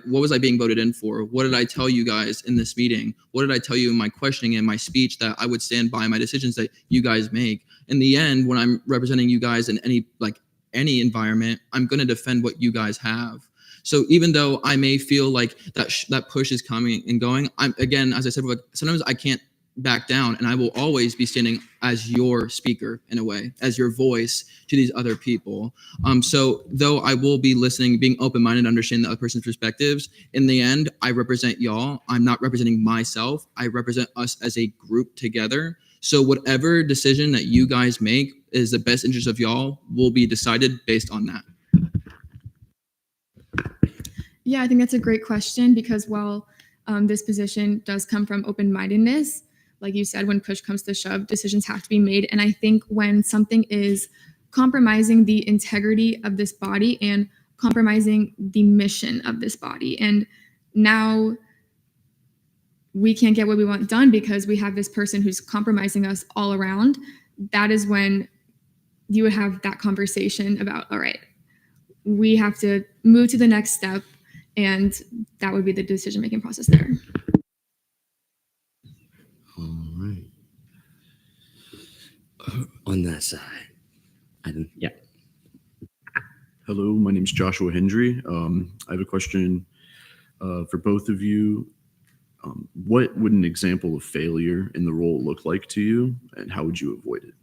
was I being voted in for? What did I tell you guys in this meeting? What did I tell you in my questioning and my speech that I would stand by my decisions that you guys make? In the end, when I'm representing you guys in any environment, I'm gonna defend what you guys have. So even though I may feel like that push is coming and going, as I said, sometimes I can't back down, and I will always be standing as your speaker in a way, as your voice to these other people. So though I will be listening, being open-minded, understanding the other person's perspectives, in the end, I represent y'all. I'm not representing myself. I represent us as a group together. So whatever decision that you guys make is the best interest of y'all will be decided based on that. Yeah, I think that's a great question because while this position does come from open-mindedness, like you said, when push comes to shove, decisions have to be made. And I think when something is compromising the integrity of this body and compromising the mission of this body, and now we can't get what we want done because we have this person who's compromising us all around, that is when you would have that conversation about, all right, we have to move to the next step. And that would be the decision-making process there. All right. On that side. Hello, my name is Joshua Hendry. I have a question for both of you. What would an example of failure in the role look like to you, and how would you avoid it?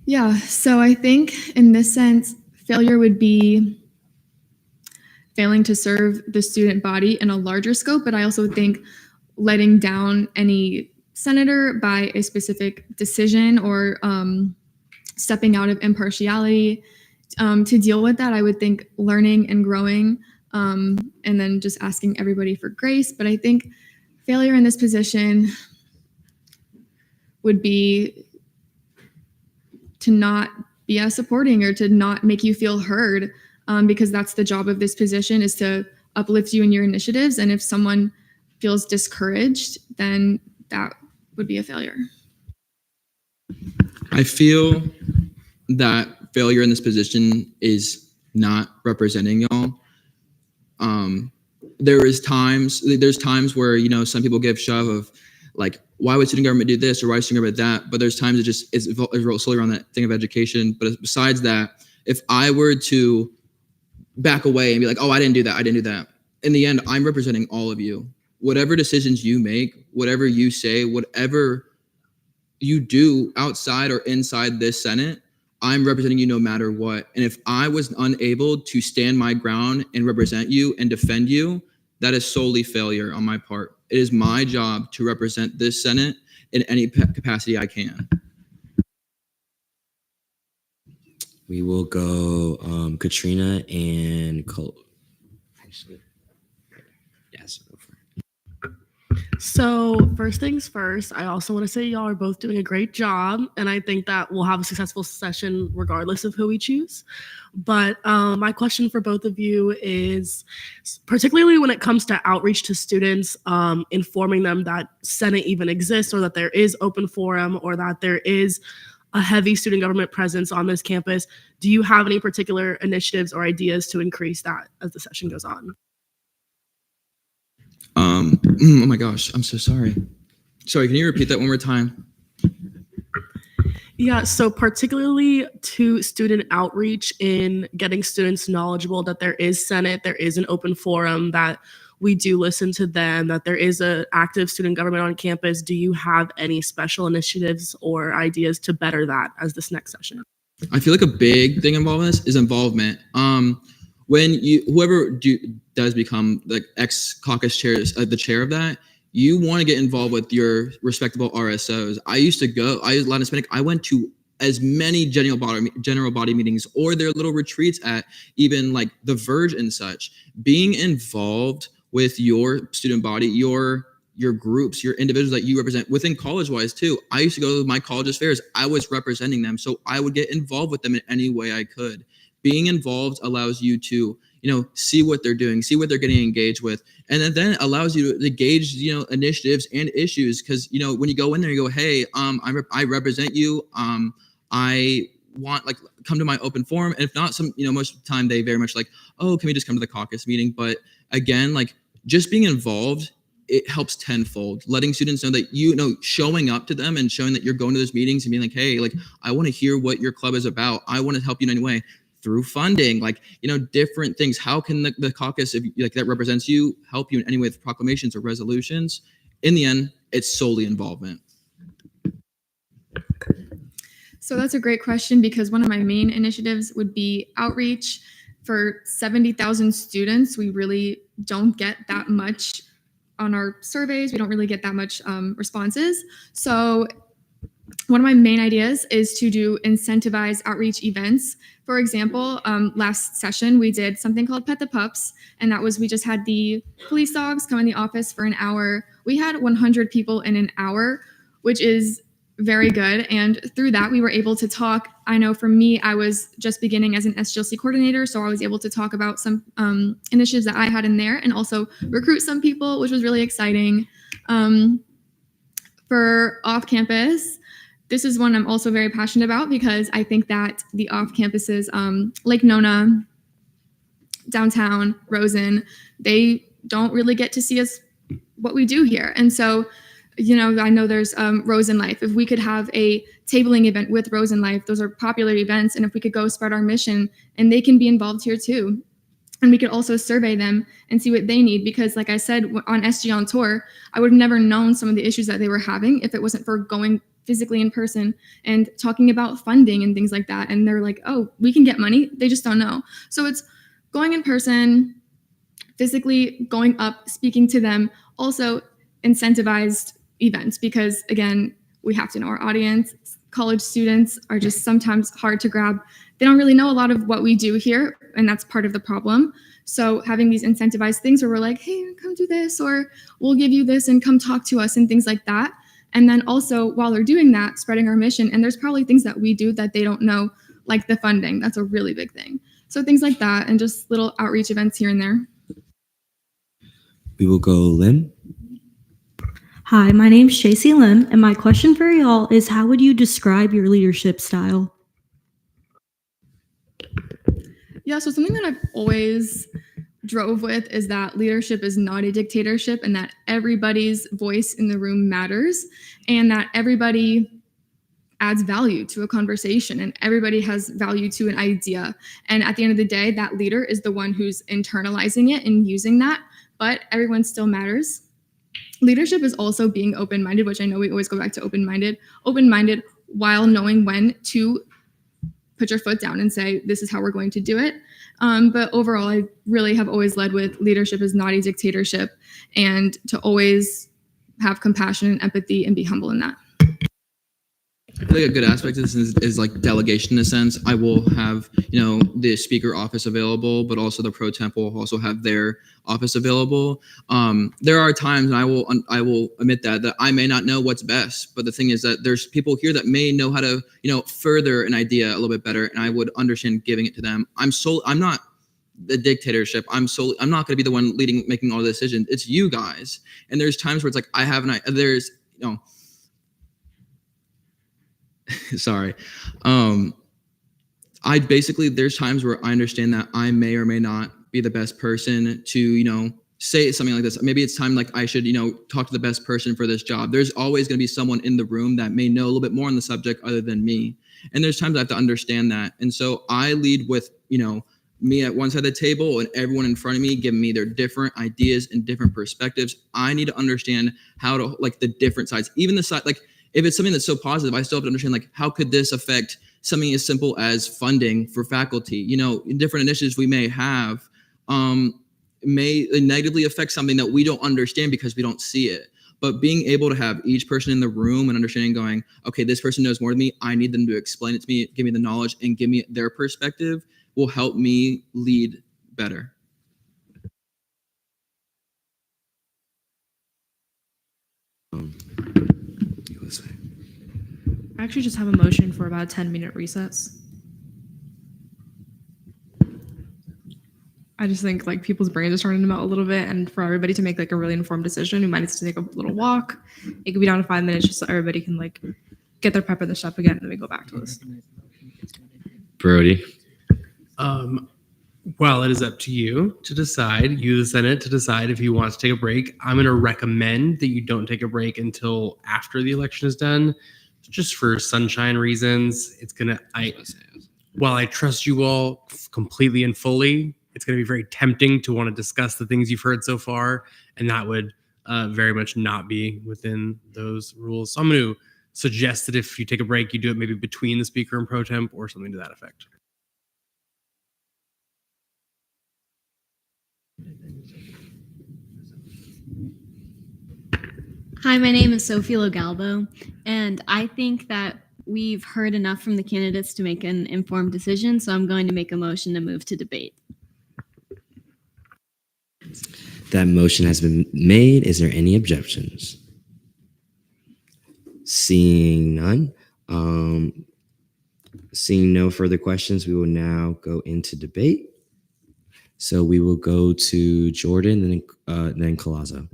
Yeah, so I think in this sense, failure would be failing to serve the student body in a larger scope, but I also think letting down any senator by a specific decision or stepping out of impartiality. To deal with that, I would think learning and growing, and then just asking everybody for grace. But I think failure in this position would be to not be as supporting or to not make you feel heard, because that's the job of this position, is to uplift you in your initiatives. And if someone feels discouraged, then that would be a failure. I feel that failure in this position is not representing y'all. There's times where, you know, some people give shove of like, why would student government do this or why is student government that? But there's times it's solely around that thing of education. But besides that, if I were to back away and be like, oh, I didn't do that. In the end, I'm representing all of you. Whatever decisions you make, whatever you say, whatever you do outside or inside this Senate, I'm representing you no matter what. And if I was unable to stand my ground and represent you and defend you, that is solely failure on my part. It is my job to represent this Senate in any capacity I can. We will go Katrina and Cole. Actually, yes. So first things first, I also want to say y'all are both doing a great job, and I think that we'll have a successful session regardless of who we choose. But my question for both of you is, particularly when it comes to outreach to students, informing them that Senate even exists, or that there is open forum, or that there is a heavy student government presence on this campus, do you have any particular initiatives or ideas to increase that as the session goes on? Oh my gosh, I'm so sorry. Sorry, can you repeat that one more time? Yeah, so particularly to student outreach in getting students knowledgeable that there is Senate, there is an open forum, that we do listen to them, that there is an active student government on campus. Do you have any special initiatives or ideas to better that as this next session? I feel like a big thing involved in this is involvement. When whoever does become the ex-caucus chair, the chair of that, you want to get involved with your respectable RSOs. I was Latin Hispanic. I went to as many general body meetings or their little retreats at even like the Verge and such. Being involved with your student body, your groups, your individuals that you represent within college-wise too. I used to go to my college's fairs. I was representing them, so I would get involved with them in any way I could. Being involved allows you to, see what they're doing, see what they're getting engaged with, and then allows you to gauge, initiatives and issues. Because when you go in there, you go, hey, I represent you. I want come to my open forum, and if not, most of the time they very much oh, can we just come to the caucus meeting? But again, just being involved, it helps tenfold. Letting students know that showing up to them and showing that you're going to those meetings and being like, hey, I want to hear what your club is about. I want to help you in any way. Through funding, different things. How can the caucus, if that represents you, help you in any way with proclamations or resolutions? In the end, it's solely involvement. So that's a great question, because one of my main initiatives would be outreach. For 70,000 students, we really don't get that much on our surveys. We don't really get that much responses. So one of my main ideas is to do incentivized outreach events. For example, last session, we did something called Pet the Pups, and that was, we just had the police dogs come in the office for an hour. We had 100 people in an hour, which is very good. And through that, we were able to talk. I know for me, I was just beginning as an SGLC coordinator, so I was able to talk about some initiatives that I had in there and also recruit some people, which was really exciting. For off-campus, this is one I'm also very passionate about, because I think that the off-campuses, Lake Nona, downtown, Rosen, they don't really get to see us, what we do here. And so, I know there's Rosen Life. If we could have a tabling event with Rosen Life, those are popular events, and if we could go spread our mission, and they can be involved here too. And we could also survey them and see what they need, because like I said, on SG on tour, I would have never known some of the issues that they were having if it wasn't for going physically in person and talking about funding and things like that. And they're like, oh, we can get money. They just don't know. So it's going in person, physically going up, speaking to them, also incentivized events, because again, we have to know our audience. College students are just sometimes hard to grab. They don't really know a lot of what we do here, and that's part of the problem. So having these incentivized things where we're like, hey, come do this, or we'll give you this and come talk to us and things like that. And then also while they're doing that, spreading our mission, and there's probably things that we do that they don't know, like the funding. That's a really big thing. So things like that, and just little outreach events here and there. We will go Lim. Hi, my name's Chasey Lim, and my question for y'all is, how would you describe your leadership style? Yeah, so something that I've always drove with is that leadership is not a dictatorship, and that everybody's voice in the room matters, and that everybody adds value to a conversation, and everybody has value to an idea. And at the end of the day, that leader is the one who's internalizing it and using that, but everyone still matters. Leadership is also being open-minded, which I know we always go back to open-minded while knowing when to put your foot down and say, this is how we're going to do it. But overall, I really have always led with leadership is not a dictatorship, and to always have compassion and empathy and be humble in that. I feel like a good aspect of this is like delegation in a sense. I will have, the speaker office available, but also the pro temp will also have their office available. There are times, and I will admit that I may not know what's best, but the thing is that there's people here that may know how to, further an idea a little bit better, and I would understand giving it to them. I'm not the dictatorship. I'm not going to be the one making all the decisions. It's you guys. And there's times where it's like, there's there's times where I understand that I may or may not be the best person to, say something like this. Maybe it's time like I should, talk to the best person for this job. There's always going to be someone in the room that may know a little bit more on the subject other than me. And there's times I have to understand that. And so I lead with, me at one side of the table and everyone in front of me giving me their different ideas and different perspectives. I need to understand how to the different sides, even the side, if it's something that's so positive, I still have to understand how could this affect something as simple as funding for faculty? Different initiatives we may have may negatively affect something that we don't understand because we don't see it. But being able to have each person in the room and understanding going, okay, this person knows more than me. I need them to explain it to me, give me the knowledge, and give me their perspective will help me lead better. I actually just have a motion for about a 10-minute recess. I just think people's brains are starting to melt a little bit, and for everybody to make a really informed decision, we might need to take a little walk. It could be down to 5 minutes just so everybody can get their pep in the step again, and then we go back to this. Brody. Well, it is up to you to decide, you, the Senate, to decide if you want to take a break. I'm going to recommend that you don't take a break until after the election is done, just for sunshine reasons. While I trust you all completely and fully, it's going to be very tempting to want to discuss the things you've heard so far, and that would very much not be within those rules. So I'm going to suggest that if you take a break, you do it maybe between the speaker and pro temp or something to that effect. Hi, my name is Sophie Logalbo, and I think that we've heard enough from the candidates to make an informed decision, so I'm going to make a motion to move to debate. That motion has been made. Is there any objections? Seeing none. Seeing no further questions, we will now go into debate. So we will go to Jordan and then Collazo.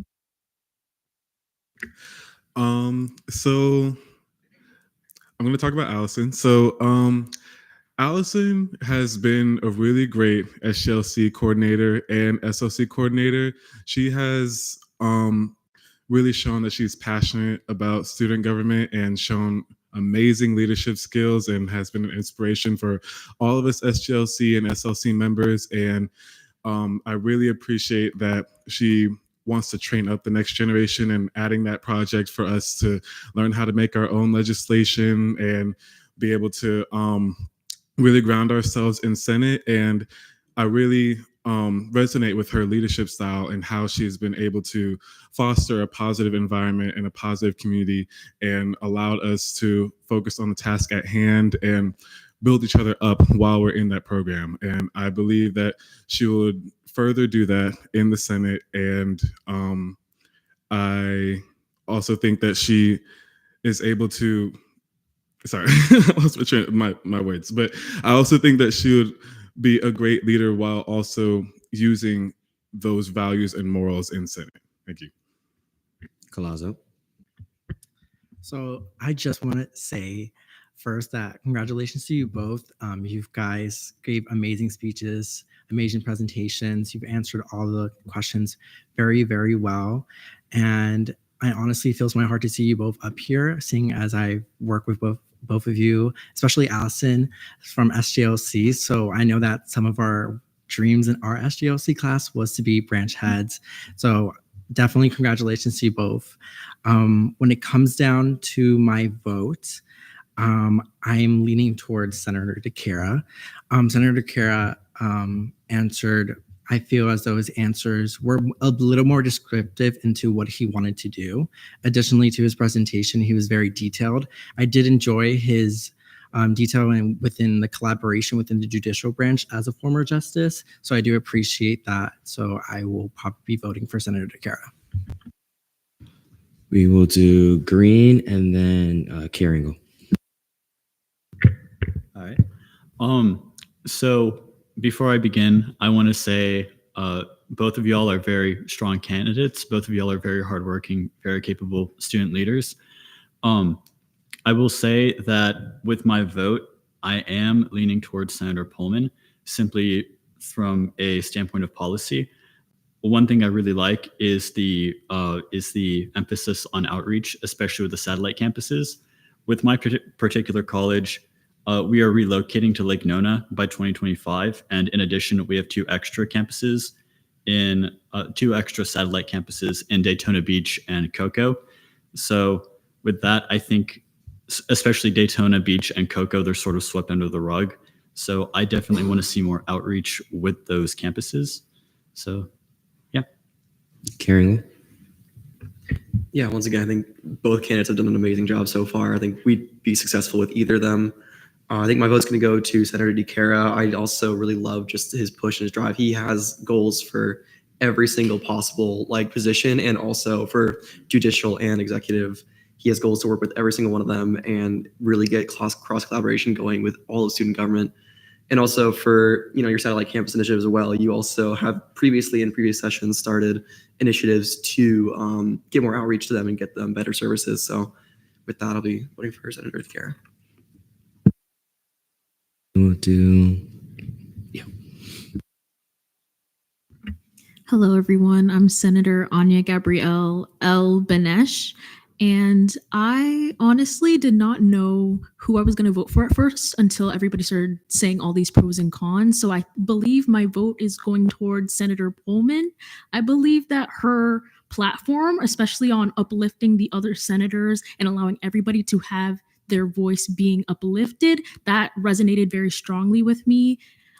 So I'm going to talk about Allison. So Allison has been a really great SGLC coordinator and SLC coordinator. She has really shown that she's passionate about student government and shown amazing leadership skills and has been an inspiration for all of us SGLC and SLC members. And I really appreciate that she wants to train up the next generation and adding that project for us to learn how to make our own legislation and be able to really ground ourselves in Senate. And I really resonate with her leadership style and how she's been able to foster a positive environment and a positive community and allowed us to focus on the task at hand and build each other up while we're in that program. And I believe that she would further do that in the Senate. And I also think that she is able to, sorry, I lost my words, but I also think that she would be a great leader while also using those values and morals in Senate. Thank you. Collazo. So I just want to say first that congratulations to you both. You guys gave amazing speeches, amazing presentations. You've answered all the questions very, very well. And I honestly fills my heart to see you both up here, seeing as I work with both of you, especially Allison from SJLC. So I know that some of our dreams in our SJLC class was to be branch heads. So definitely congratulations to you both. When it comes down to my vote, I'm leaning towards Senator Deare. Senator Deare answered, I feel as though his answers were a little more descriptive into what he wanted to do. Additionally to his presentation, he was very detailed. I did enjoy his detailing within the collaboration within the judicial branch as a former justice. So I do appreciate that. So I will probably be voting for Senator Deare. We will do Green and then Caringle. All right. So before I begin, I want to say both of y'all are very strong candidates. Both of y'all are very hardworking, very capable student leaders. I will say that with my vote, I am leaning towards Senator Pullman, simply from a standpoint of policy. One thing I really like is the emphasis on outreach, especially with the satellite campuses. With my particular college, we are relocating to Lake Nona by 2025, and in addition, we have two extra satellite campuses in Daytona Beach and Cocoa. So with that, I think especially Daytona Beach and Cocoa, they're sort of swept under the rug. So I definitely want to see more outreach with those campuses. So yeah. Caringle. Yeah, once again, I think both candidates have done an amazing job so far. I think we'd be successful with either of them. I think my vote's going to go to Senator Deare. I also really love just his push and his drive. He has goals for every single possible position, and also for judicial and executive. He has goals to work with every single one of them and really get cross collaboration going with all of student government. And also for your satellite campus initiatives as well. You also have previously in previous sessions started initiatives to get more outreach to them and get them better services. So with that, I'll be voting for Senator Deare. We'll do. Hello, everyone. I'm Senator Anya Gabrielle L. Benesh, and I honestly did not know who I was going to vote for at first until everybody started saying all these pros and cons. So I believe my vote is going towards Senator Pullman. I believe that her platform, especially on uplifting the other senators and allowing everybody to have their voice being uplifted, that resonated very strongly with me.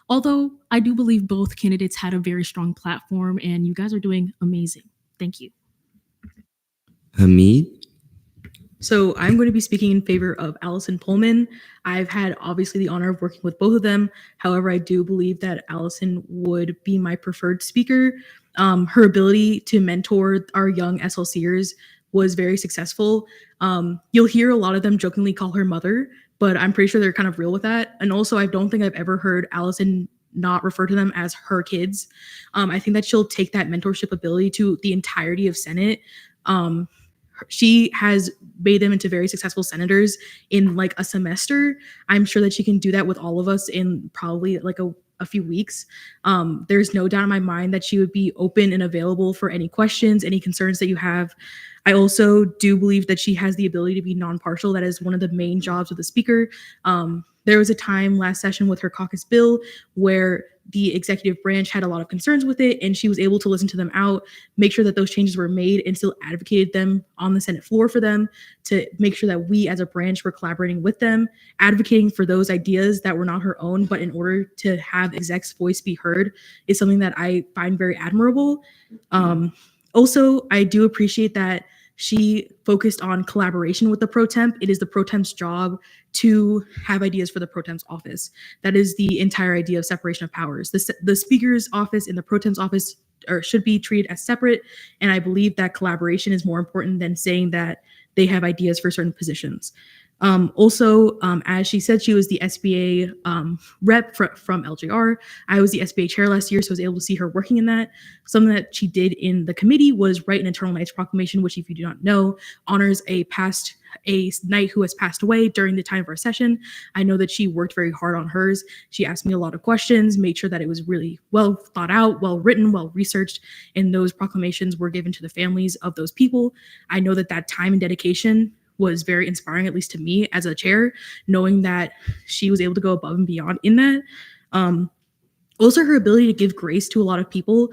Although I do believe both candidates had a very strong platform, and you guys are doing amazing. Thank you. Hamid. So I'm going to be speaking in favor of Allison Pullman. I've had obviously the honor of working with both of them. However, I do believe that Allison would be my preferred speaker. Her ability to mentor our young SLCers was very successful. You'll hear a lot of them jokingly call her mother, but I'm pretty sure they're kind of real with that. And also, I don't think I've ever heard Allison not refer to them as her kids. I think that she'll take that mentorship ability to the entirety of Senate. She has made them into very successful senators in a semester. I'm sure that she can do that with all of us in probably a few weeks. There's no doubt in my mind that she would be open and available for any questions, any concerns that you have. I also do believe that she has the ability to be non-partial. That is one of the main jobs of the speaker. There was a time last session with her caucus bill where the executive branch had a lot of concerns with it, and she was able to listen to them out, make sure that those changes were made, and still advocated them on the Senate floor for them to make sure that we as a branch were collaborating with them, advocating for those ideas that were not her own, but in order to have exec's voice be heard is something that I find very admirable. Also, I do appreciate that she focused on collaboration with the pro temp. It is the pro temp's job to have ideas for the pro temp's office. That is the entire idea of separation of powers. The speaker's office and the pro temp's office should be treated as separate. And I believe that collaboration is more important than saying that they have ideas for certain positions. Also, as she said, she was the SBA rep from LJR. I was the SBA chair last year, so I was able to see her working in that. Something that she did in the committee was write an Eternal Knights proclamation, which, if you do not know, honors a knight who has passed away during the time of our session. I know that she worked very hard on hers. She asked me a lot of questions, made sure that it was really well thought out, well written, well researched, and those proclamations were given to the families of those people. I know that that time and dedication was very inspiring, at least to me as a chair, knowing that she was able to go above and beyond in that. Also, her ability to give grace to a lot of people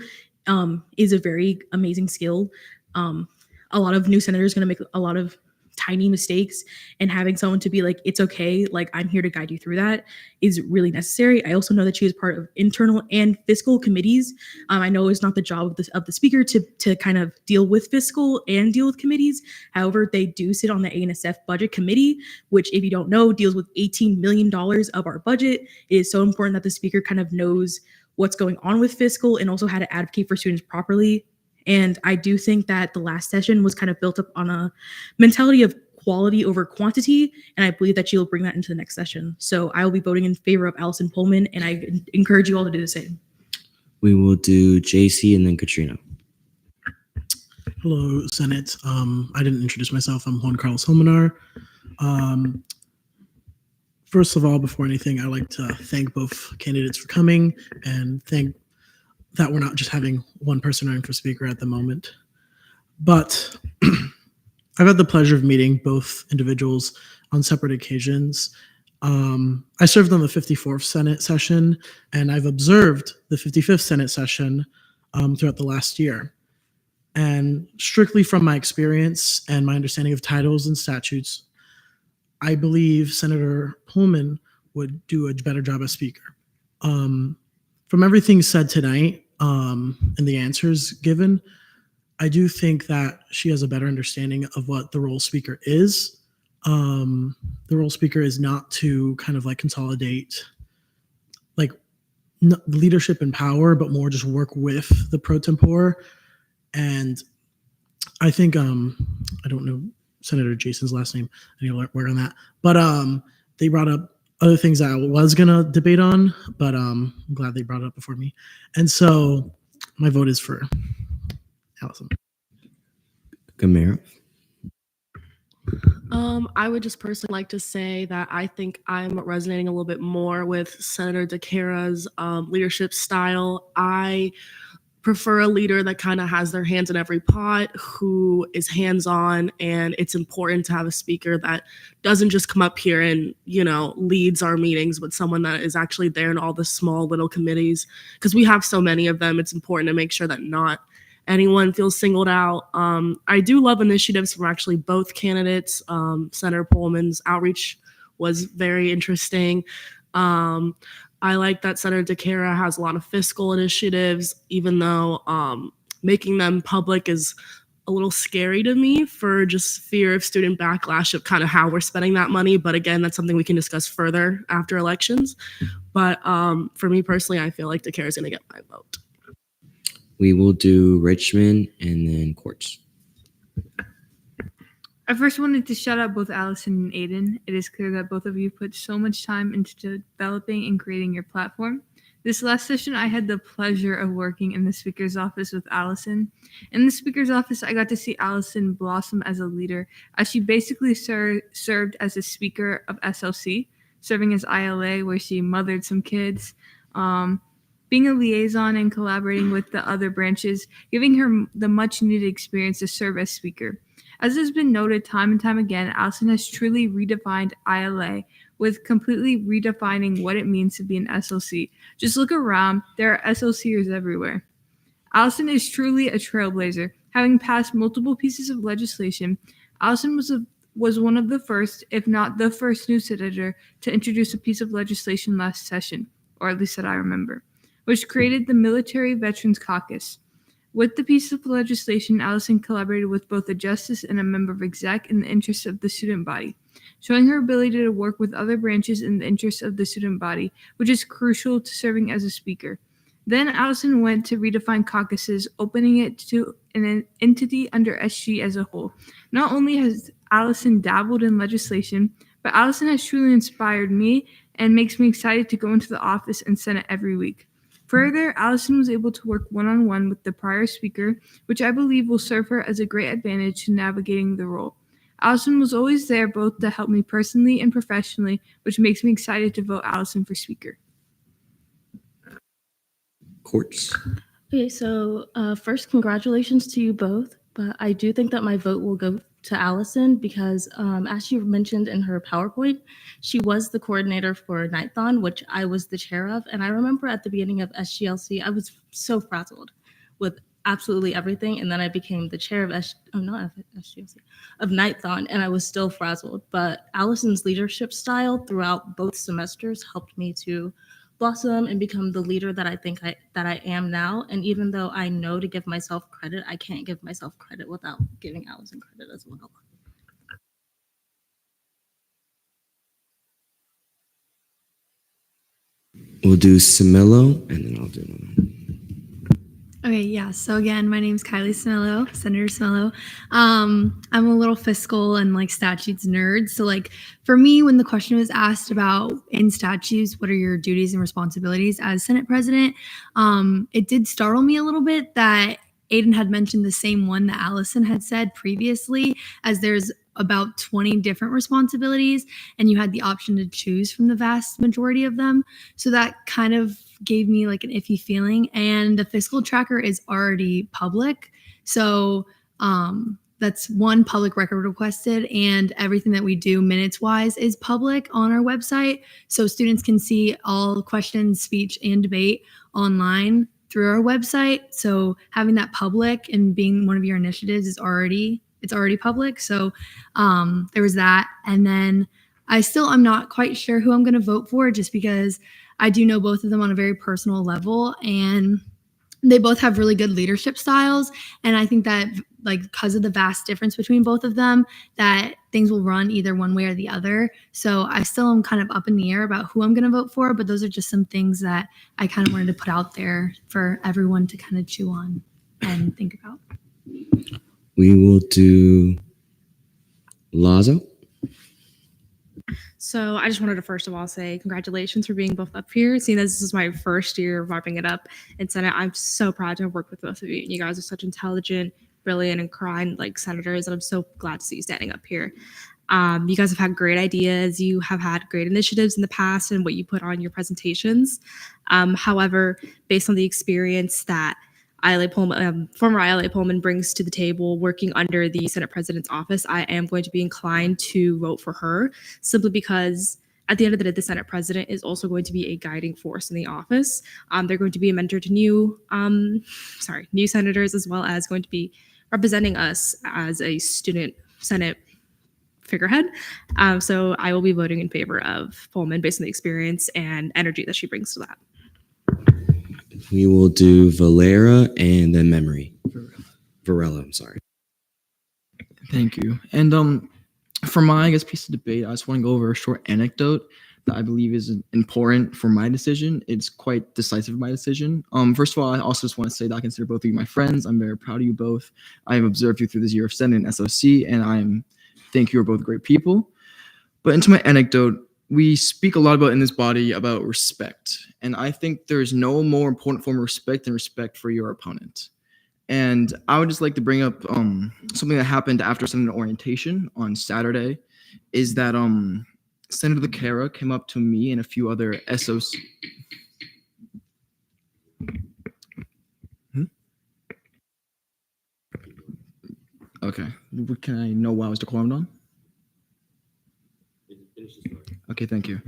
is a very amazing skill. A lot of new senators are going to make a lot of tiny mistakes, and having someone to be like, it's okay, like, I'm here to guide you through that is really necessary. I also know that she was part of internal and fiscal committees. I know it's not the job of the speaker to kind of deal with fiscal and deal with committees. However, they do sit on the ANSF budget committee, which, if you don't know, deals with $18 million of our budget. It is so important that the speaker kind of knows what's going on with fiscal and also how to advocate for students properly. And I do think that the last session was kind of built up on a mentality of quality over quantity, and I believe that she will bring that into the next session. So I will be voting in favor of Allison Pullman, and I encourage you all to do the same. We will do JC and then Katrina. Hello, Senate. I didn't introduce myself. I'm Juan Carlos Holmanar. First of all, before anything, I'd like to thank both candidates for coming and thank that we're not just having one person running for speaker at the moment. But I've had the pleasure of meeting both individuals on separate occasions. I served on the 54th Senate session, and I've observed the 55th Senate session throughout the last year. And strictly from my experience and my understanding of titles and statutes, I believe Senator Pullman would do a better job as speaker. From everything said tonight and the answers given, I do think that she has a better understanding of what the role of speaker is. The role of speaker is not to kind of like consolidate like leadership and power, but more just work with the pro tempore. And I think, I don't know Senator Jason's last name. I need to work on that. But they brought up other things that I was going to debate on, but I'm glad they brought it up before me. And so my vote is for Allison. Gamera. I would just personally like to say that I think I'm resonating a little bit more with Senator Deare's leadership style. I prefer a leader that kind of has their hands in every pot, who is hands-on, and it's important to have a speaker that doesn't just come up here and, you know, leads our meetings, but someone that is actually there in all the small little committees, because we have so many of them. It's important to make sure that not anyone feels singled out. I do love initiatives from actually both candidates. Senator Pullman's outreach was very interesting. I like that Senator Deare has a lot of fiscal initiatives, even though making them public is a little scary to me for just fear of student backlash of kind of how we're spending that money. But again, that's something we can discuss further after elections. But for me personally, I feel like Deare is going to get my vote. We will do Richmond and then Courts. I first wanted to shout out both Allison and Aiden. It is clear that both of you put so much time into developing and creating your platform. This last session, I had the pleasure of working in the speaker's office with Allison. In the speaker's office, I got to see Allison blossom as a leader, as she basically served as a speaker of SLC, serving as ILA, where she mothered some kids, being a liaison and collaborating with the other branches, giving her the much-needed experience to serve as speaker. As has been noted time and time again, Allison has truly redefined ILA, with completely redefining what it means to be an SLC. Just look around, there are SLCers everywhere. Allison is truly a trailblazer. Having passed multiple pieces of legislation, Allison was one of the first, if not the first, new senator to introduce a piece of legislation last session, or at least that I remember, which created the Military Veterans Caucus. With the piece of legislation, Allison collaborated with both a justice and a member of exec in the interests of the student body, showing her ability to work with other branches in the interests of the student body, which is crucial to serving as a speaker. Then Allison went to redefine caucuses, opening it to an entity under SG as a whole. Not only has Allison dabbled in legislation, but Allison has truly inspired me and makes me excited to go into the office and Senate every week. Further, Allison was able to work one-on-one with the prior speaker, which I believe will serve her as a great advantage to navigating the role. Allison was always there both to help me personally and professionally, which makes me excited to vote Allison for speaker. Courts. Okay, so first, congratulations to you both. But I do think that my vote will go to Allison because, as she mentioned in her PowerPoint, she was the coordinator for Nighthon, which I was the chair of. And I remember at the beginning of SGLC, I was so frazzled with absolutely everything. And then I became the chair of of Nighthon, and I was still frazzled. But Allison's leadership style throughout both semesters helped me to blossom and become the leader that I think that I am now. And even though I know to give myself credit, I can't give myself credit without giving Allison credit as well. We'll do Simillo, and then I'll do one. Okay, yeah. So again, my name's Kylie Smillo, Senator Smillo. I'm a little fiscal and like statutes nerd. So like for me, when the question was asked about in statutes, what are your duties and responsibilities as Senate President, it did startle me a little bit that Aiden had mentioned the same one that Allison had said previously, as there's about 20 different responsibilities and you had the option to choose from the vast majority of them. So that kind of gave me like an iffy feeling. And the fiscal tracker is already public. So that's one public record requested, and everything that we do minutes wise is public on our website. So students can see all questions, speech, and debate online through our website. So having that public and being one of your initiatives is already public. So there was that. And then I'm not quite sure who I'm going to vote for, just because I do know both of them on a very personal level, and they both have really good leadership styles. And I think that like because of the vast difference between both of them, that things will run either one way or the other. So I still am kind of up in the air about who I'm going to vote for, but those are just some things that I kind of wanted to put out there for everyone to kind of chew on and think about. We will do Lazo. So I just wanted to first of all say congratulations for being both up here. Seeing as this is my first year wrapping it up in Senate, I'm so proud to have worked with both of you. You guys are such intelligent, brilliant, and kind like senators, and I'm so glad to see you standing up here. You guys have had great ideas. You have had great initiatives in the past and what you put on your presentations. However, based on the experience that former ILA Pullman brings to the table working under the Senate President's office, I am going to be inclined to vote for her, simply because at the end of the day, the Senate President is also going to be a guiding force in the office. They're going to be a mentor to new senators, as well as going to be representing us as a student Senate figurehead. So I will be voting in favor of Pullman based on the experience and energy that she brings to that. We will do Valera and then Memory. Varela, I'm sorry. Thank you. And for my, piece of debate, I just want to go over a short anecdote that I believe is important for my decision. It's quite decisive of my decision. First of all, I also just want to say that I consider both of you my friends. I'm very proud of you both. I have observed you through this year of Senate and SOC, and I think you are both great people. But into my anecdote, we speak a lot about in this body about respect. And I think there's no more important form of respect than respect for your opponent. And I would just like to bring up something that happened after Senate orientation on Saturday, is that Senator Deare came up to me and a few other SOC. Okay, can I know why I was decorumed on? Okay. Okay, thank you.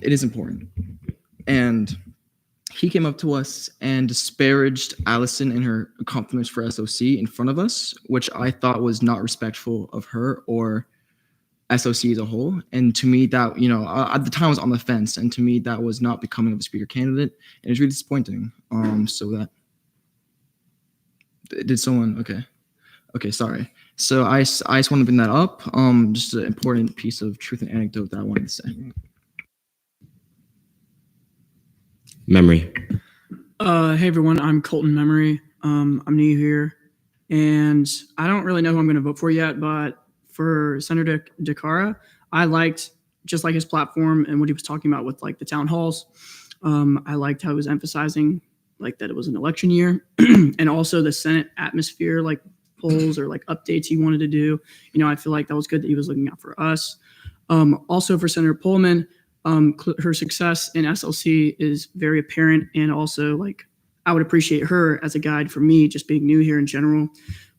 It is important. And he came up to us and disparaged Allison and her accomplishments for SOC in front of us, which I thought was not respectful of her or SOC as a whole. And to me, that, at the time I was on the fence, and to me, that was not becoming of a speaker candidate. And it's really disappointing. So that, did someone, okay, sorry. So I just want to bring that up. Just an important piece of truth and anecdote that I wanted to say. Memory. Hey everyone, I'm Colton Memory. I'm new here, and I don't really know who I'm going to vote for yet, but for Senator Deare, I liked just like his platform and what he was talking about with like the town halls. I liked how he was emphasizing like that it was an election year, and also the Senate atmosphere, like polls or like updates he wanted to do. I feel like that was good that he was looking out for us. Also for Senator Pullman, her success in SLC is very apparent, and also like I would appreciate her as a guide for me, just being new here in general.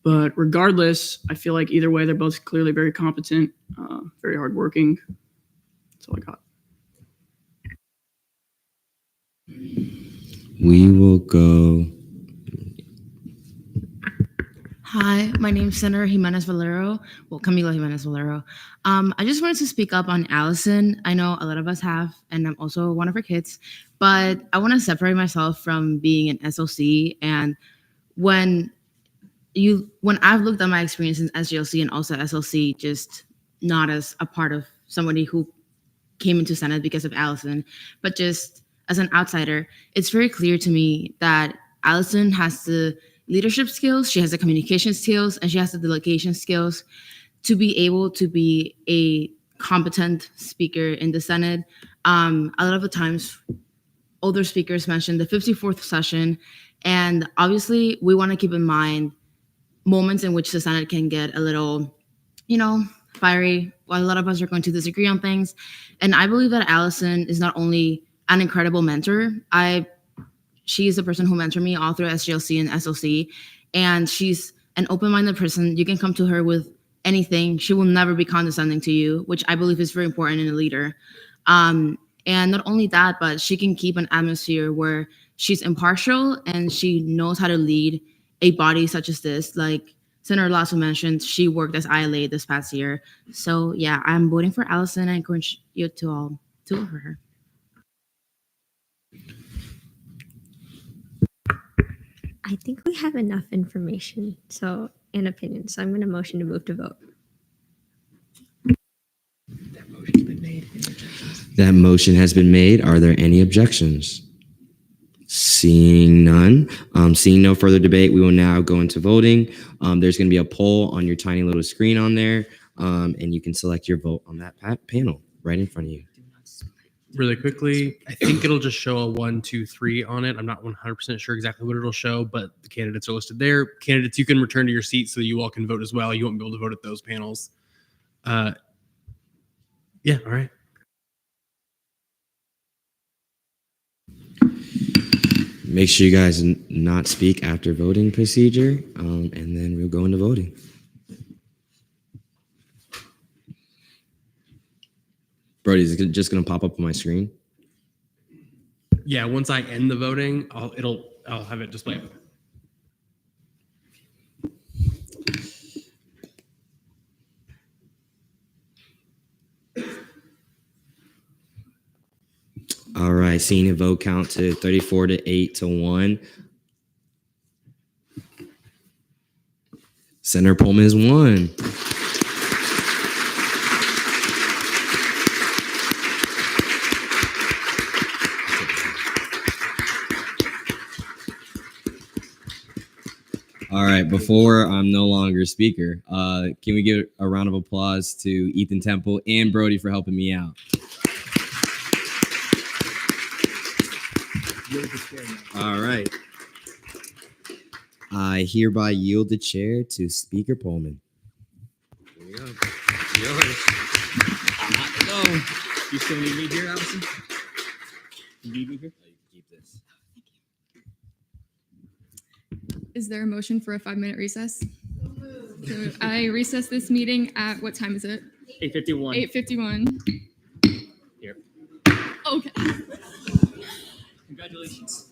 But regardless, I feel like either way, they're both clearly very competent, very hardworking. That's all I got. We will go. Hi, my name is Senator Jimenez Valero. Well, Camila Jimenez Valero. I just wanted to speak up on Allison. I know a lot of us have, and I'm also one of her kids, but I want to separate myself from being an SOC. And when I've looked at my experience in SGLC and also SLC, just not as a part of somebody who came into Senate because of Allison, but just as an outsider, it's very clear to me that Allison has the leadership skills, she has the communication skills, and she has the delegation skills to be able to be a competent speaker in the Senate. A lot of the times, older speakers mentioned the 54th session, and obviously we want to keep in mind moments in which the Senate can get a little, fiery. While a lot of us are going to disagree on things. And I believe that Allison is not only an incredible mentor, she is the person who mentored me all through SGLC and SOC, and she's an open-minded person. You can come to her with anything. She will never be condescending to you, which I believe is very important in a leader. And not only that, but she can keep an atmosphere where she's impartial and she knows how to lead a body such as this. Like Senator Lasso mentioned, she worked as ILA this past year. So yeah, I'm voting for Allison. I encourage you to all to vote for her. I think we have enough information, and opinion. So I'm going to motion to move to vote. That motion has been made. Are there any objections? Seeing none. Seeing no further debate, we will now go into voting. There's going to be a poll on your tiny little screen on there, and you can select your vote on that panel right in front of you. Really quickly, I think it'll just show a 1, 2, 3 on it. I'm not 100% sure exactly what it'll show, but the candidates are listed there. Candidates, you can return to your seat so that you all can vote as well. You won't be able to vote at those panels. Yeah, all right. Make sure you guys not speak after voting procedure, and then we'll go into voting. Brody, is it just going to pop up on my screen? Yeah, once I end the voting, I'll have it displayed. All right, seeing a vote count to 34 to 8 to 1. Senator Pullman is won. All right, before I'm no longer speaker, can we give a round of applause to Ethan Temple and Brody for helping me out? All right. I hereby yield the chair to Speaker Pullman. Here we go. Yours. I'm not to go. You still need me here, Allison? You need me here? Oh, you can keep this. Is there a motion for a 5-minute recess? So I recess this meeting at, what time is it? 8:51. 8:51. Okay. Congratulations.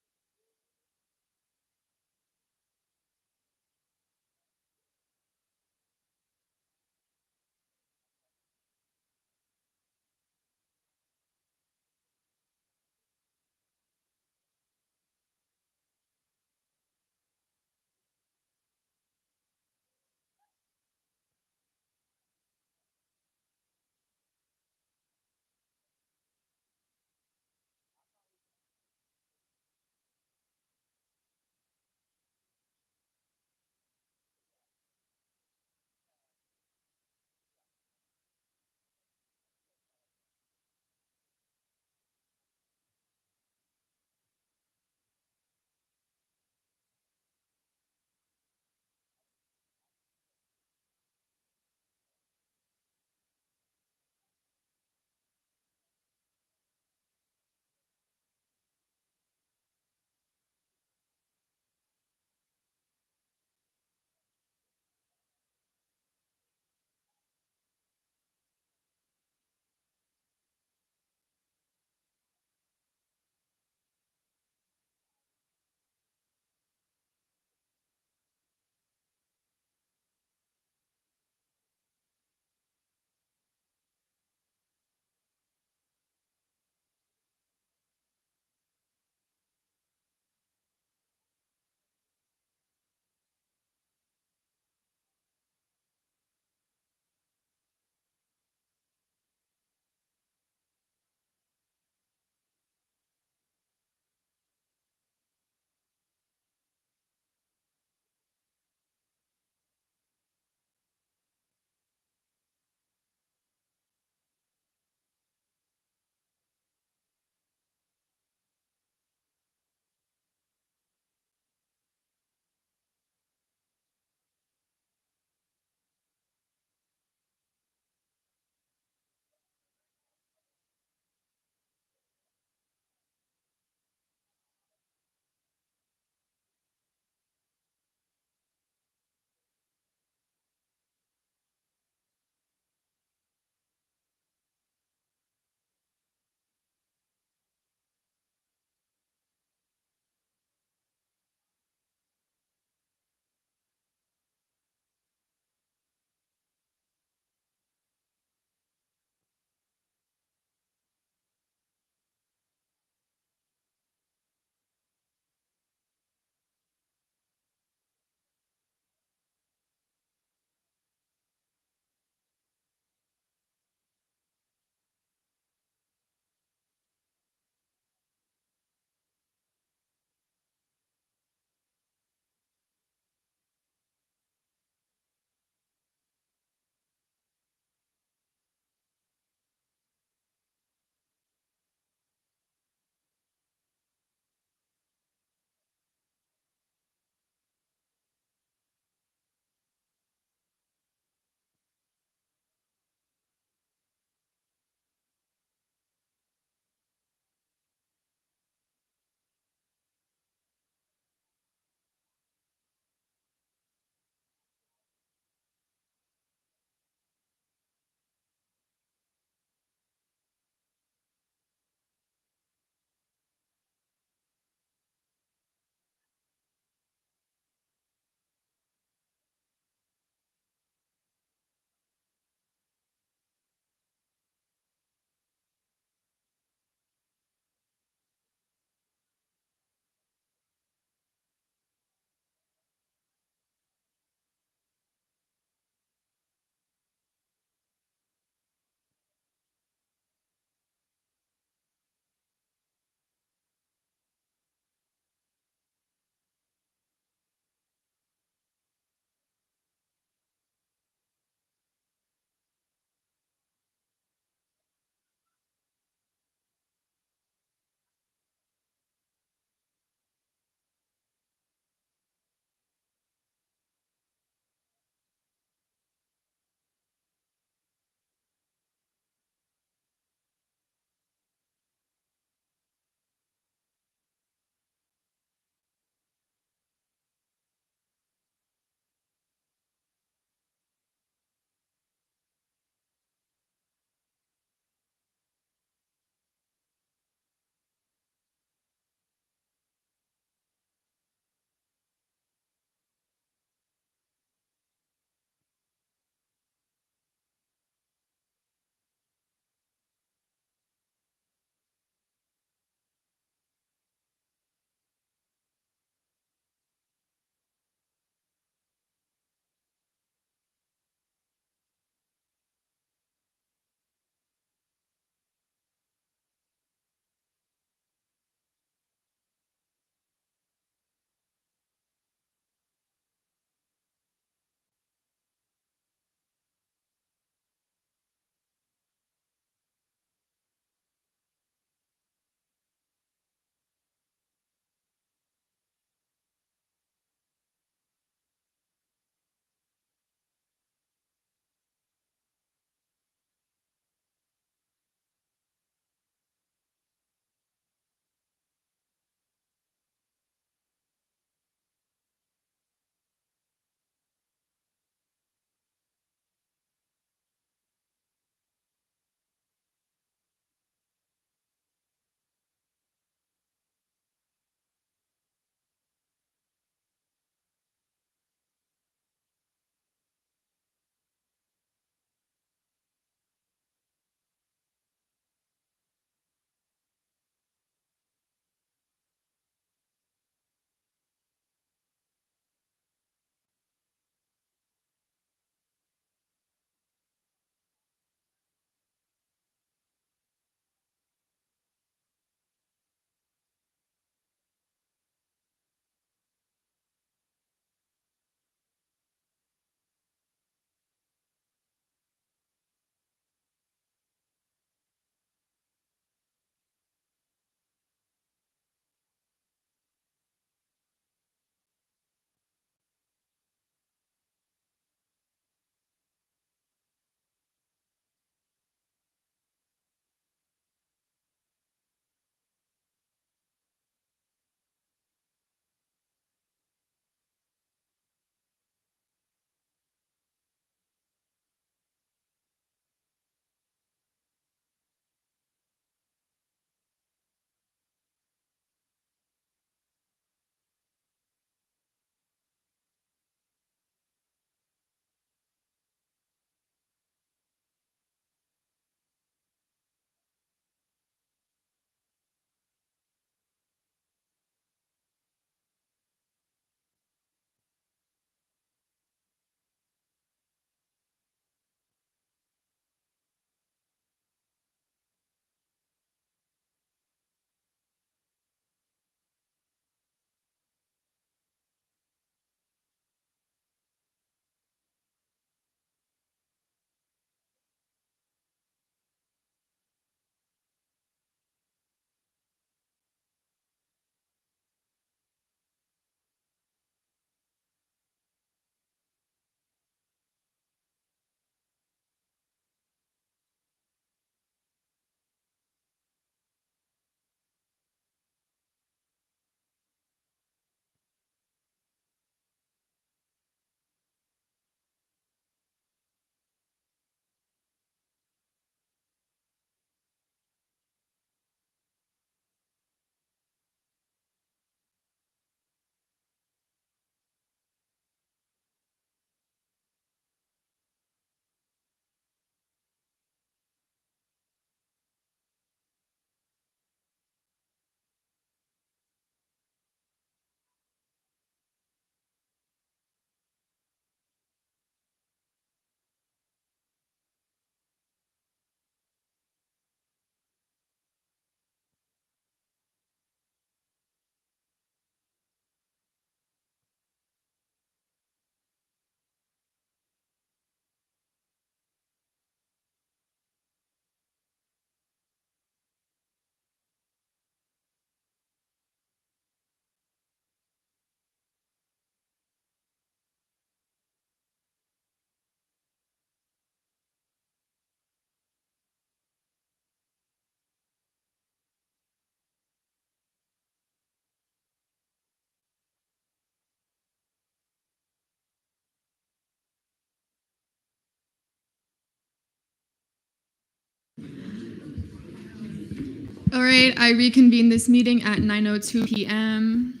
All right, I reconvene this meeting at 9:02 p.m.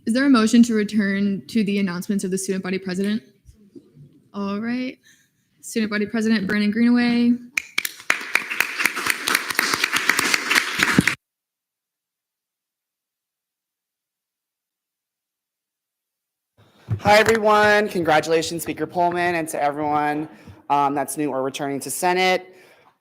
Is there a motion to return to the announcements of the student body president? All right. Student body president, Brandon Greenaway. Hi, everyone. Congratulations, Speaker Pullman, and to everyone that's new or returning to Senate.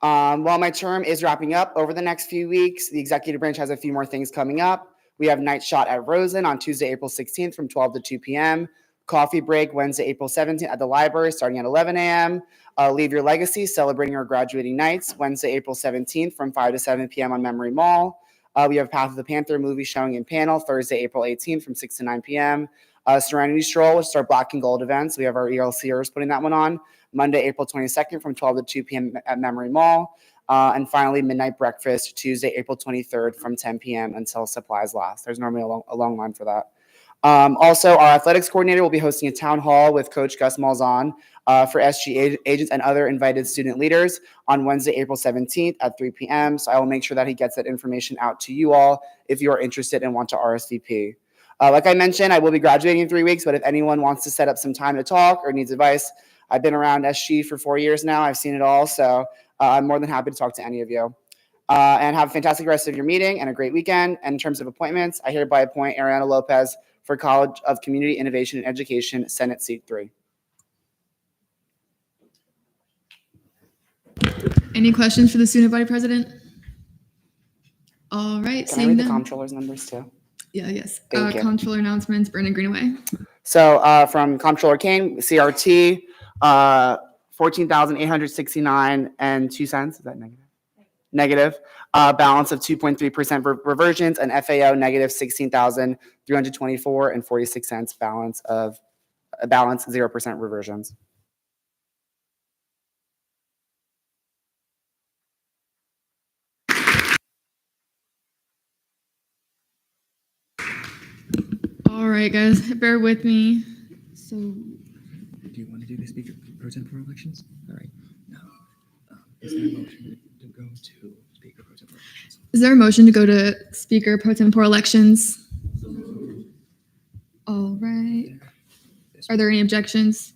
While my term is wrapping up over the next few weeks, the executive branch has a few more things coming up. We have Night Shot at Rosen on Tuesday, April 16th from 12 to 2 p.m. Coffee break Wednesday, April 17th at the library starting at 11 a.m. Leave Your Legacy, celebrating our graduating nights, Wednesday, April 17th from 5 to 7 p.m. on Memory Mall. We have Path of the Panther movie showing in panel Thursday, April 18th from 6 to 9 p.m. Serenity Stroll, which is our Black and Gold events. We have our ELCers putting that one on Monday, April 22nd from 12 to 2 p.m. at Memory Mall. And finally, Midnight Breakfast, Tuesday, April 23rd from 10 p.m. until supplies last. There's normally a long line for that. Also, our athletics coordinator will be hosting a town hall with Coach Gus Malzahn for SG agents and other invited student leaders on Wednesday, April 17th at 3 p.m. So I will make sure that he gets that information out to you all if you are interested and want to RSVP. Like I mentioned, I will be graduating in 3 weeks, but if anyone wants to set up some time to talk or needs advice, I've been around SG for 4 years now. I've seen it all, so I'm more than happy to talk to any of you. And have a fantastic rest of your meeting and a great weekend. And in terms of appointments, I hereby appoint Ariana Lopez for College of Community Innovation and Education, Senate Seat 3. Any questions for the student body president? All right. Can I read the comptroller's numbers too? Yeah, yes. Thank you. Comptroller announcements, Brandon Greenaway. So from Comptroller Kane, CRT, 14,869 and 2 cents. Is that negative? Negative. Balance of 2.3% reversions, and FAO negative 16,324 and 46 cents. Balance 0% reversions. All right, guys, bear with me. So, do you want to do the speaker pro tempore elections? All right. Now, is there a motion to go to speaker pro tempore elections? is there a motion to go to speaker pro tempore elections? All right. Are there any objections?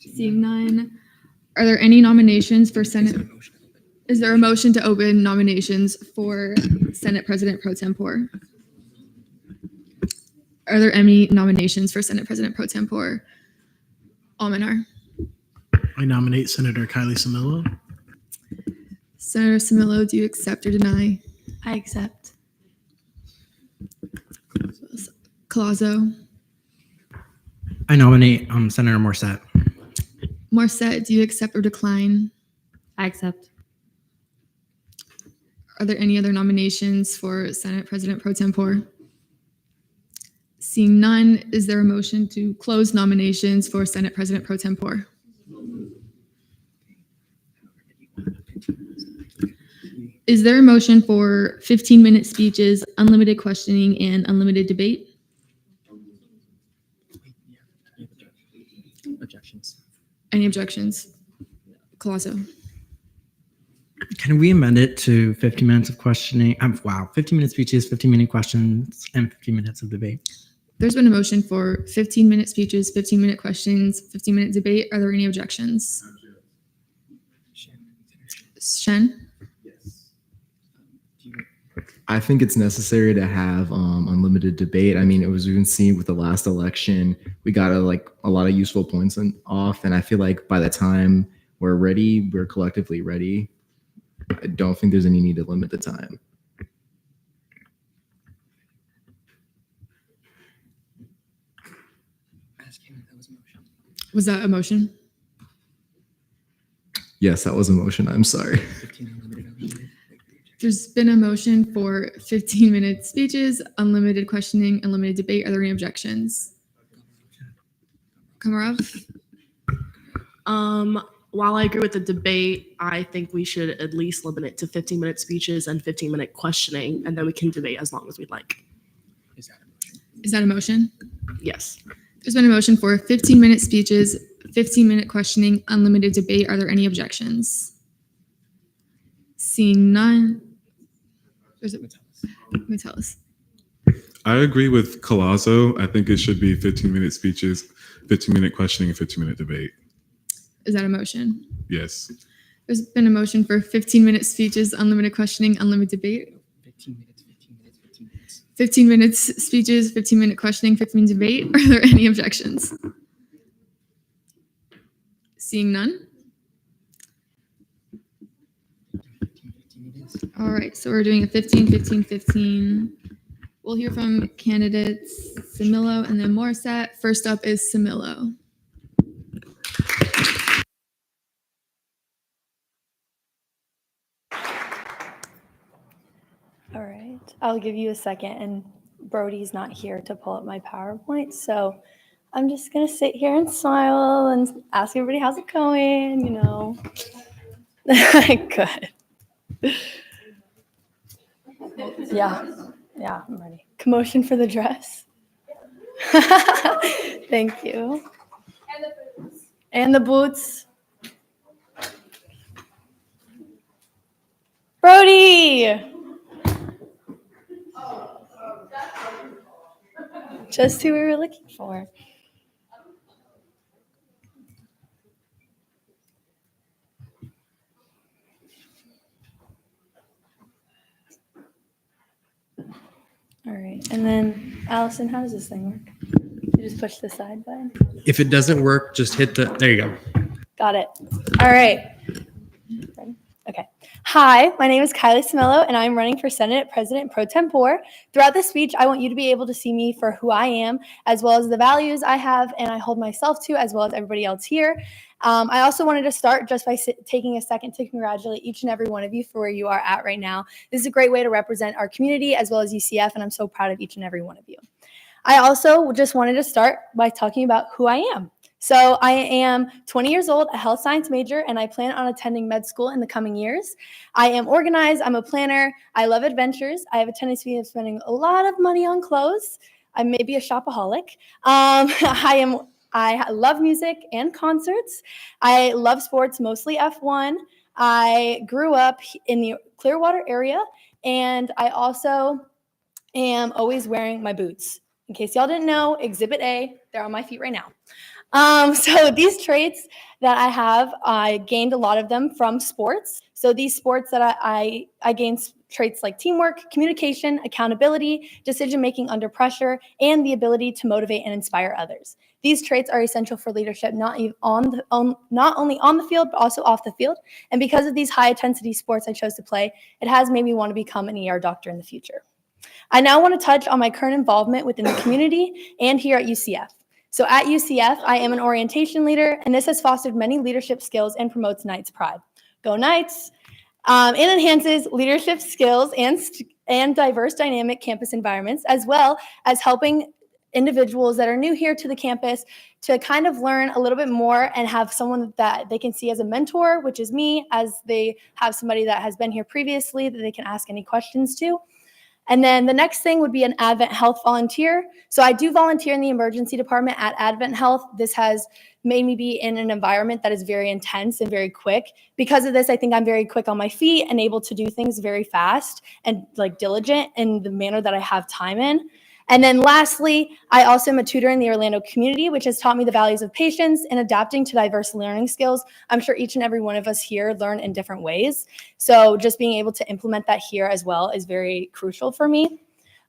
Seeing none. Are there any nominations for Senate? Is there a motion to open nominations for Senate President pro tempore? Are there any nominations for Senate President pro tempore? Almanar. I nominate Senator Kylie Samillo. Senator Samillo, do you accept or deny? I accept. Colazo. I nominate Senator Morset. Morset, do you accept or decline? I accept. Are there any other nominations for Senate President pro tempore? Seeing none, is there a motion to close nominations for Senate President pro tempore? Is there a motion for 15-minute speeches, unlimited questioning, and unlimited debate? Objections. Any objections? Colazo. Can we amend it to 15 minutes of questioning? 15-minute speeches, 15-minute questions, and 15 minutes of debate. There's been a motion for 15-minute speeches, 15-minute questions, 15-minute debate. Are there any objections? Shen? I think it's necessary to have unlimited debate. I mean, it was even seen with the last election. We got a lot of useful points off, and I feel like by the time we're ready, we're collectively ready. I don't think there's any need to limit the time. Was that a motion? Yes, that was a motion. I'm sorry. There's been a motion for 15-minute speeches, unlimited questioning, unlimited debate. Are there any objections? Komarov? While I agree with the debate, I think we should at least limit it to 15-minute speeches and 15-minute questioning, and then we can debate as long as we'd like. Is that a motion? Yes. There's been a motion for 15-minute speeches, 15-minute questioning, unlimited debate. Are there any objections? Seeing none. Is it Metellus? I agree with Colazo. I think it should be 15-minute speeches, 15-minute questioning, and 15-minute debate. Is that a motion? Yes. There's been a motion for 15-minute speeches, unlimited questioning, unlimited debate. 15 minutes, 15 minutes, 15 minutes. 15 minutes speeches, 15-minute questioning, 15 debate. Are there any objections? Seeing none. All right, so we're doing a 15, 15, 15. We'll hear from candidates Samillo and then Morissette. First up is Samillo. All right, I'll give you a second, and Brody's not here to pull up my PowerPoint, so I'm just gonna sit here and smile and ask everybody how's it going, you know. Good. Yeah, I'm ready. Commotion for the dress. Thank you. And the boots. Brody! Just who we were looking for. All right, and then Allison, how does this thing work? You just push the side button? If it doesn't work, just hit the, there you go. Got it. All right. Ready? Okay. Hi, my name is Kylie Samillo, and I'm running for Senate President Pro Tempore. Throughout this speech, I want you to be able to see me for who I am, as well as the values I have and I hold myself to, as well as everybody else here. I also wanted to start just by taking a second to congratulate each and every one of you for where you are at right now. This is a great way to represent our community as well as UCF, and I'm so proud of each and every one of you. I also just wanted to start by talking about who I am. So I am 20 years old, a health science major, and I plan on attending med school in the coming years. I am organized, I'm a planner, I love adventures. I have a tendency of spending a lot of money on clothes. I may be a shopaholic. I love music and concerts. I love sports, mostly F1. I grew up in the Clearwater area, and I also am always wearing my boots. In case y'all didn't know, Exhibit A, they're on my feet right now. So these traits that I have, I gained a lot of them from sports. So these sports that I gained traits like teamwork, communication, accountability, decision-making under pressure, and the ability to motivate and inspire others. These traits are essential for leadership, not only on the field, but also off the field. And because of these high-intensity sports I chose to play, it has made me want to become an ER doctor in the future. I now want to touch on my current involvement within the community and here at UCF. So at UCF, I am an orientation leader, and this has fostered many leadership skills and promotes Knights pride. Go Knights! It enhances leadership skills and diverse dynamic campus environments, as well as helping individuals that are new here to the campus to kind of learn a little bit more and have someone that they can see as a mentor, which is me, as they have somebody that has been here previously that they can ask any questions to. And then the next thing would be an Advent Health volunteer. So I do volunteer in the emergency department at Advent Health. This has made me be in an environment that is very intense and very quick. Because of this, I think I'm very quick on my feet and able to do things very fast and like diligent in the manner that I have time in. And then lastly, I also am a tutor in the Orlando community, which has taught me the values of patience and adapting to diverse learning skills. I'm sure each and every one of us here learn in different ways. So just being able to implement that here as well is very crucial for me.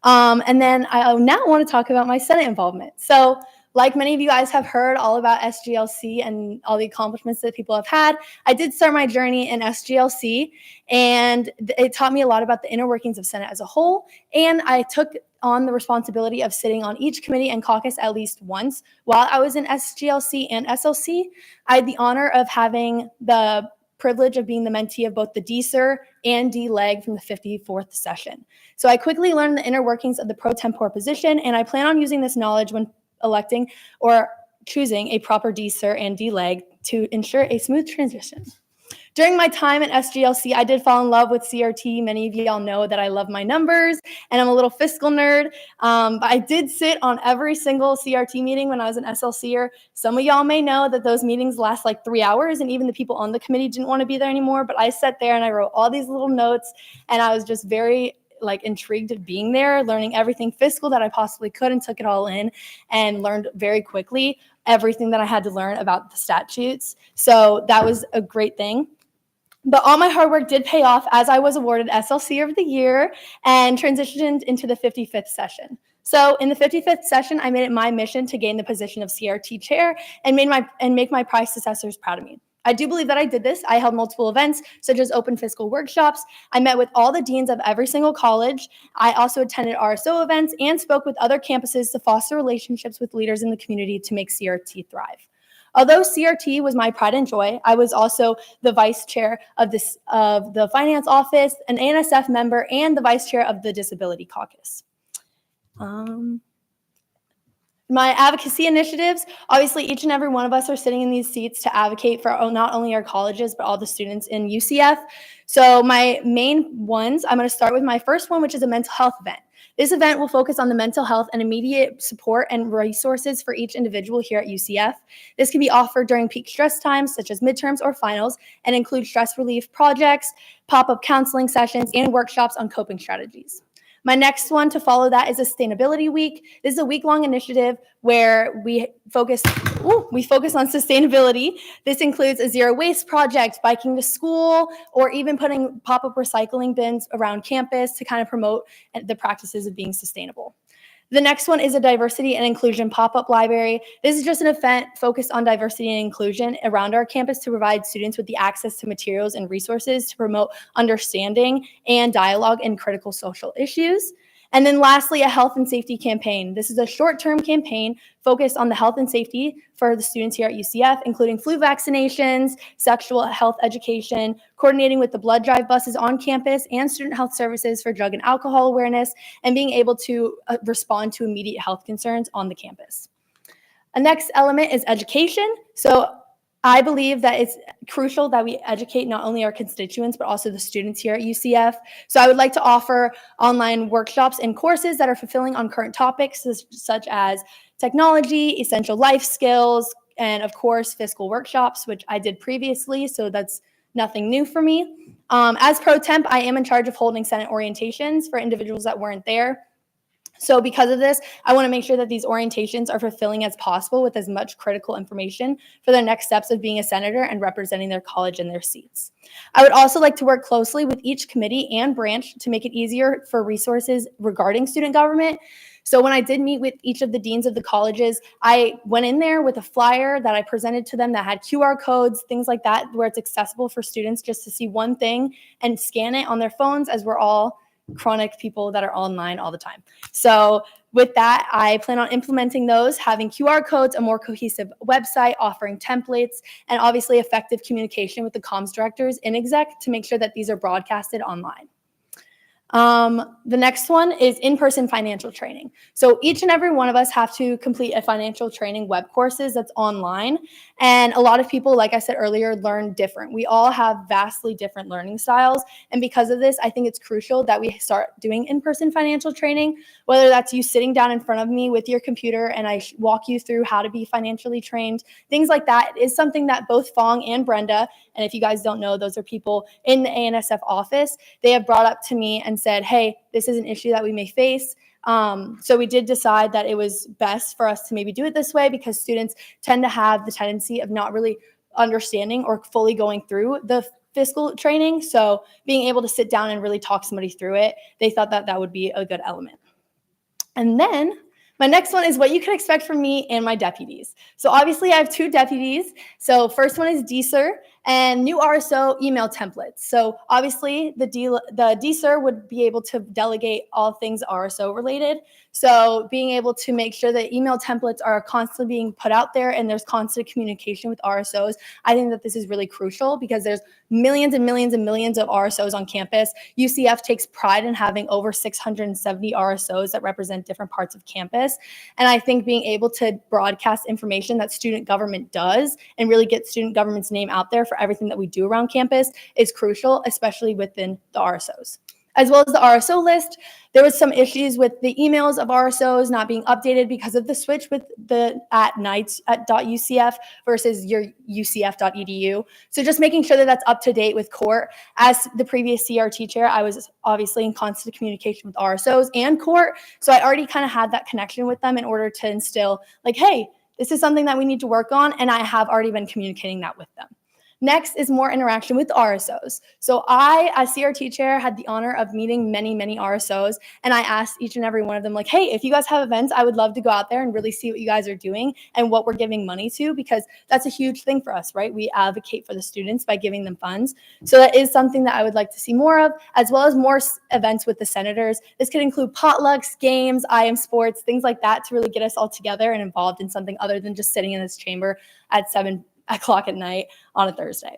And then I now want to talk about my Senate involvement. So like many of you guys have heard all about SGLC and all the accomplishments that people have had, I did start my journey in SGLC, and it taught me a lot about the inner workings of Senate as a whole. And I took on the responsibility of sitting on each committee and caucus at least once. While I was in SGLC and SLC, I had the honor of having the privilege of being the mentee of both the DSER and D-Leg from the 54th session. So I quickly learned the inner workings of the pro tempore position, and I plan on using this knowledge when electing or choosing a proper DSER and D-Leg to ensure a smooth transition. During my time at SGLC, I did fall in love with CRT. Many of y'all know that I love my numbers and I'm a little fiscal nerd. But I did sit on every single CRT meeting when I was an SLCer. Some of y'all may know that those meetings last like 3 hours and even the people on the committee didn't want to be there anymore. But I sat there and I wrote all these little notes and I was just very intrigued of being there, learning everything fiscal that I possibly could and took it all in and learned very quickly everything that I had to learn about the statutes. So that was a great thing. But all my hard work did pay off as I was awarded SLC of the Year and transitioned into the 55th session. So in the 55th session, I made it my mission to gain the position of CRT chair and make my predecessors proud of me. I do believe that I did this. I held multiple events, such as open fiscal workshops. I met with all the deans of every single college. I also attended RSO events and spoke with other campuses to foster relationships with leaders in the community to make CRT thrive. Although CRT was my pride and joy, I was also the vice chair of the finance office, an ANSF member, and the vice chair of the disability caucus. My advocacy initiatives, obviously each and every one of us are sitting in these seats to advocate for not only our colleges, but all the students in UCF. So my main ones, I'm going to start with my first one, which is a mental health event. This event will focus on the mental health and immediate support and resources for each individual here at UCF. This can be offered during peak stress times, such as midterms or finals, and include stress relief projects, pop-up counseling sessions, and workshops on coping strategies. My next one to follow that is a Sustainability Week. This is a week-long initiative where we focus on sustainability. This includes a zero waste project, biking to school, or even putting pop-up recycling bins around campus to kind of promote the practices of being sustainable. The next one is a diversity and inclusion pop-up library. This is just an event focused on diversity and inclusion around our campus to provide students with the access to materials and resources to promote understanding and dialogue in critical social issues. And then lastly, a health and safety campaign. This is a short-term campaign focused on the health and safety for the students here at UCF, including flu vaccinations, sexual health education, coordinating with the blood drive buses on campus, and student health services for drug and alcohol awareness, and being able to respond to immediate health concerns on the campus. A next element is education. So I believe that it's crucial that we educate not only our constituents, but also the students here at UCF. So I would like to offer online workshops and courses that are fulfilling on current topics, such as technology, essential life skills, and of course, fiscal workshops, which I did previously, so that's nothing new for me. As pro temp, I am in charge of holding Senate orientations for individuals that weren't there. So because of this, I want to make sure that these orientations are fulfilling as possible with as much critical information for their next steps of being a senator and representing their college and their seats. I would also like to work closely with each committee and branch to make it easier for resources regarding student government. So when I did meet with each of the deans of the colleges, I went in there with a flyer that I presented to them that had QR codes, things like that, where it's accessible for students just to see one thing and scan it on their phones, as we're all chronic people that are online all the time. So with that, I plan on implementing those, having QR codes, a more cohesive website, offering templates, and obviously effective communication with the comms directors in exec to make sure that these are broadcasted online. The next one is in-person financial training. So each and every one of us have to complete a financial training web courses that's online. And a lot of people, like I said earlier, learn different. We all have vastly different learning styles. And because of this, I think it's crucial that we start doing in-person financial training, whether that's you sitting down in front of me with your computer and I walk you through how to be financially trained. Things like that is something that both Fong and Brenda, and if you guys don't know, those are people in the ANSF office, they have brought up to me and said, hey, this is an issue that we may face. So we did decide that it was best for us to maybe do it this way because students tend to have the tendency of not really understanding or fully going through the fiscal training. So being able to sit down and really talk somebody through it, they thought that that would be a good element. And then my next one is what you can expect from me and my deputies. So obviously I have two deputies. So first one is Deare and new RSO email templates. So obviously the Deare would be able to delegate all things RSO related. So being able to make sure that email templates are constantly being put out there and there's constant communication with RSOs. I think that this is really crucial because there's millions and millions and millions of RSOs on campus. UCF takes pride in having over 670 RSOs that represent different parts of campus. And I think being able to broadcast information that student government does and really get student government's name out there for for everything that we do around campus is crucial, especially within the RSOs. As well as the RSO list, there was some issues with the emails of RSOs not being updated because of the switch with the @nights@.ucf versus your ucf.edu. So just making sure that that's up to date with court. As the previous CRT chair, I was obviously in constant communication with RSOs and court. So I already kind of had that connection with them in order to instill like, hey, this is something that we need to work on. And I have already been communicating that with them. Next is more interaction with RSOs. So I, as CRT chair, had the honor of meeting many, many RSOs, and I asked each and every one of them, like, hey, if you guys have events, I would love to go out there and really see what you guys are doing and what we're giving money to, because that's a huge thing for us, right? We advocate for the students by giving them funds. So that is something that I would like to see more of, as well as more events with the senators. This could include potlucks, games, IM sports, things like that to really get us all together and involved in something other than just sitting in this chamber at 7 o'clock at night on a Thursday.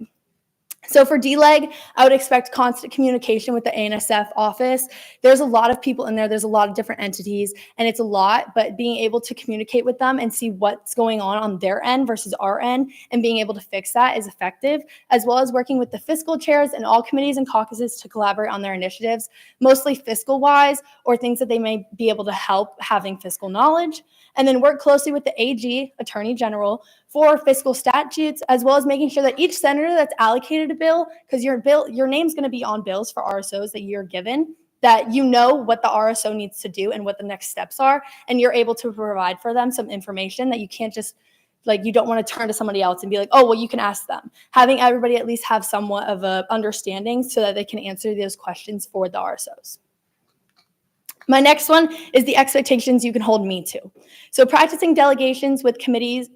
So for DLEG, I would expect constant communication with the ANSF office. There's a lot of people in there. There's a lot of different entities, and it's a lot, but being able to communicate with them and see what's going on their end versus our end and being able to fix that is effective, as well as working with the fiscal chairs and all committees and caucuses to collaborate on their initiatives, mostly fiscal-wise or things that they may be able to help having fiscal knowledge. And then work closely with the AG, Attorney General, for fiscal statutes, as well as making sure that each senator that's allocated a bill, because your name's going to be on bills for RSOs that you're given, that you know what the RSO needs to do and what the next steps are, and you're able to provide for them some information that you can't just, like, you don't want to turn to somebody else and be like, oh, well, you can ask them. Having everybody at least have somewhat of a understanding so that they can answer those questions for the RSOs. My next one is the expectations you can hold me to. So practicing delegations with committees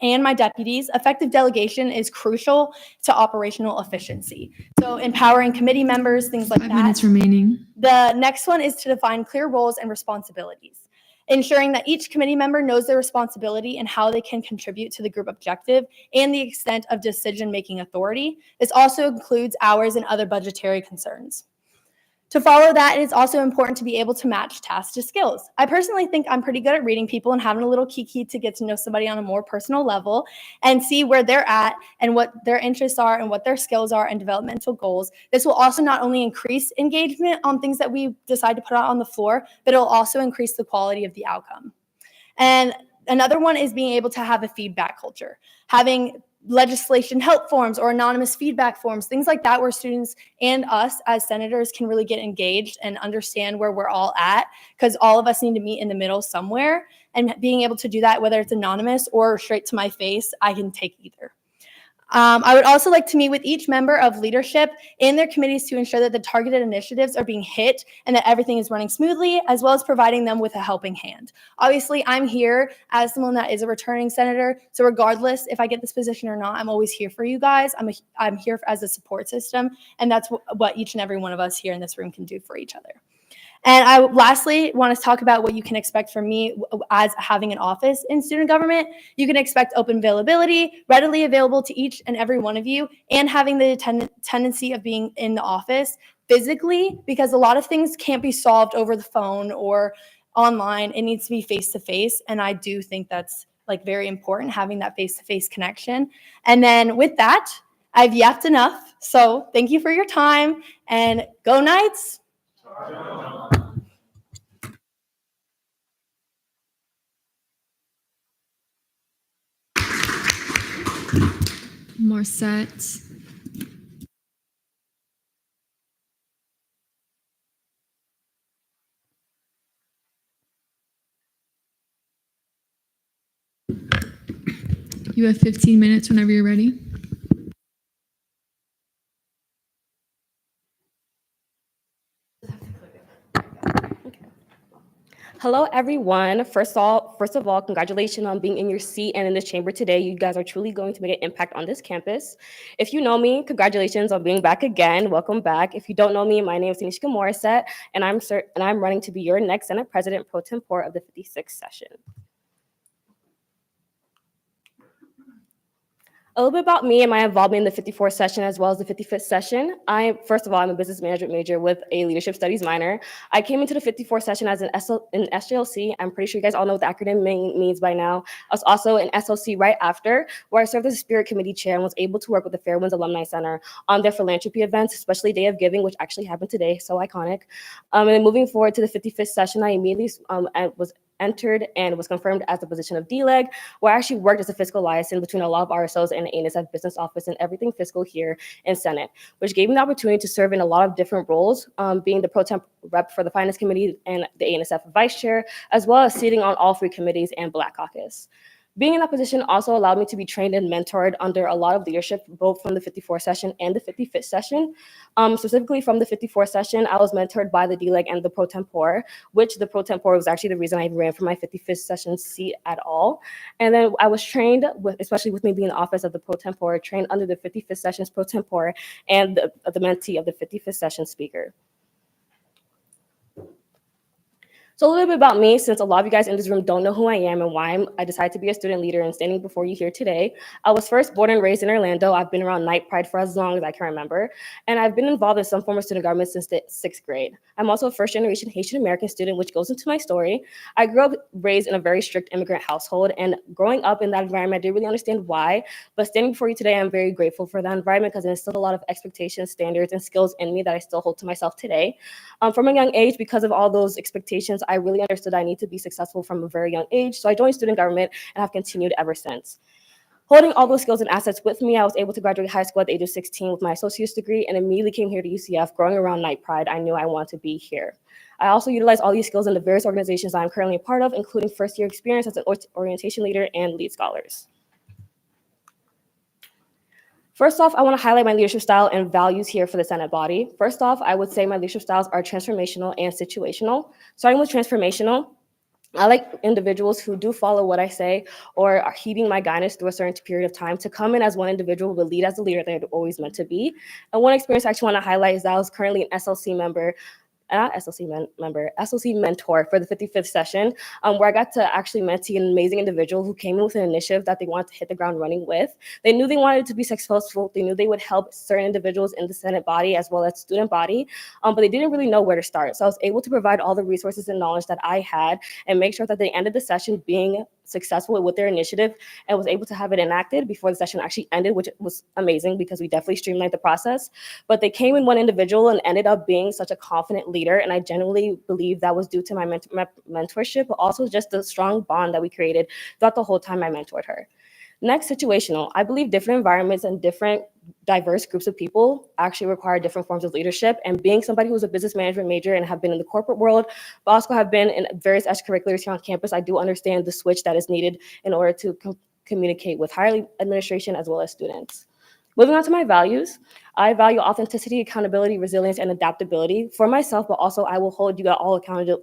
and my deputies, effective delegation is crucial to operational efficiency. So empowering committee members, things like that. 5 minutes remaining. The next one is to define clear roles and responsibilities, ensuring that each committee member knows their responsibility and how they can contribute to the group objective and the extent of decision-making authority. This also includes hours and other budgetary concerns. To follow that, it is also important to be able to match tasks to skills. I personally think I'm pretty good at reading people and having a little kiki to get to know somebody on a more personal level and see where they're at and what their interests are and what their skills are and developmental goals. This will also not only increase engagement on things that we decide to put out on the floor, but it'll also increase the quality of the outcome. And another one is being able to have a feedback culture, having legislation help forms or anonymous feedback forms, things like that, where students and us as senators can really get engaged and understand where we're all at, because all of us need to meet in the middle somewhere. And being able to do that, whether it's anonymous or straight to my face, I can take either. I would also like to meet with each member of leadership in their committees to ensure that the targeted initiatives are being hit and that everything is running smoothly, as well as providing them with a helping hand. Obviously, I'm here as someone that is a returning senator, so regardless if I get this position or not, I'm always here for you guys. I'm here as a support system, and that's what each and every one of us here in this room can do for each other. And I lastly want to talk about what you can expect from me as having an office in student government. You can expect open availability, readily available to each and every one of you, and having the tendency of being in the office physically, because a lot of things can't be solved over the phone or online. It needs to be face-to-face, and I do think that's like very important, having that face-to-face connection. And then with that, I've yapped enough. So thank you for your time, and go Knights! More sets. You have 15 minutes whenever you're ready. Hello, everyone. First of all, congratulations on being in your seat and in this chamber today. You guys are truly going to make an impact on this campus. If you know me, congratulations on being back again. Welcome back. If you don't know me, my name is Judicial and I'm running to be your next Senate President pro tempore of the 56th session. A little bit about me and my involvement in the 54th session as well as the 55th session. First of all, I'm a business management major with a leadership studies minor. I came into the 54th session as an SJLC. I'm pretty sure you guys all know what the acronym means by now. I was also an SLC right after, where I served as a spirit committee chair and was able to work with the Fairwinds Alumni Center on their philanthropy events, especially Day of Giving, which actually happened today, so iconic. And then moving forward to the 55th session, I immediately was entered and was confirmed as the position of D-Leg, where I actually worked as a fiscal liaison between a lot of RSOs and the ANSF business office and everything fiscal here in Senate, which gave me the opportunity to serve in a lot of different roles, being the pro temp rep for the Finance Committee and the ANSF vice chair, as well as sitting on all 3 committees and Black Caucus. Being in that position also allowed me to be trained and mentored under a lot of leadership, both from the 54th session and the 55th session. Specifically from the 54th session, I was mentored by the D-Leg and the pro tempore, which the pro tempore was actually the reason I ran for my 55th session seat at all. And then I was trained, especially with me being in the office of the pro tempore, trained under the 55th session's pro tempore and the mentee of the 55th session speaker. So a little bit about me, since a lot of you guys in this room don't know who I am and why I decided to be a student leader and standing before you here today. I was first born and raised in Orlando. I've been around Night Pride for as long as I can remember. And I've been involved in some form of student government since the 6th grade. I'm also a first generation Haitian American student, which goes into my story. I grew up raised in a very strict immigrant household, and growing up in that environment, I didn't really understand why. But standing before you today, I'm very grateful for that environment because it instilled a lot of expectations, standards, and skills in me that I still hold to myself today. From a young age, because of all those expectations, I really understood I need to be successful from a very young age. So I joined student government and have continued ever since. Holding all those skills and assets with me, I was able to graduate high school at the age of 16 with my associate's degree and immediately came here to UCF. Growing around Night Pride, I knew I wanted to be here. I also utilized all these skills in the various organizations I'm currently a part of, including first-year experience as an orientation leader and lead scholars. First off, I want to highlight my leadership style and values here for the Senate body. First off, I would say my leadership styles are transformational and situational. Starting with transformational, I like individuals who do follow what I say or are heeding my guidance through a certain period of time to come in as one individual but lead as the leader they're always meant to be. And one experience I actually want to highlight is that I was currently an SLC member, SLC mentor for the 55th session, where I got to actually mentee an amazing individual who came in with an initiative that they wanted to hit the ground running with. They knew they wanted to be successful. They knew they would help certain individuals in the Senate body as well as student body, but they didn't really know where to start. So I was able to provide all the resources and knowledge that I had and make sure that they ended the session being successful with their initiative and was able to have it enacted before the session actually ended, which was amazing because we definitely streamlined the process. But they came in one individual and ended up being such a confident leader. And I genuinely believe that was due to my mentorship, but also just the strong bond that we created throughout the whole time I mentored her. Next, situational. I believe different environments and different diverse groups of people actually require different forms of leadership. And being somebody who's a business management major and have been in the corporate world, but also have been in various extracurriculars here on campus, I do understand the switch that is needed in order to communicate with higher administration as well as students. Moving on to my values, I value authenticity, accountability, resilience, and adaptability for myself, but also I will hold you all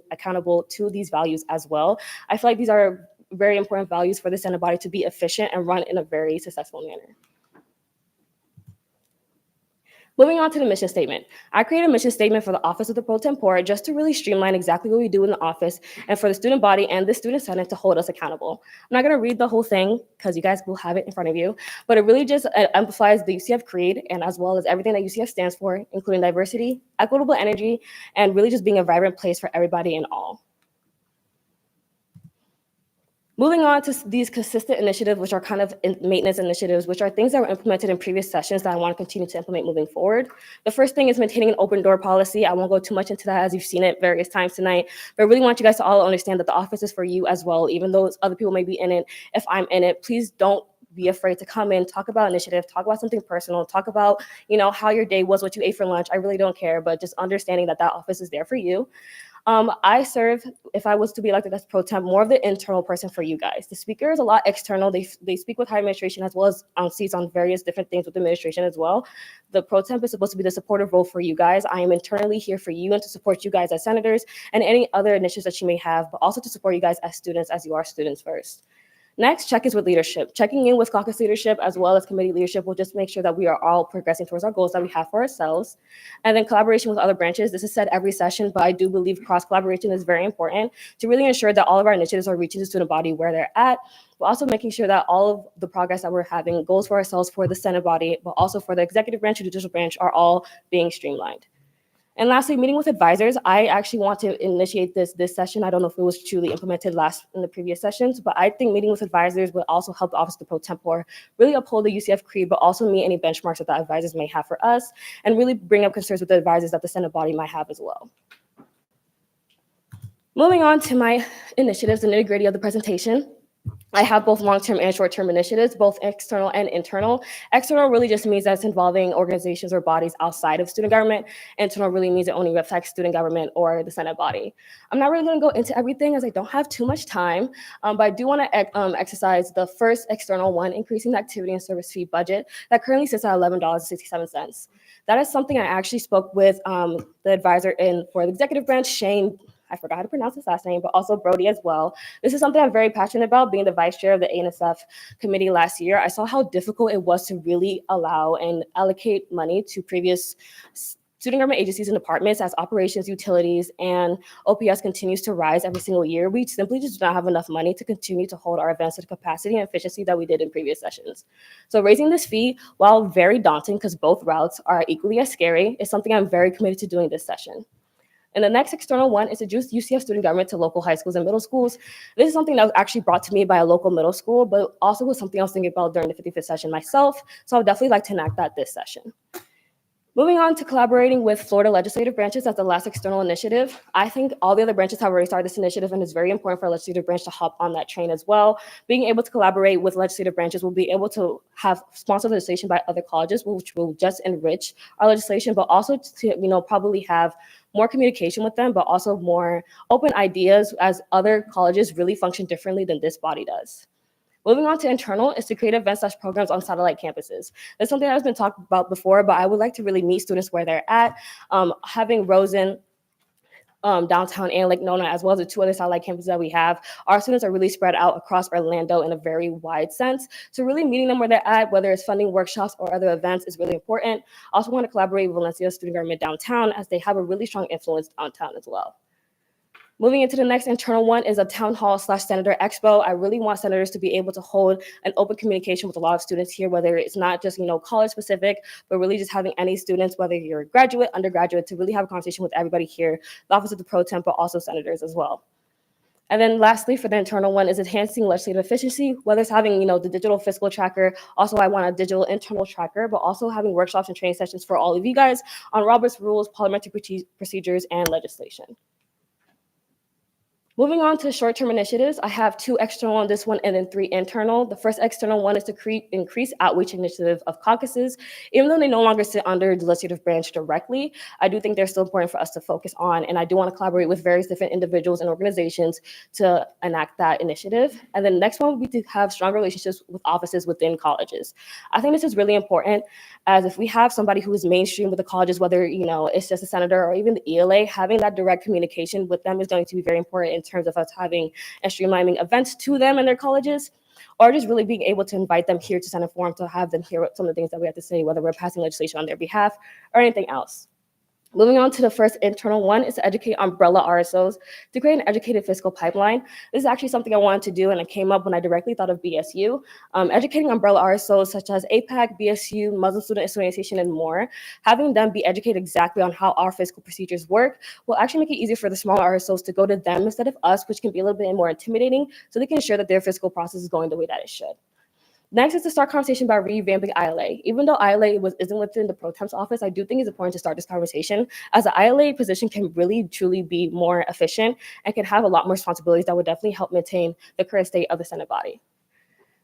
accountable to these values as well. I feel like these are very important values for the Senate body to be efficient and run in a very successful manner. Moving on to the mission statement. I created a mission statement for the Office of the Pro Tempore just to really streamline exactly what we do in the office and for the student body and the student senate to hold us accountable. I'm not going to read the whole thing because you guys will have it in front of you, but it really just amplifies the UCF creed and as well as everything that UCF stands for, including diversity, equitable energy, and really just being a vibrant place for everybody and all. Moving on to these consistent initiatives, which are kind of maintenance initiatives, which are things that were implemented in previous sessions that I want to continue to implement moving forward. The first thing is maintaining an open door policy. I won't go too much into that as you've seen it various times tonight, but I really want you guys to all understand that the office is for you as well, even though other people may be in it. If I'm in it, please don't be afraid to come in, talk about initiative, talk about something personal, talk about, how your day was, what you ate for lunch. I really don't care, but just understanding that that office is there for you. I serve, if I was to be elected as pro temp, more of the internal person for you guys. The speaker is a lot external. They speak with higher administration as well as on seats on various different things with administration as well. The pro temp is supposed to be the supportive role for you guys. I am internally here for you and to support you guys as senators and any other initiatives that you may have, but also to support you guys as students, as you are students first. Next, check-ins with leadership. Checking in with caucus leadership as well as committee leadership will just make sure that we are all progressing towards our goals that we have for ourselves. And then collaboration with other branches. This is said every session, but I do believe cross-collaboration is very important to really ensure that all of our initiatives are reaching the student body where they're at, but also making sure that all of the progress that we're having, goals for ourselves for the Senate body, but also for the executive branch and judicial branch are all being streamlined. And lastly, meeting with advisors. I actually want to initiate this session. I don't know if it was truly implemented in the previous sessions, but I think meeting with advisors will also help the Office of the Pro Tempore really uphold the UCF creed, but also meet any benchmarks that the advisors may have for us, and really bring up concerns with the advisors that the Senate body might have as well. Moving on to my initiatives, the nitty-gritty of the presentation. I have both long-term and short-term initiatives, both external and internal. External really just means that it's involving organizations or bodies outside of student government. Internal really means it only affects student government or the Senate body. I'm not really going to go into everything as I don't have too much time, but I do want to exercise the first external one, increasing the activity and service fee budget that currently sits at $11.67. That is something I actually spoke with the advisor for the executive branch, Shane. I forgot how to pronounce his last name, but also Brody as well. This is something I'm very passionate about, being the vice chair of the ANSF committee last year. I saw how difficult it was to really allow and allocate money to previous student government agencies and departments as operations, utilities, and OPS continues to rise every single year. We simply just do not have enough money to continue to hold our events to the capacity and efficiency that we did in previous sessions. So raising this fee, while very daunting because both routes are equally as scary, is something I'm very committed to doing this session. And the next external one is to introduce UCF student government to local high schools and middle schools. This is something that was actually brought to me by a local middle school, but also was something I was thinking about during the 55th session myself. So I would definitely like to enact that this session. Moving on to collaborating with Florida legislative branches as the last external initiative. I think all the other branches have already started this initiative, and it's very important for our legislative branch to hop on that train as well. Being able to collaborate with legislative branches will be able to have sponsored legislation by other colleges, which will just enrich our legislation, but also to probably have more communication with them, but also more open ideas as other colleges really function differently than this body does. Moving on to internal is to create events/programs on satellite campuses. That's something that's been talked about before, but I would like to really meet students where they're at. Having Rosen downtown and Lake Nona, as well as the two other satellite campuses that we have, our students are really spread out across Orlando in a very wide sense. So really meeting them where they're at, whether it's funding workshops or other events, is really important. I also want to collaborate with Valencia Student Government downtown, as they have a really strong influence downtown as well. Moving into the next internal one is a town hall/senator expo. I really want senators to be able to hold an open communication with a lot of students here, whether it's not just college specific, but really just having any students, whether you're a graduate, undergraduate, to really have a conversation with everybody here, the Office of the Pro Temp, but also senators as well. And then lastly, for the internal one is enhancing legislative efficiency, whether it's having the digital fiscal tracker. Also, I want a digital internal tracker, but also having workshops and training sessions for all of you guys on Robert's rules, parliamentary procedures, and legislation. Moving on to short-term initiatives, I have 2 external on this one and then 3 internal. The first external one is to increase outreach initiative of caucuses. Even though they no longer sit under the legislative branch directly, I do think they're still important for us to focus on, and I do want to collaborate with various different individuals and organizations to enact that initiative. And then the next one would be to have strong relationships with offices within colleges. I think this is really important, as if we have somebody who is mainstream with the colleges, whether it's just a senator or even the ELA, having that direct communication with them is going to be very important in terms of us having and streamlining events to them and their colleges, or just really being able to invite them here to Senate Forum to have them hear some of the things that we have to say, whether we're passing legislation on their behalf or anything else. Moving on to the first internal one is to educate umbrella RSOs to create an educated fiscal pipeline. This is actually something I wanted to do, and it came up when I directly thought of BSU. Educating umbrella RSOs such as APAC, BSU, Muslim Student Association, and more, having them be educated exactly on how our fiscal procedures work will actually make it easier for the smaller RSOs to go to them instead of us, which can be a little bit more intimidating, so they can ensure that their fiscal process is going the way that it should. Next is to start conversation about revamping ILA. Even though ILA isn't within the Pro Temp's office, I do think it's important to start this conversation, as the ILA position can really truly be more efficient and can have a lot more responsibilities that would definitely help maintain the current state of the Senate body.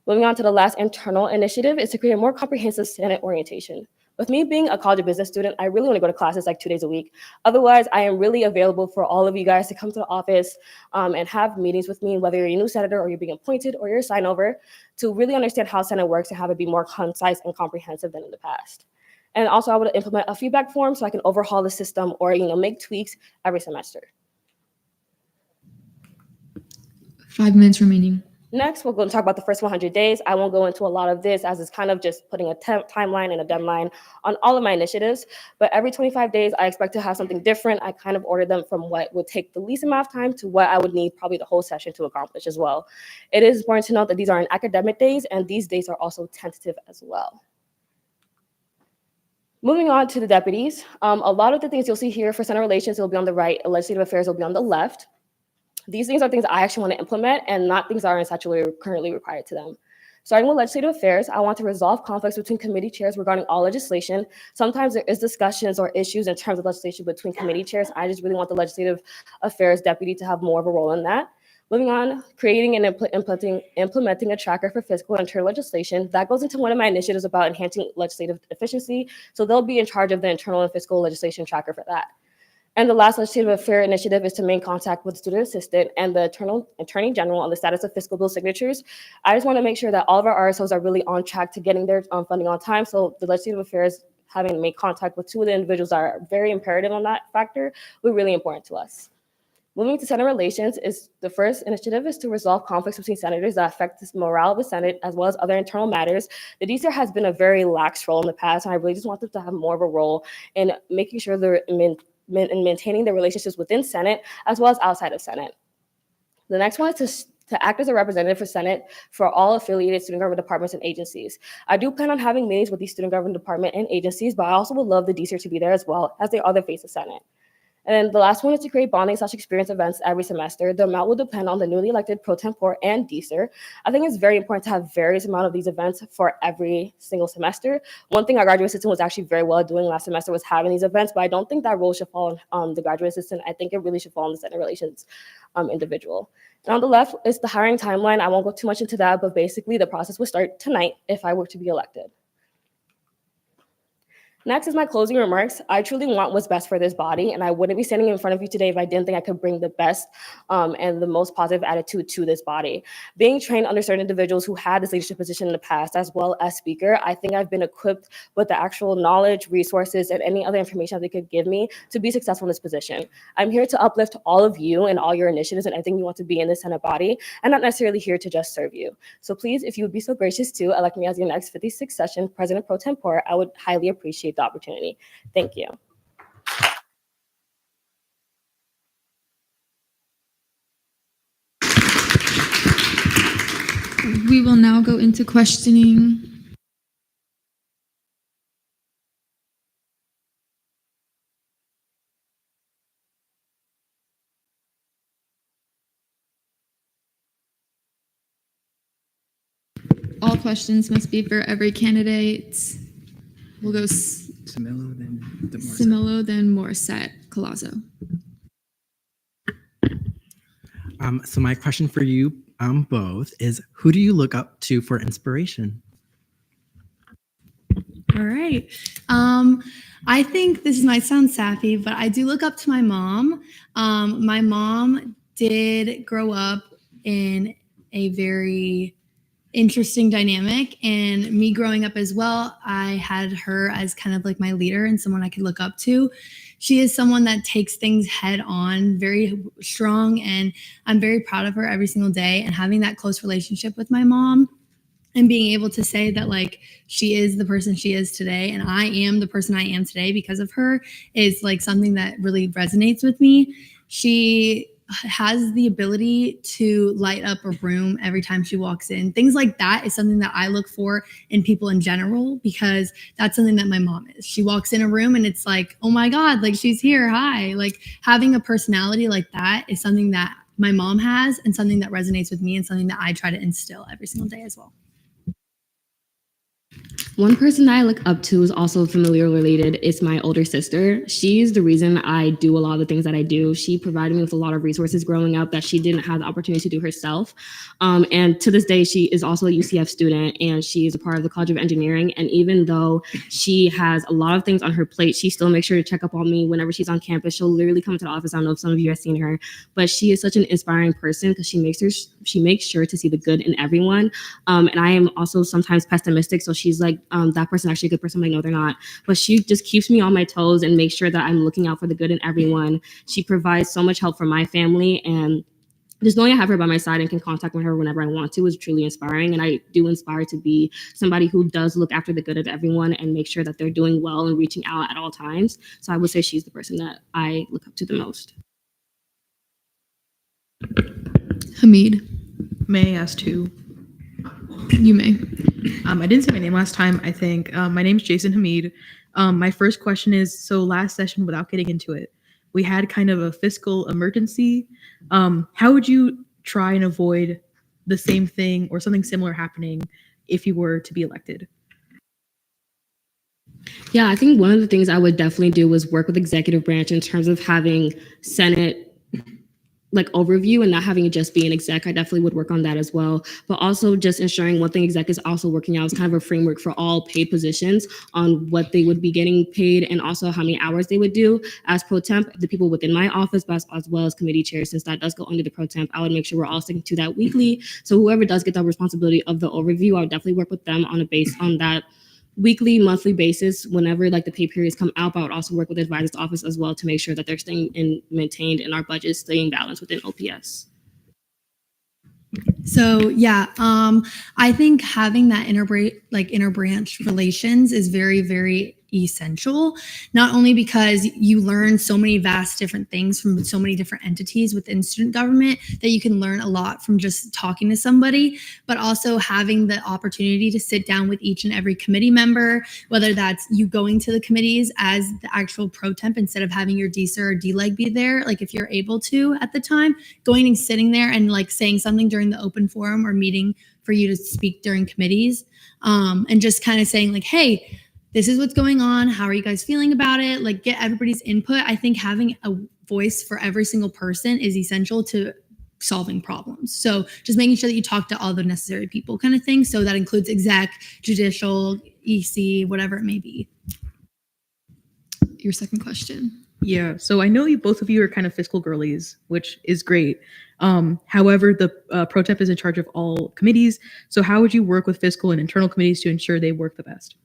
Moving on to the last internal initiative is to create a more comprehensive Senate orientation. With me being a college of business student, I really want to go to classes like 2 days a week. Otherwise, I am really available for all of you guys to come to the office and have meetings with me, whether you're a new senator or you're being appointed or you're a sign-over, to really understand how Senate works and have it be more concise and comprehensive than in the past. And also, I would implement a feedback form so I can overhaul the system or make tweaks every semester. 5 minutes remaining. Next, we're going to talk about the first 100 days. I won't go into a lot of this as it's kind of just putting a timeline and a deadline on all of my initiatives. But every 25 days, I expect to have something different. I kind of order them from what would take the least amount of time to what I would need probably the whole session to accomplish as well. It is important to note that these are academic days, and these days are also tentative as well. Moving on to the deputies, a lot of the things you'll see here for Senate Relations will be on the right, Legislative Affairs will be on the left. These things are things I actually want to implement and not things that are statutorily currently required to them. Starting with legislative affairs, I want to resolve conflicts between committee chairs regarding all legislation. Sometimes there is discussions or issues in terms of legislation between committee chairs. I just really want the legislative affairs deputy to have more of a role in that. Moving on, creating and implementing a tracker for fiscal and internal legislation. That goes into one of my initiatives about enhancing legislative efficiency. So they'll be in charge of the internal and fiscal legislation tracker for that. And the last legislative affair initiative is to maintain contact with the student assistant and the attorney general on the status of fiscal bill signatures. I just want to make sure that all of our RSOs are really on track to getting their funding on time. So the legislative affairs having to make contact with two of the individuals that are very imperative on that factor will be really important to us. Moving to Senate relations, is the first initiative is to resolve conflicts between senators that affect the morale of the Senate as well as other internal matters. The Deare has been a very lax role in the past, and I really just want them to have more of a role in making sure they're in maintaining their relationships within Senate as well as outside of Senate. The next one is to act as a representative for Senate for all affiliated student government departments and agencies. I do plan on having meetings with these student government department and agencies, but I also would love the Deare to be there as well, as they are the face of Senate. And then the last one is to create bonding/experience events every semester. The amount will depend on the newly elected pro tempore and Deare. I think it's very important to have various amount of these events for every single semester. One thing our graduate assistant was actually very well doing last semester was having these events, but I don't think that role should fall on the graduate assistant. I think it really should fall on the Senate relations individual. And on the left is the hiring timeline. I won't go too much into that, but basically the process will start tonight if I were to be elected. Next is my closing remarks. I truly want what's best for this body, and I wouldn't be standing in front of you today if I didn't think I could bring the best and the most positive attitude to this body. Being trained under certain individuals who had this leadership position in the past, as well as speaker, I think I've been equipped with the actual knowledge, resources, and any other information that they could give me to be successful in this position. I'm here to uplift all of you and all your initiatives and everything you want to be in the Senate body, and not necessarily here to just serve you. So please, if you would be so gracious to elect me as your next 56th session President Pro Tempore, I would highly appreciate the opportunity. Thank you. We will now go into questioning. All questions must be for every candidate. We'll go Simillo, then Simillo, then Morissette, Collazo. So my question for you both is, who do you look up to for inspiration? All right. I think this might sound sappy, but I do look up to my mom. My mom did grow up in a very interesting dynamic, and me growing up as well, I had her as kind of like my leader and someone I could look up to. She is someone that takes things head on, very strong, and I'm very proud of her every single day. And having that close relationship with my mom and being able to say that like she is the person she is today and I am the person I am today because of her is like something that really resonates with me. She has the ability to light up a room every time she walks in. Things like that is something that I look for in people in general, because that's something that my mom is. She walks in a room and it's like, oh my God, like she's here, hi. Like having a personality like that is something that my mom has and something that resonates with me and something that I try to instill every single day as well. One person that I look up to is also familial related. It's my older sister. She's the reason I do a lot of the things that I do. She provided me with a lot of resources growing up that she didn't have the opportunity to do herself. And to this day, she is also a UCF student and she is a part of the College of Engineering. And even though she has a lot of things on her plate, she still makes sure to check up on me whenever she's on campus. She'll literally come to the office. I don't know if some of you have seen her, but she is such an inspiring person because she makes sure to see the good in everyone. And I am also sometimes pessimistic. So she's like, that person actually a good person. I'm like, no, they're not. But she just keeps me on my toes and makes sure that I'm looking out for the good in everyone. She provides so much help for my family, and just knowing I have her by my side and can contact with her whenever I want to is truly inspiring. And I do inspire to be somebody who does look after the good of everyone and make sure that they're doing well and reaching out at all times. So I would say she's the person that I look up to the most. Hamid, May I ask two? you may. I didn't say my name last time, I think. My name's Jason Hamid. My first question is, so last session, without getting into it, we had kind of a fiscal emergency. How would you try and avoid the same thing or something similar happening if you were to be elected? Yeah, I think one of the things I would definitely do was work with executive branch in terms of having Senate like overview and not having it just be an exec. I definitely would work on that as well. But also just ensuring one thing exec is also working out is kind of a framework for all paid positions on what they would be getting paid and also how many hours they would do. As pro temp, the people within my office, but as well as committee chairs, since that does go under the pro temp, I would make sure we're all sticking to that weekly. So whoever does get the responsibility of the overview, I would definitely work with them on a base on that weekly, monthly basis whenever like the pay periods come out. But I would also work with the advisor's office as well to make sure that they're staying in maintained and our budget staying balanced within OPS. So yeah, I think having that inter-branch relations is very, very essential, not only because you learn so many vast different things from so many different entities within student government that you can learn a lot from just talking to somebody, but also having the opportunity to sit down with each and every committee member, whether that's you going to the committees as the actual pro temp instead of having your DSER or DLEG be there, like if you're able to at the time, going and sitting there and like saying something during the open forum or meeting for you to speak during committees, and just kind of saying like, hey, this is what's going on. How are you guys feeling about it? Like get everybody's input. I think having a voice for every single person is essential to solving problems. So just making sure that you talk to all the necessary people kind of thing. So that includes exec, judicial, EC, whatever it may be. Your second question. Yeah, so I know you both of you are kind of fiscal girlies, which is great. However, the pro temp is in charge of all committees. So how would you work with fiscal and internal committees to ensure they work the best?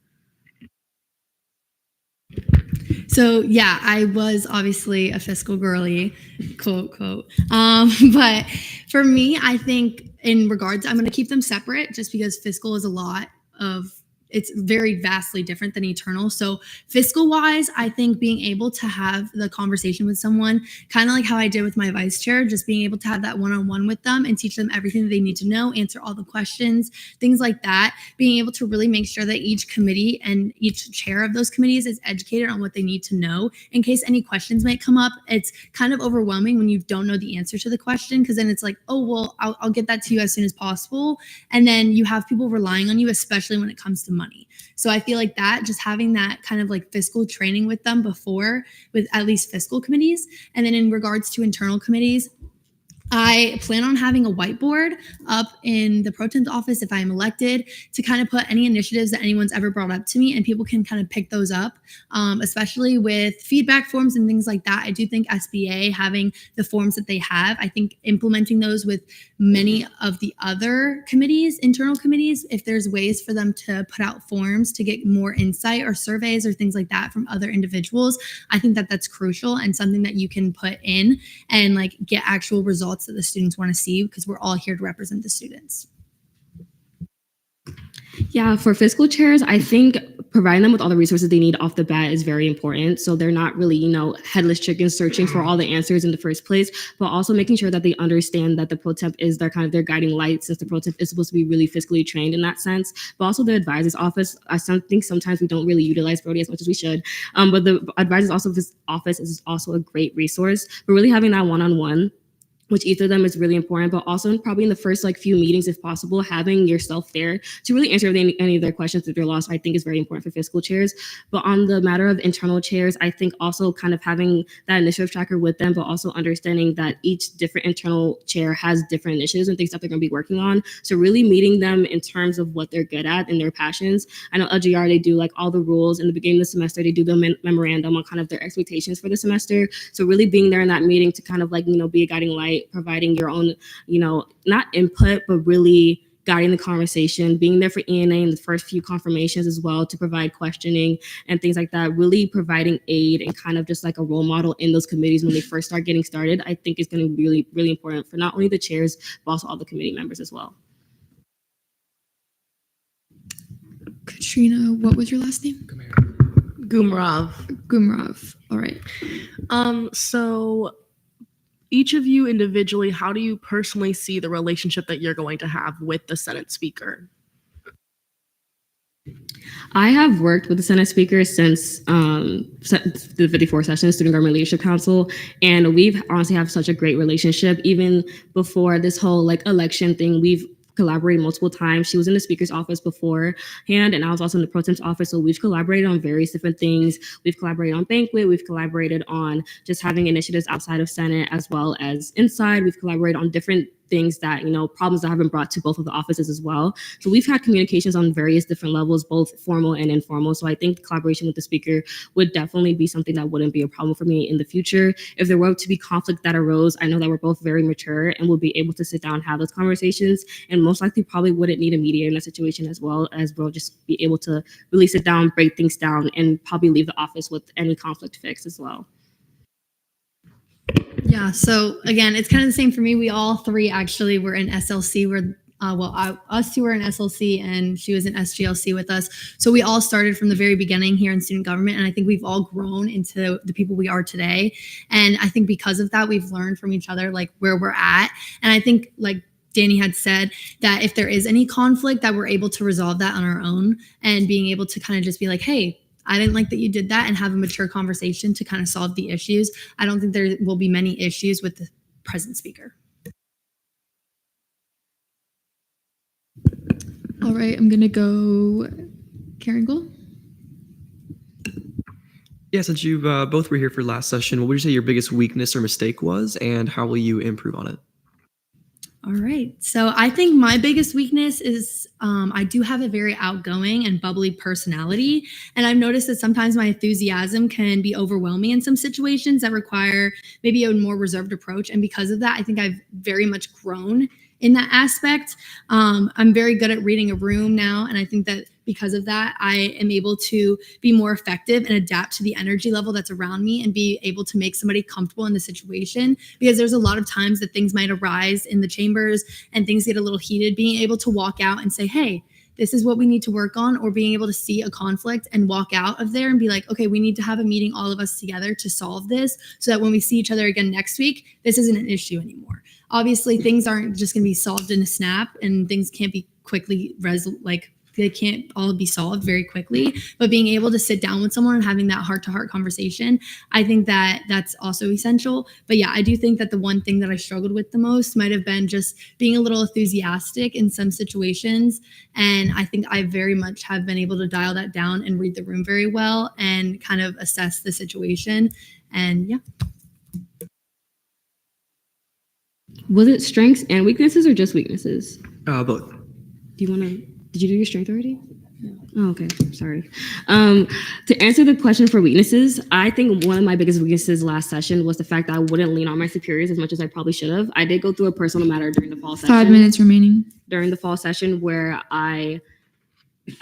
So yeah, I was obviously a fiscal girly, quote, quote. But for me, I think in regards, I'm going to keep them separate just because fiscal is a lot of, it's very vastly different than eternal. So fiscal wise, I think being able to have the conversation with someone, kind of like how I did with my vice chair, just being able to have that one-on-one with them and teach them everything that they need to know, answer all the questions, things like that, being able to really make sure that each committee and each chair of those committees is educated on what they need to know in case any questions might come up. It's kind of overwhelming when you don't know the answer to the question, because then it's like, oh, well, I'll get that to you as soon as possible. And then you have people relying on you, especially when it comes to money. So I feel like that, just having that kind of like fiscal training with them before, with at least fiscal committees. And then in regards to internal committees, I plan on having a whiteboard up in the pro temp office if I am elected to kind of put any initiatives that anyone's ever brought up to me, and people can kind of pick those up, especially with feedback forms and things like that. I do think SBA having the forms that they have, I think implementing those with many of the other committees, internal committees, if there's ways for them to put out forms to get more insight or surveys or things like that from other individuals, I think that that's crucial and something that you can put in and like get actual results that the students want to see, because we're all here to represent the students. Yeah, for fiscal chairs, I think providing them with all the resources they need off the bat is very important. So they're not really, headless chickens searching for all the answers in the first place, but also making sure that they understand that the pro temp is their guiding light, since the pro temp is supposed to be really fiscally trained in that sense. But also the advisor's office, I think sometimes we don't really utilize Brody as much as we should. But the advisor's office is also a great resource. But really having that one-on-one which each of them is really important, but also probably in the first few meetings, if possible, having yourself there to really answer any of their questions that they're lost, I think is very important for fiscal chairs. But on the matter of internal chairs, I think also kind of having that initiative tracker with them, but also understanding that each different internal chair has different initiatives and things that they're going to be working on. So really meeting them in terms of what they're good at and their passions. I know LGR, they do all the rules in the beginning of the semester, they do the memorandum on kind of their expectations for the semester. So really being there in that meeting to kind of be a guiding light, providing your own, not input, but really guiding the conversation, being there for ENA in the first few confirmations as well to provide questioning and things like that, really providing aid and kind of just like a role model in those committees when they first start getting started, I think is going to be really, really important for not only the chairs, but also all the committee members as well. Katrina, what was your last name? Gumrov. Gumrov. All right. So each of you individually, how do you personally see the relationship that you're going to have with the Senate Speaker? I have worked with the Senate Speaker since the 54 session, Student Government Leadership Council, and we've honestly have such a great relationship. Even before this whole like election thing, we've collaborated multiple times. She was in the speaker's office beforehand, and I was also in the pro tem's office. So we've collaborated on various different things. We've collaborated on banquet. We've collaborated on just having initiatives outside of Senate as well as inside. We've collaborated on different things that, you know, problems that have been brought to both of the offices as well. So we've had communications on various different levels, both formal and informal. So I think collaboration with the speaker would definitely be something that wouldn't be a problem for me in the future. If there were to be conflict that arose, I know that we're both very mature and we'll be able to sit down and have those conversations, and most likely probably wouldn't need a mediator in that situation, as well as we'll just be able to really sit down, break things down, and probably leave the office with any conflict fixed as well. Yeah, so again, it's kind of the same for me. We all three actually were in SLC. Us two were in SLC and she was in SGLC with us. So we all started from the very beginning here in student government. And I think we've all grown into the people we are today. And I think because of that, we've learned from each other, like where we're at. And I think like Danny had said, that if there is any conflict, that we're able to resolve that on our own and being able to kind of just be like, hey, I didn't like that you did that, and have a mature conversation to kind of solve the issues. I don't think there will be many issues with the present speaker. All right, I'm gonna go Karen Gould. Yeah, since you both were here for last session, what would you say your biggest weakness or mistake was, and how will you improve on it? All right. So I think my biggest weakness is I do have a very outgoing and bubbly personality. And I've noticed that sometimes my enthusiasm can be overwhelming in some situations that require maybe a more reserved approach. And because of that, I think I've very much grown in that aspect. I'm very good at reading a room now. And I think that because of that, I am able to be more effective and adapt to the energy level that's around me and be able to make somebody comfortable in the situation. Because there's a lot of times that things might arise in the chambers and things get a little heated. Being able to walk out and say, hey, this is what we need to work on, or being able to see a conflict and walk out of there and be like, okay, we need to have a meeting, all of us together, to solve this so that when we see each other again next week, this isn't an issue anymore. Obviously, things aren't just going to be solved in a snap, and things can't be quickly they can't all be solved very quickly, but being able to sit down with someone and having that heart-to-heart conversation, I think that that's also essential. But yeah, I do think that the one thing that I struggled with the most might have been just being a little enthusiastic in some situations. And I think I very much have been able to dial that down and read the room very well and kind of assess the situation. And yeah. Was it strengths and weaknesses or just weaknesses? Both. Did you do your strength already? Oh, okay, sorry. To answer the question for weaknesses, I think one of my biggest weaknesses last session was the fact that I wouldn't lean on my superiors as much as I probably should have. I did go through a personal matter during the fall session. 5 minutes remaining. During the fall session where I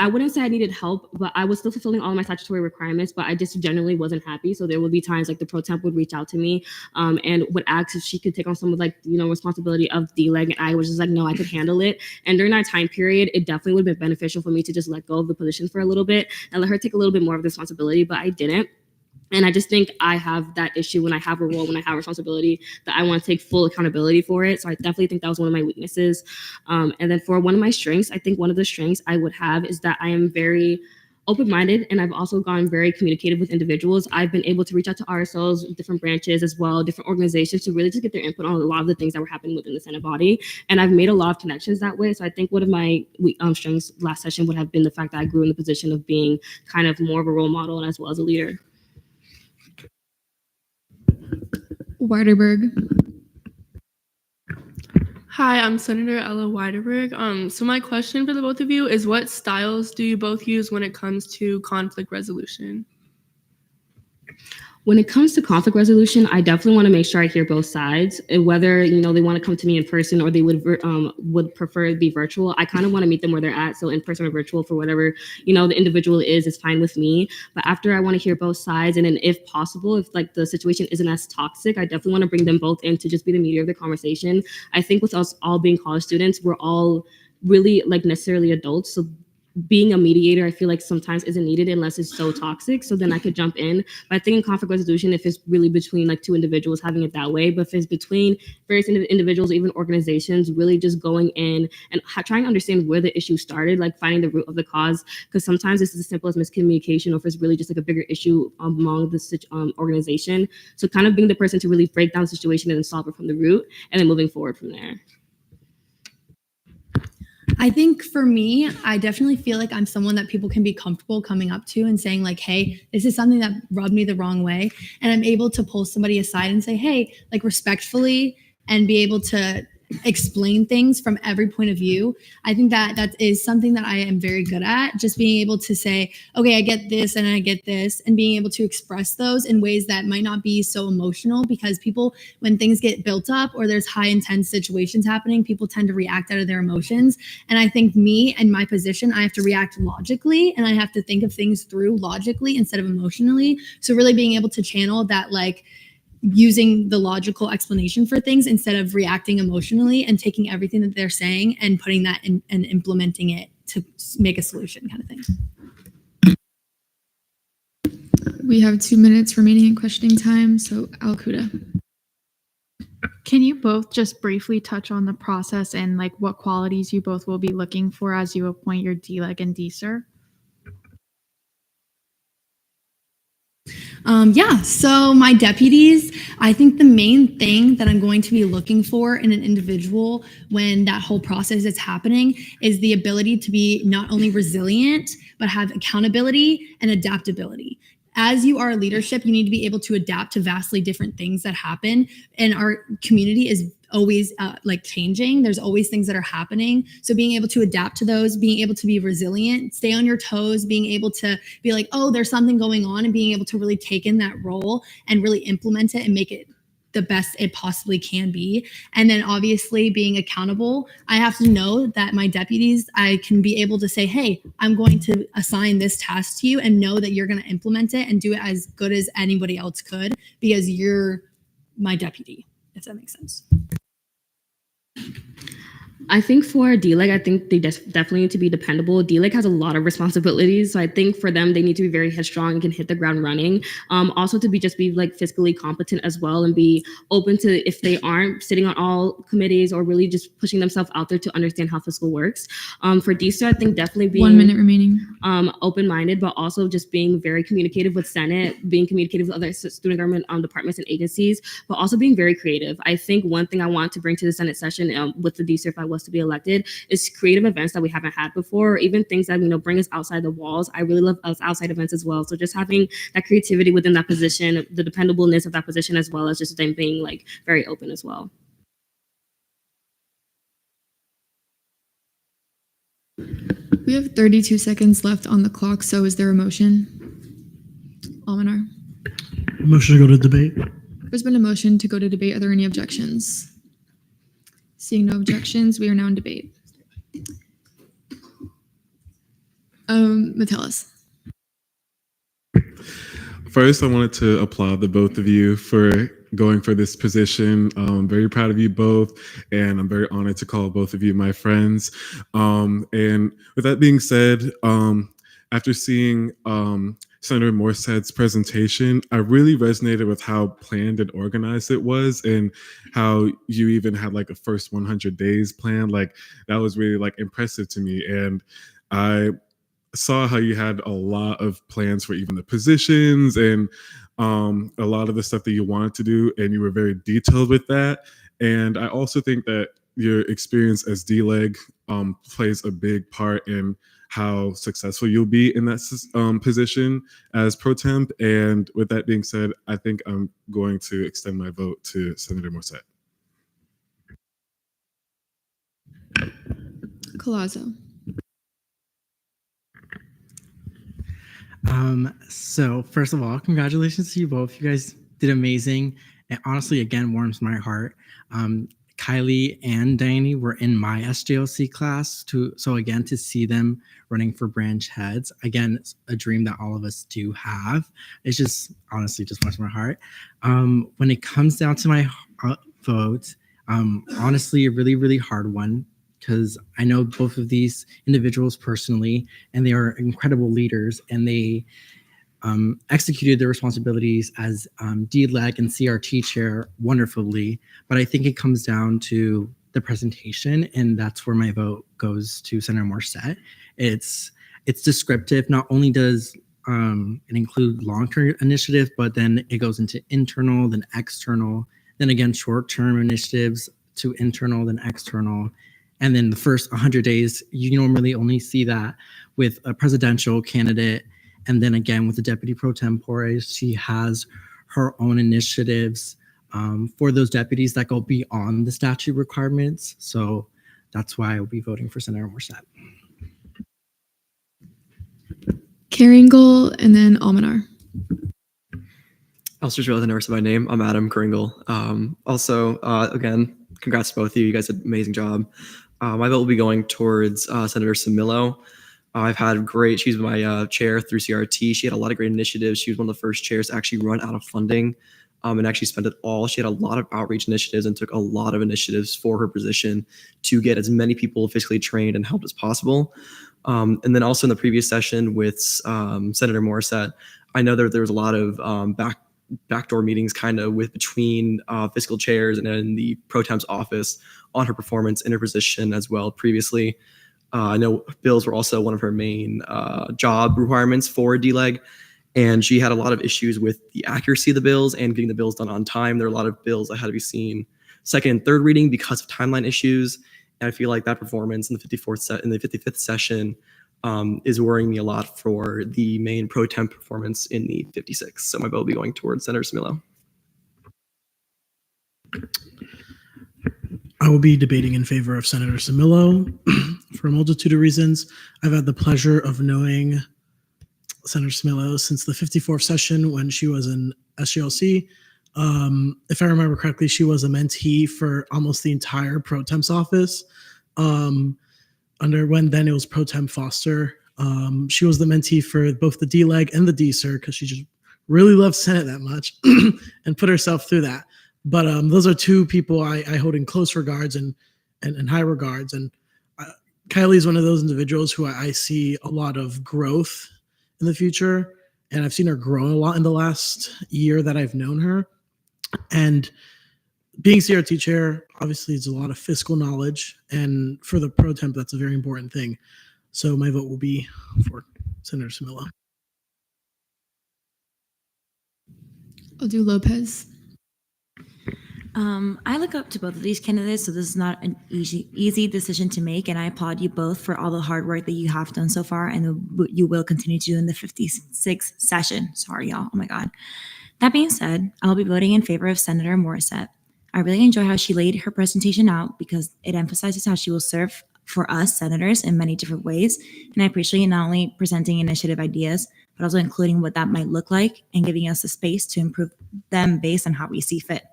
wouldn't say I needed help, but I was still fulfilling all of my statutory requirements, but I just generally wasn't happy. So there would be times like the pro temp would reach out to me and would ask if she could take on some of responsibility of D-Leg. And I was just like, no, I could handle it. And during that time period, it definitely would have been beneficial for me to just let go of the position for a little bit and let her take a little bit more of the responsibility, but I didn't. And I just think I have that issue when I have a role, when I have responsibility, that I want to take full accountability for it. So I definitely think that was one of my weaknesses. And then for one of my strengths, I think one of the strengths I would have is that I am very open-minded, and I've also gone very communicative with individuals. I've been able to reach out to RSLs, different branches as well, different organizations, to really just get their input on a lot of the things that were happening within the Senate body. And I've made a lot of connections that way. So I think one of my strengths last session would have been the fact that I grew in the position of being kind of more of a role model and as well as a leader. Weiderberg. Hi, I'm Senator Ella Weiderberg. So my question for the both of you is, what styles do you both use when it comes to conflict resolution? When it comes to conflict resolution, I definitely want to make sure I hear both sides. And whether they want to come to me in person or they would prefer to be virtual, I kind of want to meet them where they're at. So in person or virtual, for whatever the individual is fine with me. But after, I want to hear both sides, and then if possible, if like the situation isn't as toxic, I definitely want to bring them both in to just be the mediator of the conversation. I think with us all being college students, we're all really like necessarily adults, so being a mediator, I feel like sometimes isn't needed unless it's so toxic. So then I could jump in. But I think in conflict resolution, if it's really between like two individuals, having it that way. But if it's between various individuals, even organizations, really just going in and trying to understand where the issue started, like finding the root of the cause. Because sometimes this is as simple as miscommunication, or if it's really just like a bigger issue among the organization. So kind of being the person to really break down the situation and then solve it from the root, and then moving forward from there. I think for me, I definitely feel like I'm someone that people can be comfortable coming up to and saying like, hey, this is something that rubbed me the wrong way. And I'm able to pull somebody aside and say, hey, like respectfully, and be able to explain things from every point of view. I think that is something that I am very good at, just being able to say, okay, I get this and I get this, and being able to express those in ways that might not be so emotional, because people, when things get built up or there's high intense situations happening, people tend to react out of their emotions. And I think me and my position, I have to react logically, and I have to think of things through logically instead of emotionally. So really being able to channel that, like, using the logical explanation for things instead of reacting emotionally, and taking everything that they're saying and putting that in and implementing it to make a solution, kind of thing. We have 2 minutes remaining in questioning time. So Alcuda. Can you both just briefly touch on the process and like what qualities you both will be looking for as you appoint your DLEG and DSER? Yeah, so my deputies, I think the main thing that I'm going to be looking for in an individual when that whole process is happening is the ability to be not only resilient, but have accountability and adaptability. As you are leadership, you need to be able to adapt to vastly different things that happen. And our community is always like changing. There's always things that are happening. So being able to adapt to those, being able to be resilient, stay on your toes, being able to be like, oh, there's something going on, and being able to really take in that role and really implement it and make it the best it possibly can be. And then obviously being accountable, I have to know that my deputies, I can be able to say, hey, I'm going to assign this task to you, and know that you're going to implement it and do it as good as anybody else could, because you're my deputy, if that makes sense. I think for DLEG, I think they definitely need to be dependable. DLEG has a lot of responsibilities, so I think for them, they need to be very headstrong and can hit the ground running. Also to be like fiscally competent as well, and be open to, if they aren't sitting on all committees, or really just pushing themselves out there to understand how fiscal works. For DSER, I think definitely being 1 minute remaining. Open-minded, but also just being very communicative with Senate, being communicative with other student government departments and agencies, but also being very creative. I think one thing I want to bring to the Senate session with the DSER, if I was to be elected, is creative events that we haven't had before, or even things that bring us outside the walls. I really love us outside events as well. So just having that creativity within that position, the dependableness of that position, as well as just them being like very open as well. We have 32 seconds left on the clock. So is there a motion? Almanar. Motion to go to debate. There's been a motion to go to debate. Are there any objections? Seeing no objections, we are now in debate. Metellus. First, I wanted to applaud the both of you for going for this position. I'm very proud of you both, and I'm very honored to call both of you my friends. And with that being said, after seeing Senator Morsett's presentation, I really resonated with how planned and organized it was, and how you even had like a first 100 days plan. Like that was really like impressive to me. And I saw how you had a lot of plans for even the positions and a lot of the stuff that you wanted to do, and you were very detailed with that. And I also think that your experience as DLEG plays a big part in how successful you'll be in that position as pro temp. And with that being said, I think I'm going to extend my vote to Senator Morsett. Collazo. So first of all, congratulations to you both. You guys did amazing. It honestly, again, warms my heart. Kylie and Diane were in my SJLC class so again, to see them running for branch heads, again, it's a dream that all of us do have. It's just honestly just warms my heart. When it comes down to my vote, honestly, a really, really hard one, because I know both of these individuals personally, and they are incredible leaders, and they executed their responsibilities as DLEG and CRT chair wonderfully. But I think it comes down to the presentation, and that's where my vote goes to Senator Morissette. It's descriptive. Not only does it include long-term initiative, but then it goes into internal, then external, then again short-term initiatives to internal, then external. And then the first 100 days, you normally only see that with a presidential candidate. And then again, with the deputy pro tempore, she has her own initiatives for those deputies that go beyond the statute requirements. So that's why I'll be voting for Senator Morissette. Kringle and then Almanar. I'll just realize I never said my name. I'm Adam Kringle. Again, congrats to both of you. You guys did an amazing job. My vote will be going towards Senator Samillo. She's my chair through CRT. She had a lot of great initiatives. She was one of the first chairs to actually run out of funding and actually spend it all. She had a lot of outreach initiatives and took a lot of initiatives for her position to get as many people fiscally trained and helped as possible. And then also in the previous session with Senator Morissette, I know there was a lot of backdoor meetings kind of between fiscal chairs and then the pro temp's office on her performance in her position as well previously. I know bills were also one of her main job requirements for DLEG, and she had a lot of issues with the accuracy of the bills and getting the bills done on time. There are a lot of bills that had to be seen second and third reading because of timeline issues, and I feel like that performance in the 55th session is worrying me a lot for the main pro temp performance in the 56th. So my vote will be going towards Senator Samillo. I will be debating in favor of Senator Samillo for a multitude of reasons. I've had the pleasure of knowing Senator Samillo since the 54th session when she was in SGLC. If I remember correctly, she was a mentee for almost the entire pro temp's office. Then it was pro temp Foster. She was the mentee for both the DLEG and the DSER because she just really loved Senate that much and put herself through that. But those are two people I hold in close regards and high regards. And Kylie is one of those individuals who I see a lot of growth in the future. And I've seen her grow a lot in the last year that I've known her. And being CRT chair, obviously, is a lot of fiscal knowledge. And for the pro temp, that's a very important thing. So my vote will be for Senator Samillo. I'll do Lopez. I look up to both of these candidates, so this is not an easy decision to make, and I applaud you both for all the hard work that you have done so far and you will continue to do in the 56th session. Sorry, y'all. Oh my God. That being said, I'll be voting in favor of Senator Morissette. I really enjoy how she laid her presentation out because it emphasizes how she will serve for us senators in many different ways, and I appreciate not only presenting initiative ideas, but also including what that might look like and giving us the space to improve them based on how we see fit.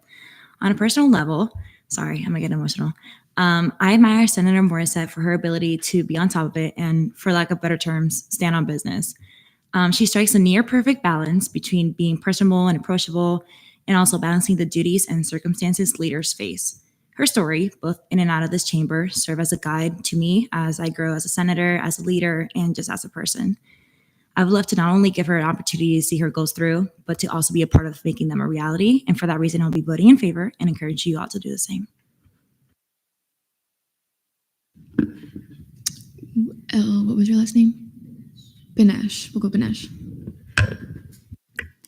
On a personal level, sorry, I'm gonna get emotional. I admire Senator Morissette for her ability to be on top of it and, for lack of better terms, stand on business. She strikes a near perfect balance between being personable and approachable and also balancing the duties and circumstances leaders face. Her story, both in and out of this chamber, serve as a guide to me as I grow as a senator, as a leader, and just as a person. I would love to not only give her an opportunity to see her goals through, but to also be a part of making them a reality. And for that reason, I'll be voting in favor and encourage you all to do the same. What was your last name? Banesh. We'll go Banesh.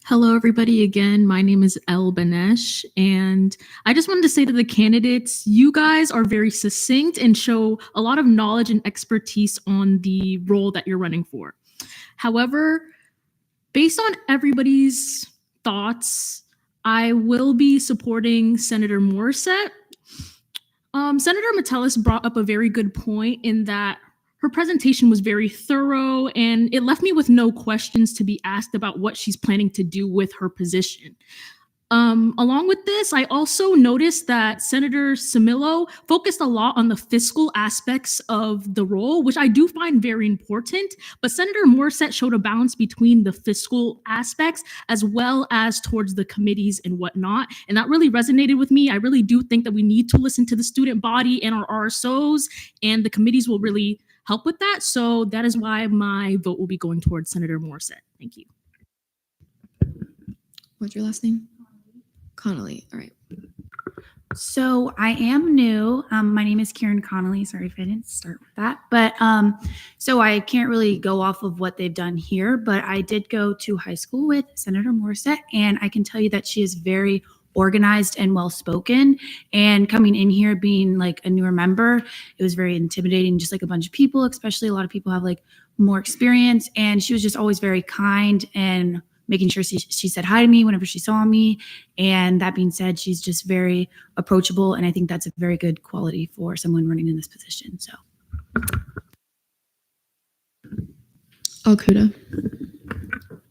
Hello, everybody. Again, my name is El Banesh, and I just wanted to say to the candidates, you guys are very succinct and show a lot of knowledge and expertise on the role that you're running for. However, based on everybody's thoughts, I will be supporting Senator Morissette. Senator Metellus brought up a very good point in that her presentation was very thorough, and it left me with no questions to be asked about what she's planning to do with her position. Along with this, I also noticed that Senator Simillo focused a lot on the fiscal aspects of the role, which I do find very important, but Senator Morissette showed a balance between the fiscal aspects as well as towards the committees and whatnot, and that really resonated with me. I really do think that we need to listen to the student body and our RSOs, and the committees will really help with that, so that is why my vote will be going towards Senator Morissette. Thank you. What's your last name? Connolly. All right. So I am new. My name is Karen Connolly. Sorry if I didn't start with that. But so I can't really go off of what they've done here, but I did go to high school with Senator Morissette, and I can tell you that she is very organized and well-spoken. And coming in here being like a newer member, it was very intimidating, just like a bunch of people, especially a lot of people have like more experience. And she was just always very kind and making sure she said hi to me whenever she saw me. And that being said, she's just very approachable. And I think that's a very good quality for someone running in this position. So. Okuda.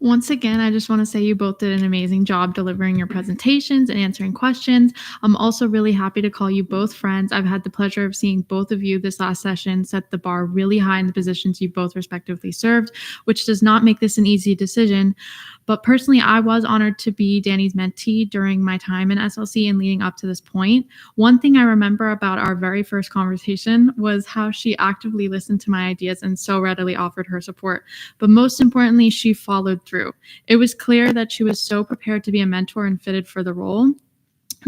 Once again, I just want to say you both did an amazing job delivering your presentations and answering questions. I'm also really happy to call you both friends. I've had the pleasure of seeing both of you this last session set the bar really high in the positions you both respectively served, which does not make this an easy decision. But personally, I was honored to be Danny's mentee during my time in SLC and leading up to this point. One thing I remember about our very first conversation was how she actively listened to my ideas and so readily offered her support. But most importantly, she followed through. It was clear that she was so prepared to be a mentor and fitted for the role.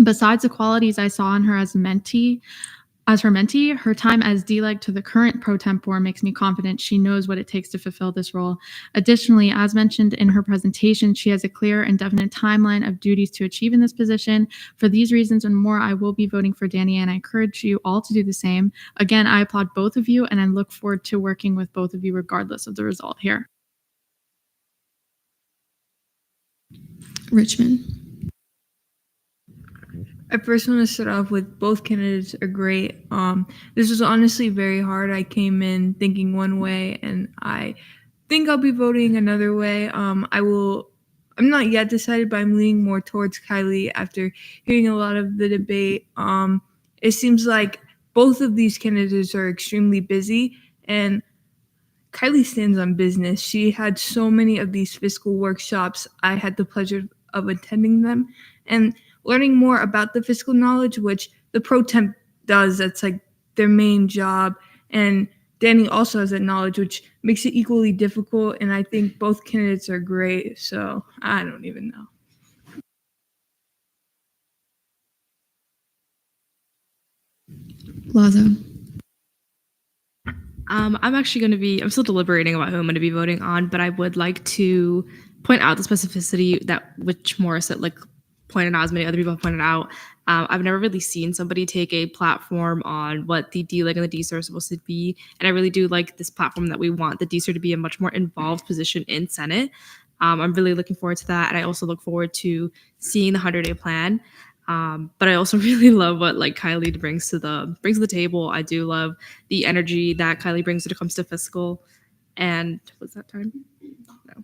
Besides the qualities I saw in her as her mentee, her time as D-Leg to the current pro tempore makes me confident she knows what it takes to fulfill this role. Additionally, as mentioned in her presentation, she has a clear and definite timeline of duties to achieve in this position. For these reasons and more, I will be voting for Danny, and I encourage you all to do the same. Again, I applaud both of you, and I look forward to working with both of you regardless of the result here. Richmond. I first want to start off with both candidates are great. This was honestly very hard. I came in thinking one way, and I think I'll be voting another way. I'm not yet decided, but I'm leaning more towards Kylie after hearing a lot of the debate. It seems like both of these candidates are extremely busy, and Kylie stands on business. She had so many of these fiscal workshops. I had the pleasure of attending them and learning more about the fiscal knowledge, which the pro temp does. That's like their main job. And Danny also has that knowledge, which makes it equally difficult. And I think both candidates are great. So I don't even know. Lazo. I'm still deliberating about who I'm going to be voting on, but I would like to point out the specificity that which Morissette pointed out, as many other people have pointed out. I've never really seen somebody take a platform on what the D-Leg and the D-Sir are supposed to be, and I really do like this platform that we want the D-Sir to be a much more involved position in Senate. I'm really looking forward to that, and I also look forward to seeing the 100-day plan. But I also really love what Kylie brings to the table. I do love the energy that Kylie brings when it comes to fiscal. And was that time? No.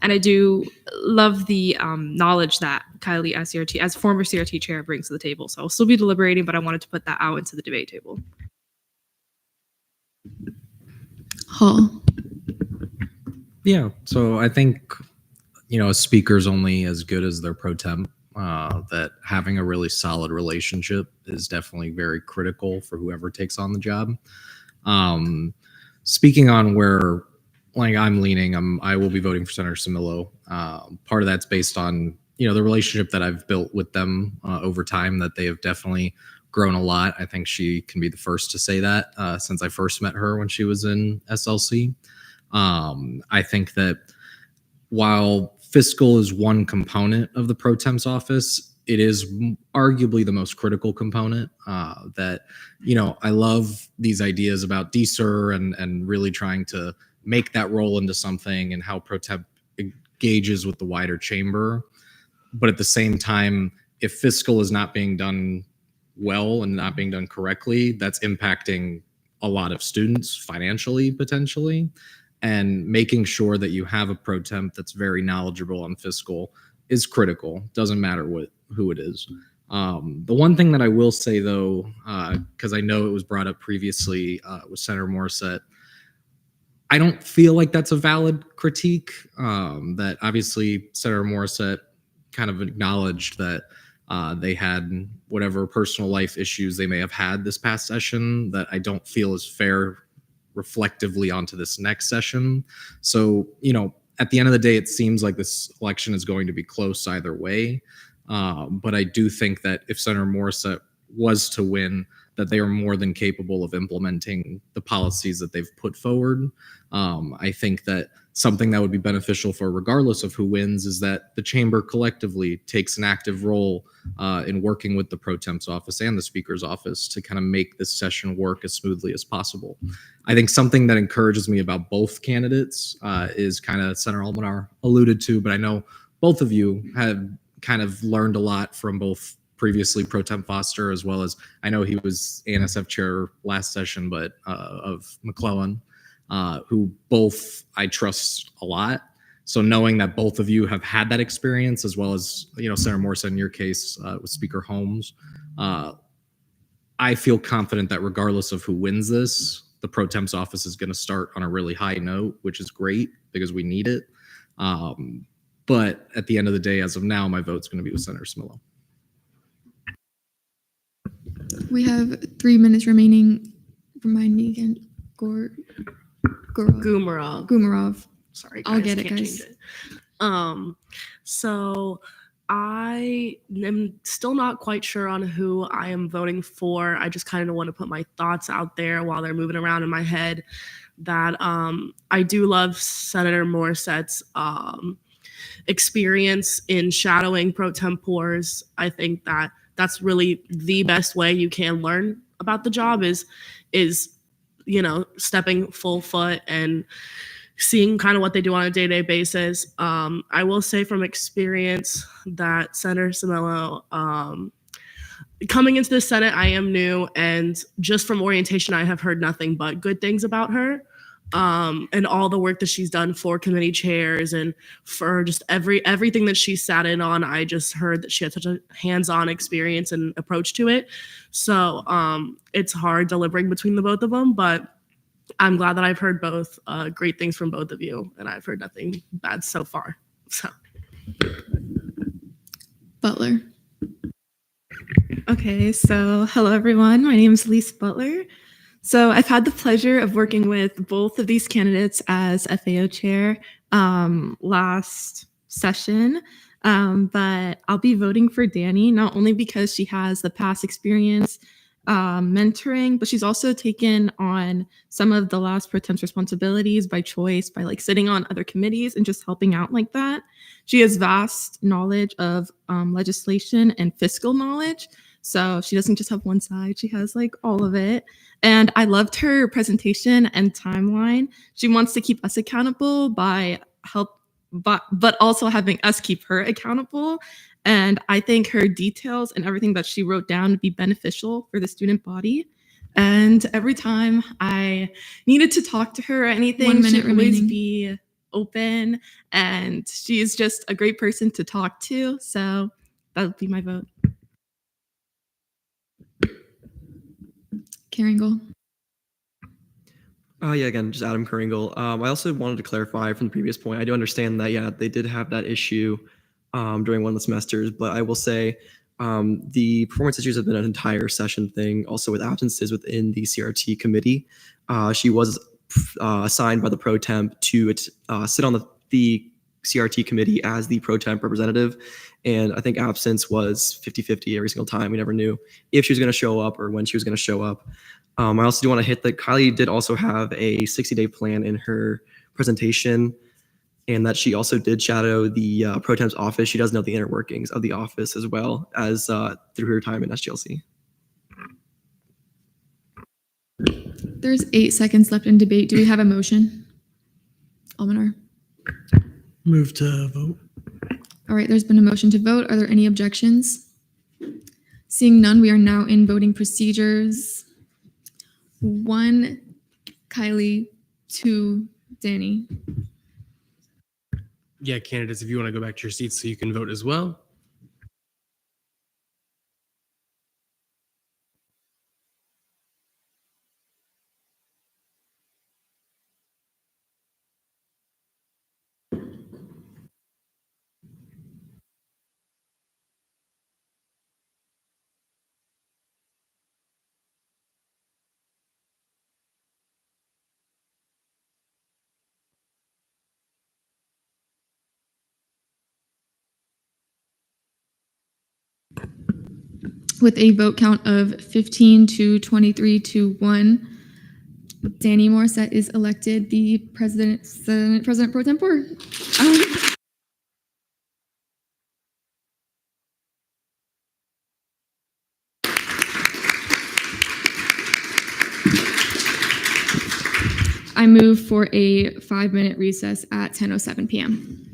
And I do love the knowledge that Kylie as former CRT chair brings to the table. So I'll still be deliberating, but I wanted to put that out into the debate table. Hall. Yeah, so I think, a speaker's only as good as their pro temp. That having a really solid relationship is definitely very critical for whoever takes on the job. Speaking on where I'm leaning, I will be voting for Senator Simillo. Part of that's based on the relationship that I've built with them over time, that they have definitely grown a lot. I think she can be the first to say that since I first met her when she was in SLC. I think that while fiscal is one component of the pro temp's office, it is arguably the most critical component. That I love these ideas about D-Sir and really trying to make that role into something, and how pro temp engages with the wider chamber. But at the same time, if fiscal is not being done well and not being done correctly, that's impacting a lot of students financially, potentially, and making sure that you have a pro temp that's very knowledgeable on fiscal is critical. Doesn't matter who it is. The one thing that I will say though, because I know it was brought up previously with Senator Morissette, I don't feel like that's a valid critique. That obviously Senator Morissette kind of acknowledged that they had whatever personal life issues they may have had this past session that I don't feel is fair reflectively onto this next session. So, at the end of the day, it seems like this election is going to be close either way. But I do think that if Senator Morissette was to win, that they are more than capable of implementing the policies that they've put forward. I think that something that would be beneficial for regardless of who wins is that the chamber collectively takes an active role in working with the pro temp's office and the speaker's office to kind of make this session work as smoothly as possible. I think something that encourages me about both candidates is kind of Senator Almanar alluded to, but I know both of you have kind of learned a lot from both previously Pro Temp Foster, as well as I know he was ANSF chair last session, but of McClellan, who both I trust a lot. So knowing that both of you have had that experience, as well as Senator Morrison in your case with Speaker Holmes, I feel confident that regardless of who wins this, the Pro Temp's office is going to start on a really high note, which is great because we need it. But at the end of the day, as of now, my vote's going to be with Senator Smillo. We have 3 minutes remaining. Remind me again. Gumarov. Sorry, I'll get it, can't guys. change it. So I am still not quite sure on who I am voting for. I just kind of want to put my thoughts out there while they're moving around in my head. That I do love Senator Morissette's experience in shadowing pro tempores. I think that that's really the best way you can learn about the job is stepping full foot and seeing kind of what they do on a day-to-day basis. I will say from experience that Senator Simillo, coming into the Senate, I am new, and just from orientation, I have heard nothing but good things about her. And all the work that she's done for committee chairs and for just everything that she sat in on, I just heard that she had such a hands-on experience and approach to it. So it's hard deliberating between the both of them, but I'm glad that I've heard both great things from both of you, and I've heard nothing bad so far. So Butler. Okay, so hello everyone. My name is Lise Butler. So I've had the pleasure of working with both of these candidates as FAO chair last session, but I'll be voting for Danny, not only because she has the past experience mentoring, but she's also taken on some of the last pro temp's responsibilities by choice, by sitting on other committees and just helping out like that. She has vast knowledge of legislation and fiscal knowledge. So she doesn't just have one side, she has all of it. And I loved her presentation and timeline. She wants to keep us accountable but also having us keep her accountable. And I think her details and everything that she wrote down would be beneficial for the student body. And every time I needed to talk to her or anything, 1 minute she'd always remaining. be open. And she's just a great person to talk to. So that would be my vote. Caringle. Yeah, again, just Adam Kringle. I also wanted to clarify from the previous point. I do understand that, they did have that issue during one of the semesters, but I will say the performance issues have been an entire session thing, also with absences within the CRT committee. She was assigned by the pro temp to sit on the CRT committee as the pro temp representative. And I think absence was 50-50 every single time. We never knew if she was going to show up or when she was going to show up. I also do want to hit that Kylie did also have a 60-day plan in her presentation, and that she also did shadow the pro temp's office. She does know the inner workings of the office as well as through her time in SGLC. There's 8 seconds left in debate. Do we have a motion? Almanar. Move to vote. All right, there's been a motion to vote. Are there any objections? Seeing none, we are now in voting procedures. 1 Kylie, 2 Danny. Yeah, candidates, if you want to go back to your seats so you can vote as well. With a vote count of 15 to 23 to 1, Danny Morissette is elected the Senate President pro tempore. I move for a 5-minute recess at 10:07 p.m.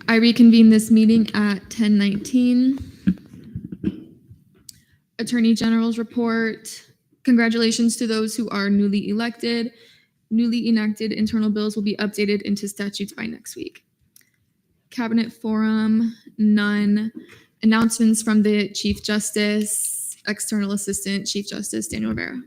I reconvene this meeting at 10:19. Attorney General's report. Congratulations to those who are newly elected. Newly enacted internal bills will be updated into statutes by next week. Cabinet forum, none. Announcements from the Chief Justice, External Assistant Chief Justice Daniel Rivera.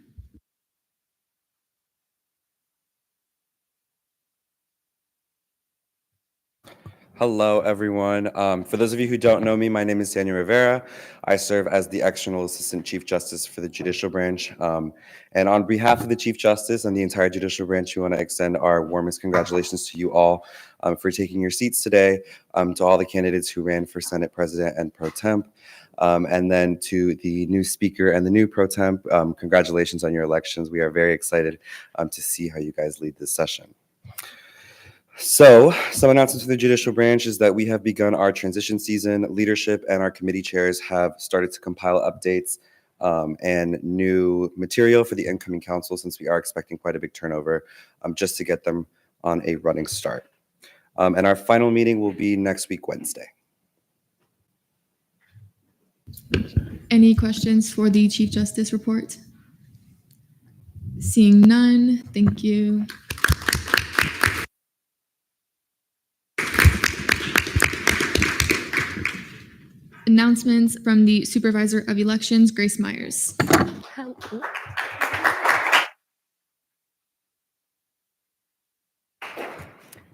Hello, everyone. For those of you who don't know me, my name is Daniel Rivera. I serve as the External Assistant Chief Justice for the Judicial Branch. And on behalf of the Chief Justice and the entire Judicial Branch, we want to extend our warmest congratulations to you all for taking your seats today, to all the candidates who ran for Senate President and Pro Temp, and then to the new Speaker and the new Pro Temp, congratulations on your elections. We are very excited to see how you guys lead this session. So, some announcements for the Judicial Branch is that we have begun our transition season. Leadership and our committee chairs have started to compile updates and new material for the incoming council, since we are expecting quite a big turnover, just to get them on a running start. And our final meeting will be next week, Wednesday. Any questions for the Chief Justice report? Seeing none, thank you. Announcements from the Supervisor of Elections, Grace Myers.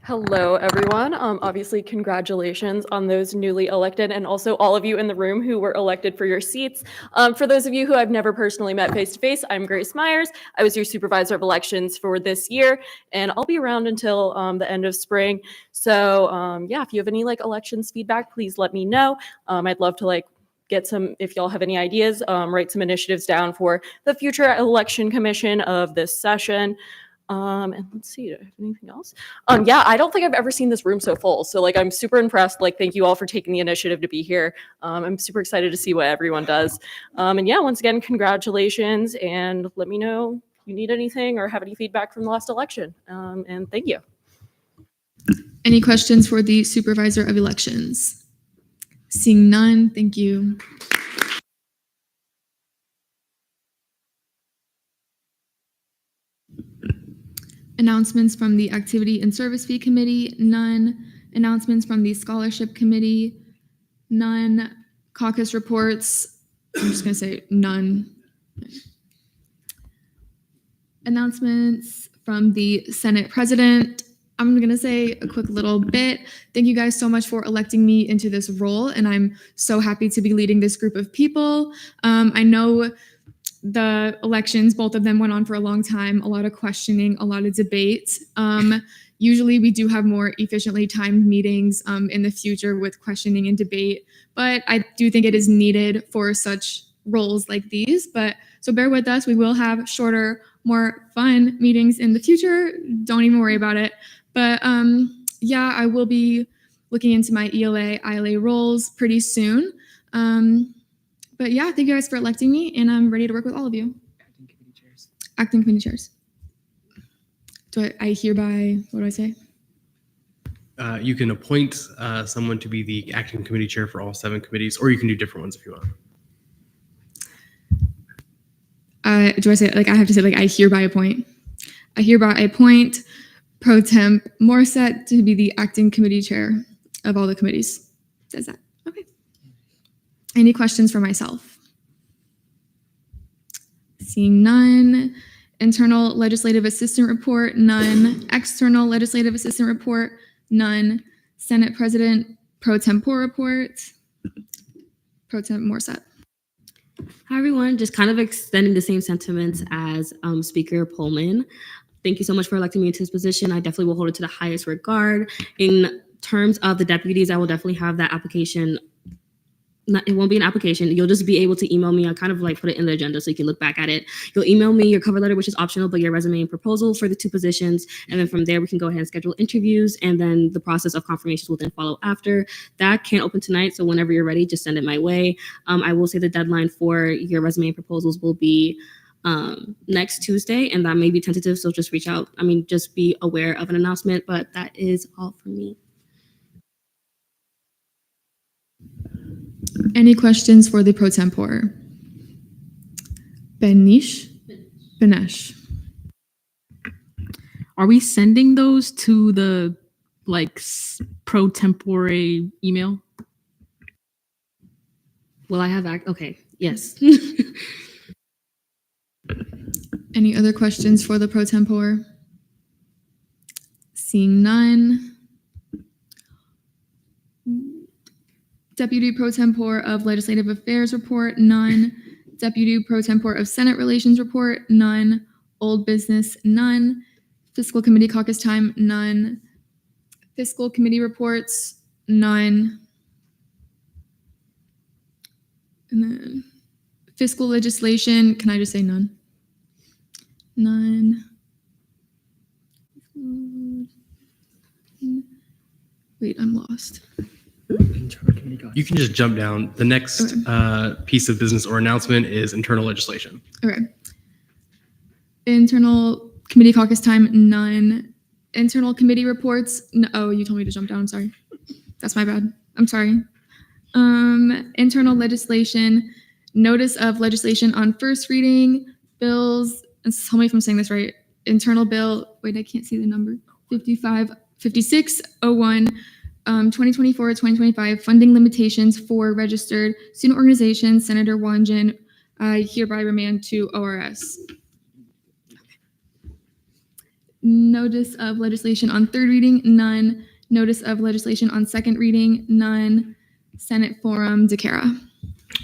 Hello, everyone. Obviously, congratulations on those newly elected, and also all of you in the room who were elected for your seats. For those of you who I've never personally met face-to-face, I'm Grace Myers. I was your Supervisor of Elections for this year, and I'll be around until the end of spring. So yeah, if you have any elections feedback, please let me know. I'd love to get some, if y'all have any ideas, write some initiatives down for the future election commission of this session. And let's see, do I have anything else? Yeah, I don't think I've ever seen this room so full. So I'm super impressed. Thank you all for taking the initiative to be here. I'm super excited to see what everyone does. And yeah, once again, congratulations, and let me know if you need anything or have any feedback from the last election. And thank you. Any questions for the Supervisor of Elections? Seeing none, thank you. Announcements from the Activity and Service Fee Committee, none. Announcements from the Scholarship Committee, none. Caucus reports, I'm just going to say none. Announcements from the Senate President, I'm going to say a quick little bit. Thank you guys so much for electing me into this role, and I'm so happy to be leading this group of people. I know the elections, both of them went on for a long time, a lot of questioning, a lot of debate. Usually we do have more efficiently timed meetings in the future with questioning and debate, but I do think it is needed for such roles like these. So bear with us, we will have shorter, more fun meetings in the future. Don't even worry about it. But yeah, I will be looking into my ELA, ILA roles pretty soon. But yeah, thank you guys for electing me, and I'm ready to work with all of you. Acting committee chairs. Acting committee chairs. I hereby, what do I say? You can appoint someone to be the acting committee chair for all 7 committees, or you can do different ones if you want. Do I say, I have to say, I hereby appoint. I hereby appoint Pro Temp Morissette to be the acting committee chair of all the committees. Does that? Okay. Any questions for myself? Seeing none. Internal legislative assistant report, none. External legislative assistant report, none. Senate President Pro Tempore report, Pro Temp Morissette. Hi, everyone. Just kind of extending the same sentiments as Speaker Pullman. Thank you so much for electing me into this position. I definitely will hold it to the highest regard. In terms of the deputies, I will definitely have that application. It won't be an application. You'll just be able to email me. I'll kind of put it in the agenda so you can look back at it. You'll email me your cover letter, which is optional, but your resume and proposal for the 2 positions. And then from there, we can go ahead and schedule interviews. And then the process of confirmations will then follow after. That can't open tonight. So whenever you're ready, just send it my way. I will say the deadline for your resume and proposals will be next Tuesday, and that may be tentative. So just reach out. Just be aware of an announcement, but that is all for me. Any questions for the pro tempore? Benesh. Are we sending those to the pro tempore email? Will I have okay, yes. Any other questions for the pro tempore? Seeing none. Deputy pro tempore of Legislative Affairs report, none. Deputy pro tempore of Senate Relations report, none. Old business, none. Fiscal committee caucus time, none. Fiscal committee reports, none. And then fiscal legislation, can I just say none? None. Wait, I'm lost. You can just jump down. The next piece of business or announcement is internal legislation. Okay. Internal committee caucus time, none. Internal committee reports, no. Oh, you told me to jump down. I'm sorry. That's my bad. I'm sorry. Internal legislation, notice of legislation on first reading, bills, and tell me if I'm saying this right. Internal bill, wait, I can't see the number. 5601, 2024-2025, funding limitations for registered student organizations. Senator Wanjin, I hereby remand to ORS. Notice of legislation on third reading, none. Notice of legislation on second reading, none. Senate Forum, Deare.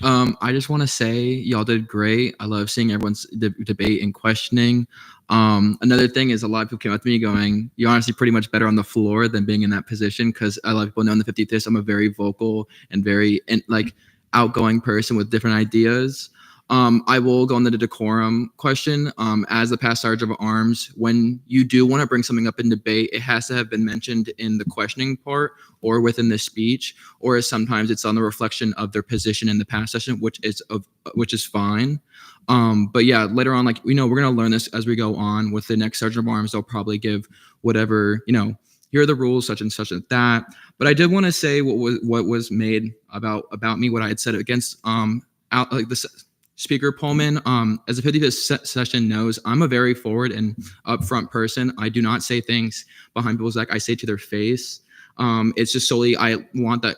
I just want to say y'all did great. I love seeing everyone's debate and questioning. Another thing is a lot of people came up to me going, you're honestly pretty much better on the floor than being in that position, because a lot of people know in the 50th I'm a very vocal and very outgoing person with different ideas. I will go on the decorum question. As the past sergeant of arms, when you do want to bring something up in debate, it has to have been mentioned in the questioning part or within the speech, or sometimes it's on the reflection of their position in the past session, which is fine. But yeah, later on, we're going to learn this as we go on. With the next sergeant of arms, they'll probably give whatever, here are the rules, such and such and that. But I did want to say what was made about me, what I had said against Speaker Pullman. As the 55th session knows, I'm a very forward and upfront person. I do not say things behind people's back. I say to their face. It's just solely I want that.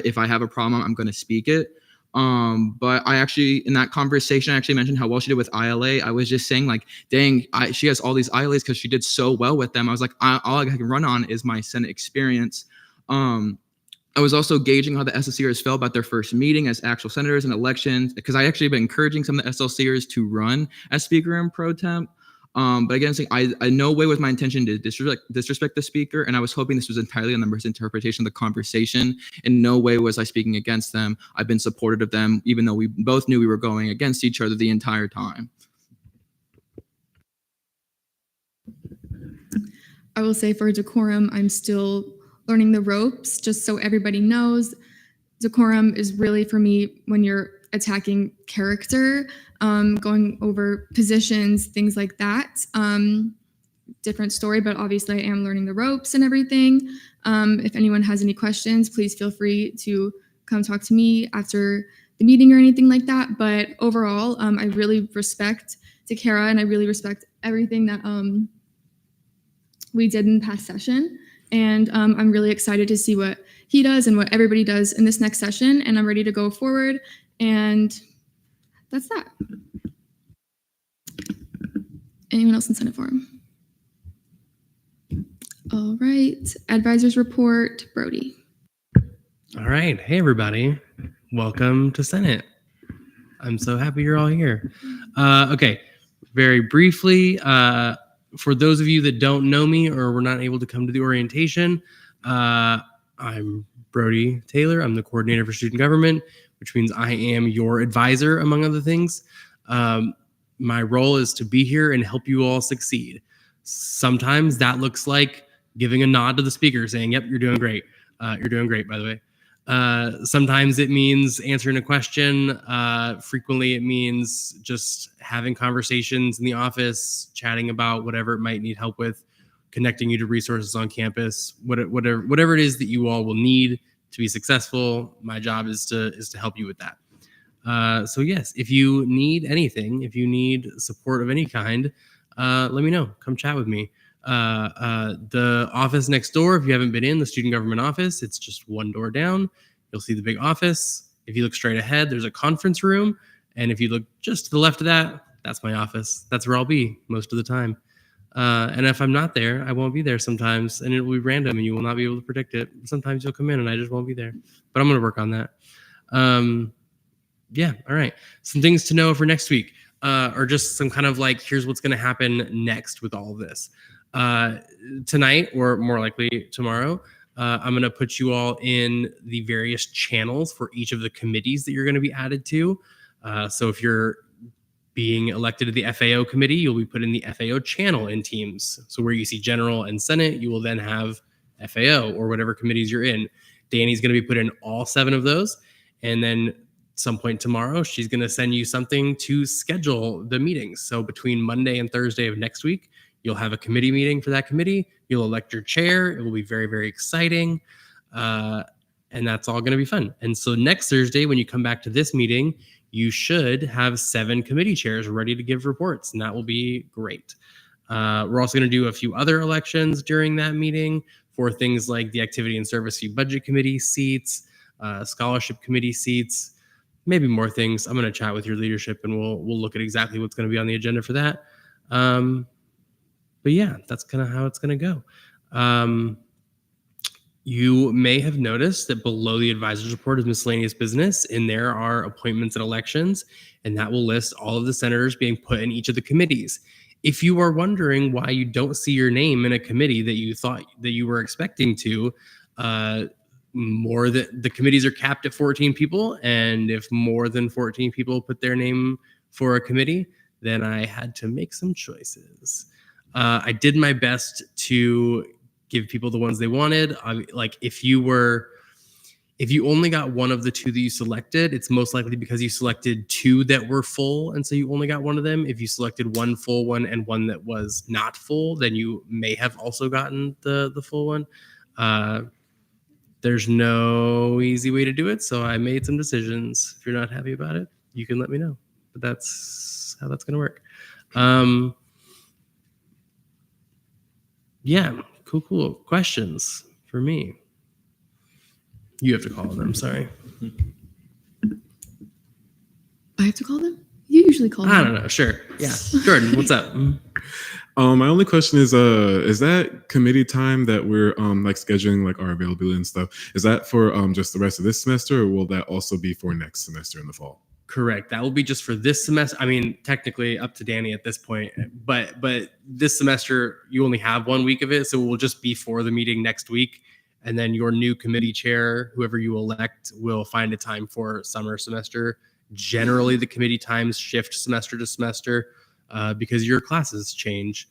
If I have a problem, I'm going to speak it. But I actually, in that conversation, I actually mentioned how well she did with ILA. I was just saying dang, she has all these ILAs because she did so well with them. I was like, all I can run on is my Senate experience. I was also gauging how the SLCers felt about their first meeting as actual senators and elections, because I actually have been encouraging some of the SLCers to run as Speaker and Pro Temp. But again, I no way was my intention to disrespect the speaker, and I was hoping this was entirely on the misinterpretation of the conversation. In no way was I speaking against them. I've been supportive of them, even though we both knew we were going against each other the entire time. I will say for decorum, I'm still learning the ropes, just so everybody knows. Decorum is really, for me, when you're attacking character, going over positions, things like that. Different story, but obviously I am learning the ropes and everything. If anyone has any questions, please feel free to come talk to me after the meeting or anything like that. But overall, I really respect Deare, and I really respect everything that we did in past session. And I'm really excited to see what he does and what everybody does in this next session. And I'm ready to go forward. And that's that. Anyone else in Senate Forum? All right. Advisors report, Brody. All right. Hey, everybody. Welcome to Senate. I'm so happy you're all here. Okay. Very briefly, for those of you that don't know me or were not able to come to the orientation, I'm Brody Taylor. I'm the coordinator for student government, which means I am your advisor, among other things. My role is to be here and help you all succeed. Sometimes that looks like giving a nod to the speaker saying, yep, you're doing great. You're doing great, by the way. Sometimes it means answering a question. Frequently it means just having conversations in the office, chatting about whatever it might need help with, connecting you to resources on campus, whatever it is that you all will need to be successful. My job is to help you with that. So yes, if you need anything, if you need support of any kind, let me know. Come chat with me. The office next door, if you haven't been in the student government office, it's just one door down. You'll see the big office. If you look straight ahead, there's a conference room. And if you look just to the left of that, that's my office. That's where I'll be most of the time. And if I'm not there, I won't be there sometimes, and it will be random and you will not be able to predict it. Sometimes you'll come in and I just won't be there, but I'm going to work on that. Yeah. All right. Some things to know for next week, or just some kind of like, here's what's going to happen next with all of this. Tonight, or more likely tomorrow, I'm going to put you all in the various channels for each of the committees that you're going to be added to. So if you're being elected to the FAO committee, you'll be put in the FAO channel in Teams. So where you see General and Senate, you will then have FAO or whatever committees you're in. Danny's going to be put in all 7 of those. And then some point tomorrow, she's going to send you something to schedule the meetings. So between Monday and Thursday of next week, you'll have a committee meeting for that committee. You'll elect your chair. It will be very, very exciting. And that's all going to be fun. And so next Thursday, when you come back to this meeting, you should have 7 committee chairs ready to give reports, and that will be great. We're also going to do a few other elections during that meeting for things like the Activity and Service Fee Budget Committee seats, Scholarship Committee seats, maybe more things. I'm going to chat with your leadership, and we'll look at exactly what's going to be on the agenda for that. But yeah, that's kind of how it's going to go. You may have noticed that below the advisor's report is miscellaneous business, and there are appointments and elections, and that will list all of the senators being put in each of the committees. If you are wondering why you don't see your name in a committee that you thought that you were expecting to, the committees are capped at 14 people, and if more than 14 people put their name for a committee, then I had to make some choices. I did my best to give people the ones they wanted. Like if you only got one of the 2 that you selected, it's most likely because you selected 2 that were full, and so you only got one of them. If you selected one full one and one that was not full, then you may have also gotten the full one. There's no easy way to do it, so I made some decisions. If you're not happy about it, you can let me know. But that's how that's going to work. Yeah. Cool. Questions for me? You have to call them. Sorry. I have to call them? You usually call them. I don't know. Sure. Yeah. Jordan, what's up? My only question is that committee time that we're like scheduling like our availability and stuff, is that for just the rest of this semester, or will that also be for next semester in the fall? Correct. That will be just for this semester. I mean, technically up to Danny at this point, but this semester you only have 1 week of it, so it will just be for the meeting next week, and then your new committee chair, whoever you elect, will find a time for summer semester. Generally, the committee times shift semester to semester because your classes change.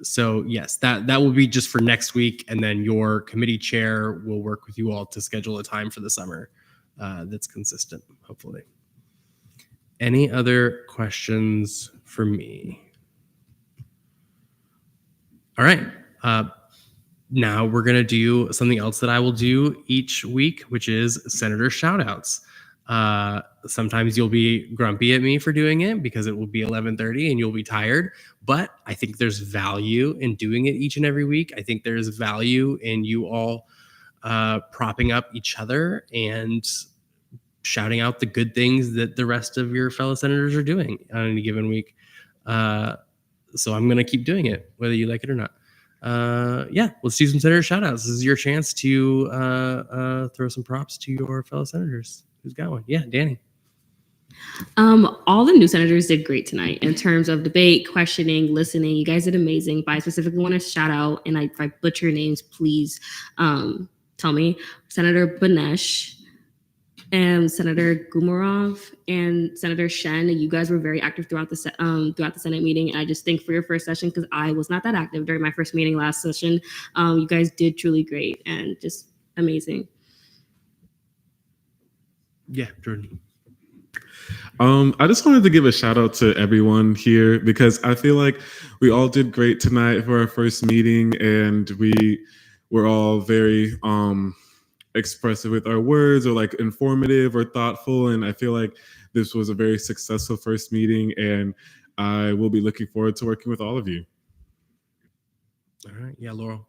So yes, that will be just for next week, and then your committee chair will work with you all to schedule a time for the summer. That's consistent, hopefully. Any other questions for me? All right. Now we're going to do something else that I will do each week, which is Senator Shoutouts. Sometimes you'll be grumpy at me for doing it because it will be 11:30 and you'll be tired, but I think there's value in doing it each and every week. I think there's value in you all propping up each other and shouting out the good things that the rest of your fellow senators are doing on any given week. So I'm going to keep doing it, whether you like it or not. Yeah, let's do some senator shout outs. This is your chance to throw some props to your fellow senators. Who's got one? Yeah, Danny. All the new senators did great tonight in terms of debate, questioning, listening. You guys did amazing. But I specifically want to shout out, and if I butcher names, please tell me. Senator Banesh and Senator Gumarov and Senator Shen. You guys were very active throughout the Senate meeting. And I just think for your first session, because I was not that active during my first meeting last session, you guys did truly great and just amazing. Yeah, Jordan. I just wanted to give a shout out to everyone here because I feel like we all did great tonight for our first meeting, and we were all very expressive with our words or like informative or thoughtful. And I feel like this was a very successful first meeting, and I will be looking forward to working with all of you. All right. Yeah, Laurel.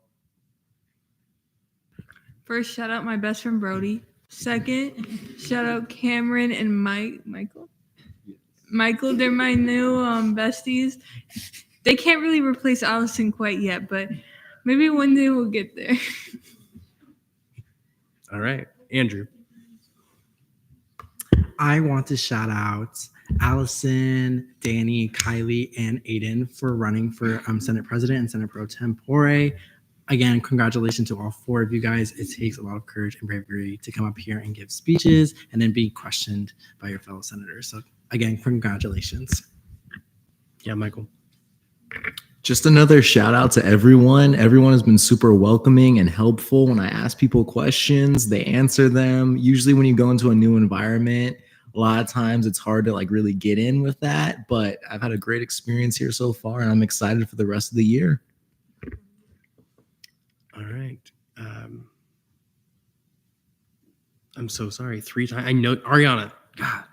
First, shout out my best friend Brody. Second, shout out Cameron and Michael. Michael, they're my new besties. They can't really replace Allison quite yet, but maybe one day we'll get there. All right. Andrew. I want to shout out Allison, Danny, Kylie, and Aiden for running for Senate President and Senate Pro Tempore. Again, congratulations to all four of you guys. It takes a lot of courage and bravery to come up here and give speeches and then be questioned by your fellow senators. So again, congratulations. Yeah, Michael. Just another shout out to everyone. Everyone has been super welcoming and helpful. When I ask people questions, they answer them. Usually when you go into a new environment, a lot of times it's hard to like really get in with that, but I've had a great experience here so far and I'm excited for the rest of the year. All right. I'm so sorry. 3 times. I know. Ariana. God.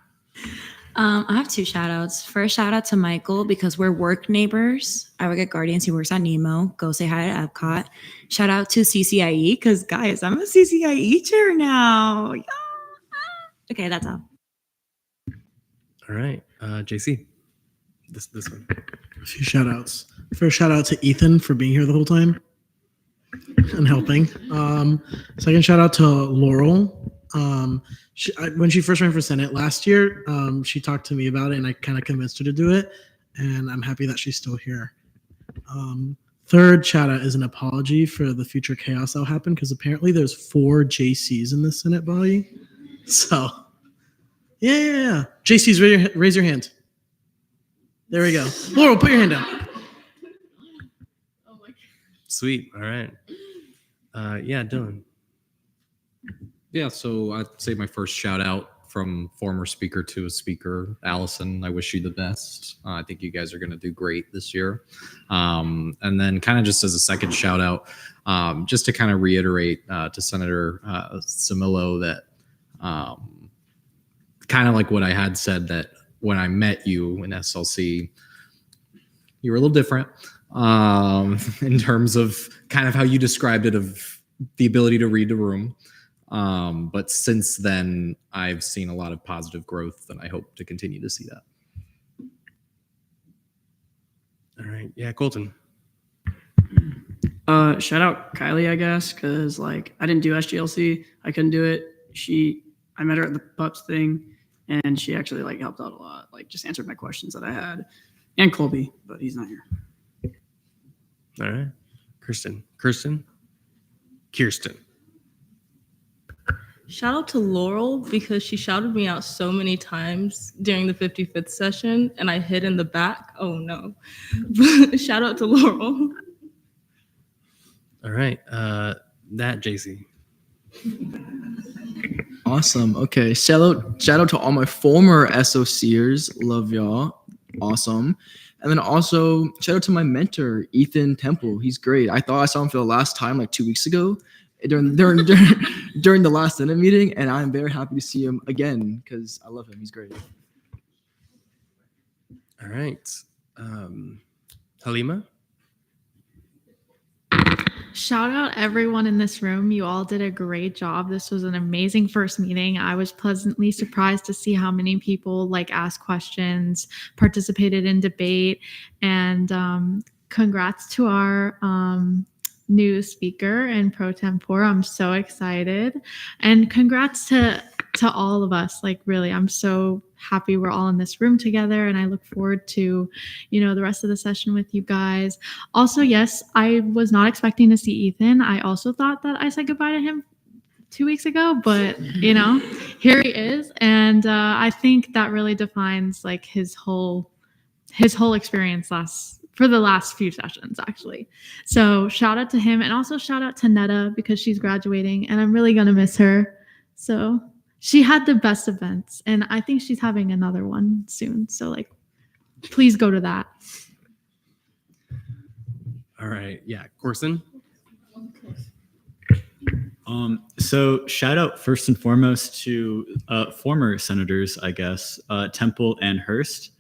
I have 2 shout outs. First, shout out to Michael because we're work neighbors. I work at Guardians. He works at Nemo. Go say hi to Epcot. Shout out to CCIE because, guys, I'm a CCIE chair now. Yeah. Okay, that's all. All right. JC. This one. A few shout outs. First, shout out to Ethan for being here the whole time and helping. Second, shout out to Laurel. When she first ran for Senate last year, she talked to me about it and I kind of convinced her to do it. And I'm happy that she's still here. Third shout out is an apology for the future chaos that'll happen because apparently there's 4 JCs in the Senate body. So, yeah. JCs, raise your hand. There we go. Laurel, put your hand down. Sweet. All right. Yeah, Dylan. Yeah, so I'd say my first shout out from former speaker to a speaker, Allison. I wish you the best. I think you guys are going to do great this year. And then kind of just as a second shout out, just to kind of reiterate to Senator Samillo that kind of like what I had said, that when I met you in SLC, you were a little different in terms of kind of how you described it, of the ability to read the room. But since then, I've seen a lot of positive growth, and I hope to continue to see that. All right. Yeah, Colton. Shout out Kylie, I guess, because like I didn't do SGLC. I couldn't do it. I met her at the pups thing, and she actually like helped out a lot. Like just answered my questions that I had. And Colby, but he's not here. All right. Kirsten. Shout out to Laurel because she shouted me out so many times during the 55th session and I hid in the back. Oh no. Shout out to Laurel. All right. That JC. Awesome. Okay. Shout out to all my former SOCers. Love y'all. Awesome. And then also shout out to my mentor, Ethan Temple. He's great. I thought I saw him for the last time like 2 weeks ago during the last Senate meeting, and I'm very happy to see him again because I love him. He's great. All right. Halima. Shout out everyone in this room. You all did a great job. This was an amazing first meeting. I was pleasantly surprised to see how many people like asked questions, participated in debate, and congrats to our new speaker and pro tempore. I'm so excited, and congrats to all of us. Like really, I'm so happy we're all in this room together, and I look forward to, the rest of the session with you guys. Also, yes, I was not expecting to see Ethan. I also thought that I said goodbye to him 2 weeks ago, but here he is, and I think that really defines like his whole experience for the last few sessions, actually. So shout out to him, and also shout out to Netta because she's graduating, and I'm really gonna miss her. So she had the best events, and I think she's having another one soon. So like, please go to that. All right. Yeah. Corson. So shout out first and foremost to former senators, I guess, Temple and Hurst.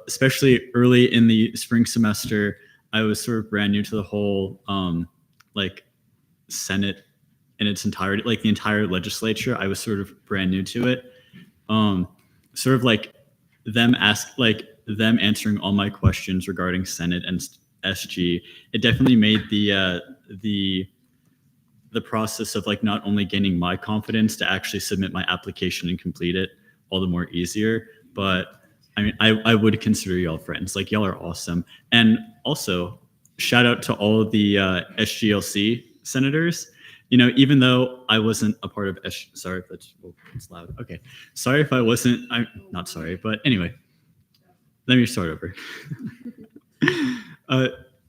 Especially early in the spring semester, I was sort of brand new to the whole like Senate in its entirety, like the entire legislature. I was sort of brand new to it. Sort of like them answering all my questions regarding Senate and SG. It definitely made the process of like not only gaining my confidence to actually submit my application and complete it all the more easier, but I mean, I would consider y'all friends. Like, y'all are awesome. And also, shout out to all of the SGLC senators. You know, even though I wasn't a part of sorry, it's loud. Okay, sorry if I wasn't. I'm not sorry, but anyway, let me start over.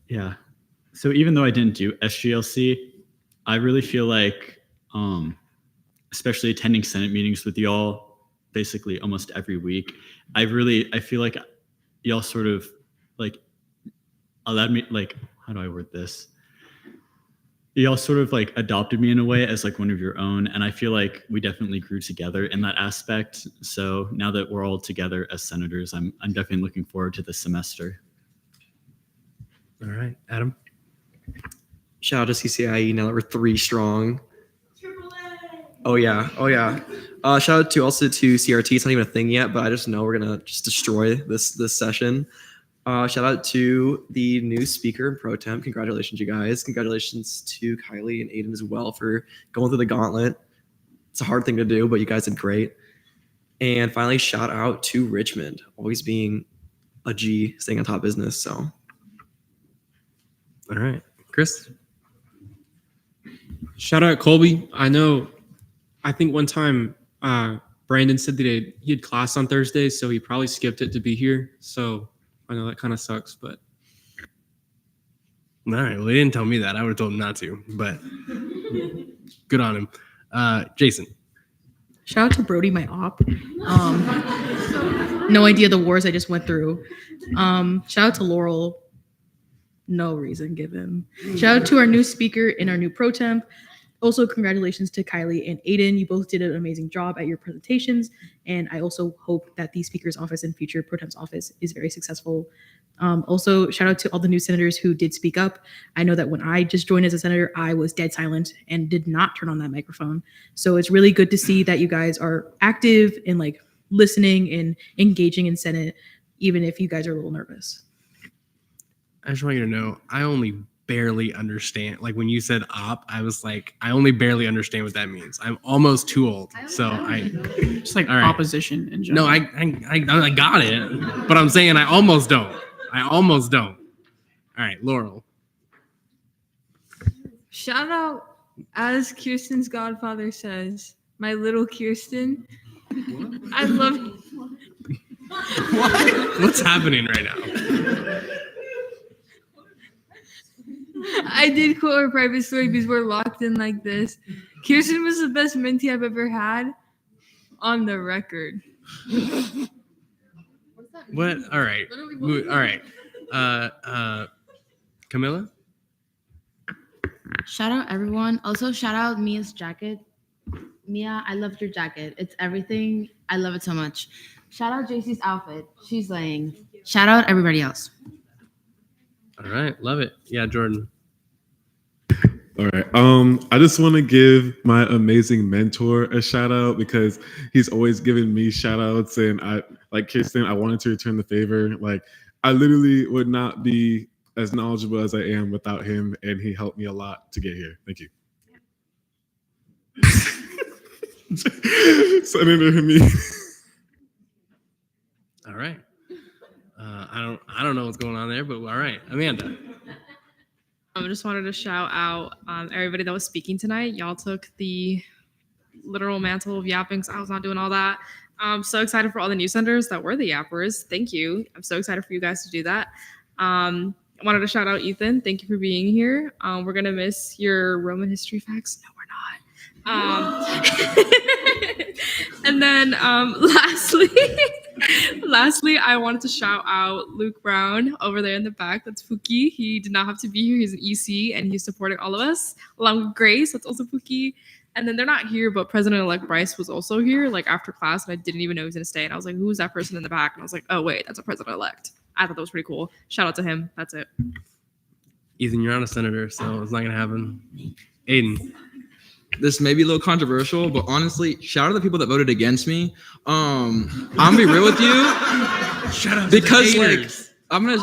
Yeah. So even though I didn't do SGLC, I really feel like, especially attending Senate meetings with y'all, basically almost every week, I feel like y'all sort of like allowed me, like, how do I word this? Y'all sort of like adopted me in a way as like one of your own. And I feel like we definitely grew together in that aspect. So now that we're all together as senators, I'm definitely looking forward to this semester. All right, Adam. Shout out to CCIE now that we're 3 strong. Oh yeah. Shout out to CRT. It's not even a thing yet, but I just know we're gonna just destroy this session. Shout out to the new speaker and pro temp. Congratulations, you guys. Congratulations to Kylie and Aiden as well for going through the gauntlet. It's a hard thing to do, but you guys did great. And finally, shout out to Richmond, always being a G, staying on top business. So, all right, Chris. Shout out Colby. I think one time Brandon said that he had class on Thursday, so he probably skipped it to be here. So I know that kind of sucks, but all right. Well, he didn't tell me that. I would have told him not to, but good on him. Jason. Shout out to Brody, my op. No idea the wars I just went through. Shout out to Laurel. No reason given. Shout out to our new speaker and our new pro temp. Also, congratulations to Kylie and Aiden. You both did an amazing job at your presentations. And I also hope that the speaker's office and future pro temp's office is very successful. Also, shout out to all the new senators who did speak up. I know that when I just joined as a senator, I was dead silent and did not turn on that microphone. So it's really good to see that you guys are active and like listening and engaging in Senate, even if you guys are a little nervous. I just want you to know, I only barely understand. Like when you said op, I was like, I only barely understand what that means. I'm almost too old. So just like right. opposition in general. No, I got it, but I'm saying I almost don't. All right, Laurel. Shout out, as Kirsten's godfather says, my little Kirsten. I love. What's happening right now? I did quote her private story because we're locked in like this. Kirsten was the best mentee I've ever had, on the record. What? All right. Camilla? Shout out everyone. Also shout out Mia's jacket. Mia, I loved your jacket. It's everything. I love it so much. Shout out JC's outfit. She's laying. Shout out everybody else. All right. Love it. Yeah, Jordan. All right. I just want to give my amazing mentor a shout out because he's always given me shout outs, and I like Kirsten, I wanted to return the favor. Like I literally would not be as knowledgeable as I am without him, and he helped me a lot to get here. Thank you. Senator me. All right. I don't know what's going on there, but all right, Amanda. I just wanted to shout out everybody that was speaking tonight. Y'all took the literal mantle of yapping, so I was not doing all that. I'm so excited for all the new senators that were the yappers. Thank you. I'm so excited for you guys to do that. I wanted to shout out Ethan. Thank you for being here. We're going to miss your Roman history facts. No, we're not. And then lastly, Lastly, I wanted to shout out Luke Brown over there in the back. That's Fuki. He did not have to be here. He's an EC and he's supporting all of us, along with Grace. That's also Fuki. And then they're not here, but President-elect Bryce was also here, like after class, and I didn't even know he was gonna stay. And I was like, who's that person in the back? And I was like, oh wait, that's a president-elect. I thought that was pretty cool. Shout out to him. That's it. Ethan, you're not a senator, so it's not gonna happen. Aiden. This may be a little controversial, but honestly, shout out to the people that voted against me. I'm gonna be real with you. Shout out because to the like haters. I'm gonna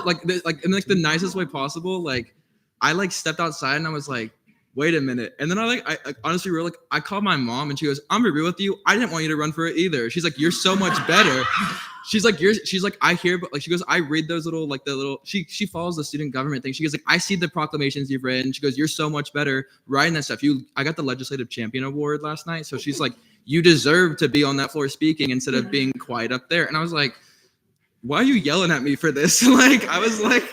in like the nicest way possible. Like I like stepped outside and I was like, wait a minute. And then I honestly real like I called my mom and she goes, I'm gonna be real with you. I didn't want you to run for it either. She's like, you're so much better. She's like, I hear, but like she goes, I read those little like the little she follows the student government thing. She goes like, I see the proclamations you've written. She goes, you're so much better writing that stuff. I got the legislative champion award last night. So she's like, you deserve to be on that floor speaking instead of being quiet up there. And I was like, why are you yelling at me for this? Like I was like,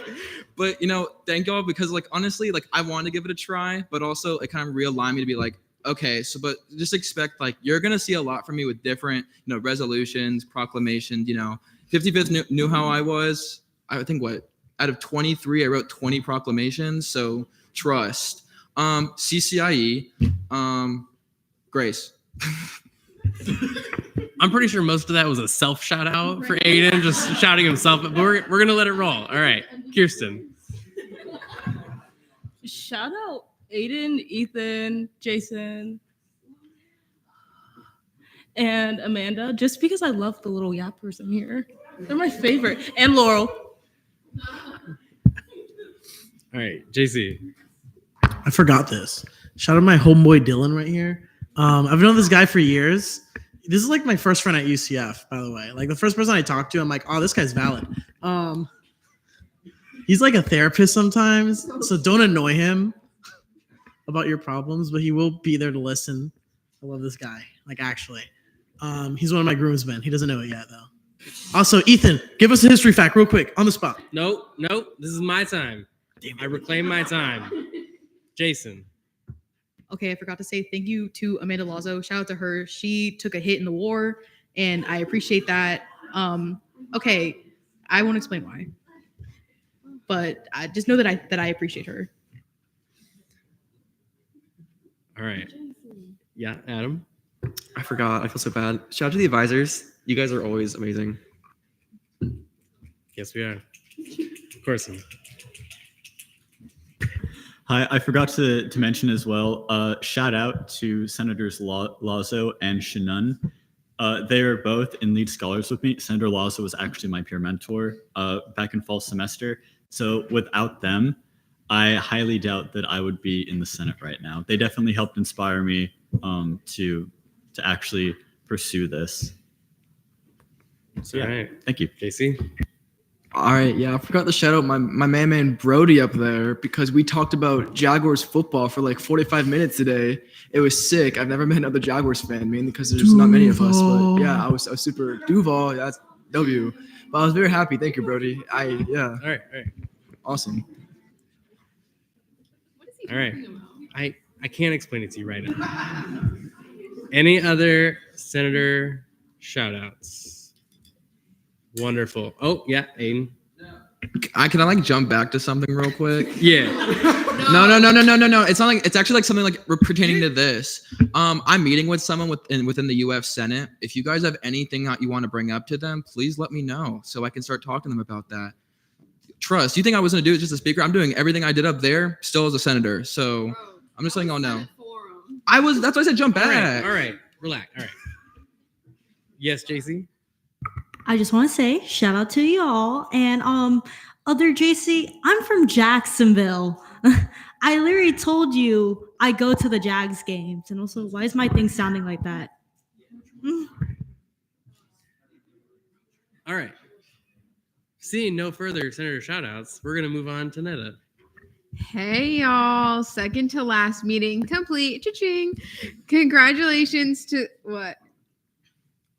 but thank y'all because like honestly, like I wanted to give it a try, but also it kind of realigned me to be like, okay, so but just expect like you're gonna see a lot from me with different resolutions, proclamations. 55th knew how I was. I think out of 23, I wrote 20 proclamations. So trust. CCIE, Grace. I'm pretty sure most of that was a self shout out for Aiden, just shouting himself. But we're gonna let it roll. All right, Kirsten. Shout out Aiden, Ethan, Jason, and Amanda, just because I love the little yappers in here. They're my favorite. And Laurel. All right, JC. I forgot this. Shout out my homeboy Dylan right here. I've known this guy for years. This is like my first friend at UCF, by the way. Like the first person I talked to, I'm like, oh, this guy's valid. He's like a therapist sometimes, so don't annoy him about your problems, but he will be there to listen. I love this guy, like actually. He's one of my groomsmen. He doesn't know it yet, though. Also, Ethan, give us a history fact real quick on the spot. Nope. This is my time. I reclaim my time. Jason. Okay, I forgot to say thank you to Amanda Lazo. Shout out to her. She took a hit in the war, and I appreciate that. Okay, I won't explain why, but I just know that I appreciate her. All right. Yeah, Adam. I forgot. I feel so bad. Shout out to the advisors. You guys are always amazing. Yes, we are. Of course. Hi, I forgot to mention as well, shout out to Senators Lazo and Shannon. They are both in lead scholars with me. Senator Lazo was actually my peer mentor back in fall semester. So without them, I highly doubt that I would be in the Senate right now. They definitely helped inspire me to actually pursue this. So, All right. Thank you. JC. All right, yeah, I forgot to shout out my man Brody up there because we talked about Jaguars football for like 45 minutes today. It was sick. I've never met another Jaguars fan, mainly because there's not many of us. But yeah, I was super Duval. That's W. But I was very happy. Thank you, Brody. All right. Awesome. All right. I can't explain it to you right now. Any other senator shout outs? Wonderful. Oh, yeah, Aiden. Can I like jump back to something real quick? Yeah. No. It's not like it's actually like something like pertaining to this. I'm meeting with someone within the UF Senate. If you guys have anything that you want to bring up to them, please let me know so I can start talking to them about that. Trust. You think I was gonna do it just as speaker? I'm doing everything I did up there still as a senator. So I'm just letting y'all know. That's why I said jump back. All right. Relax. All right. Yes, JC. I just want to say shout out to y'all and other JC. I'm from Jacksonville. I literally told you I go to the Jags games, and also why is my thing sounding like that? All right. Seeing no further senator shout outs, we're gonna move on to Netta. Hey y'all, second to last meeting complete. Cha-ching. Congratulations to what?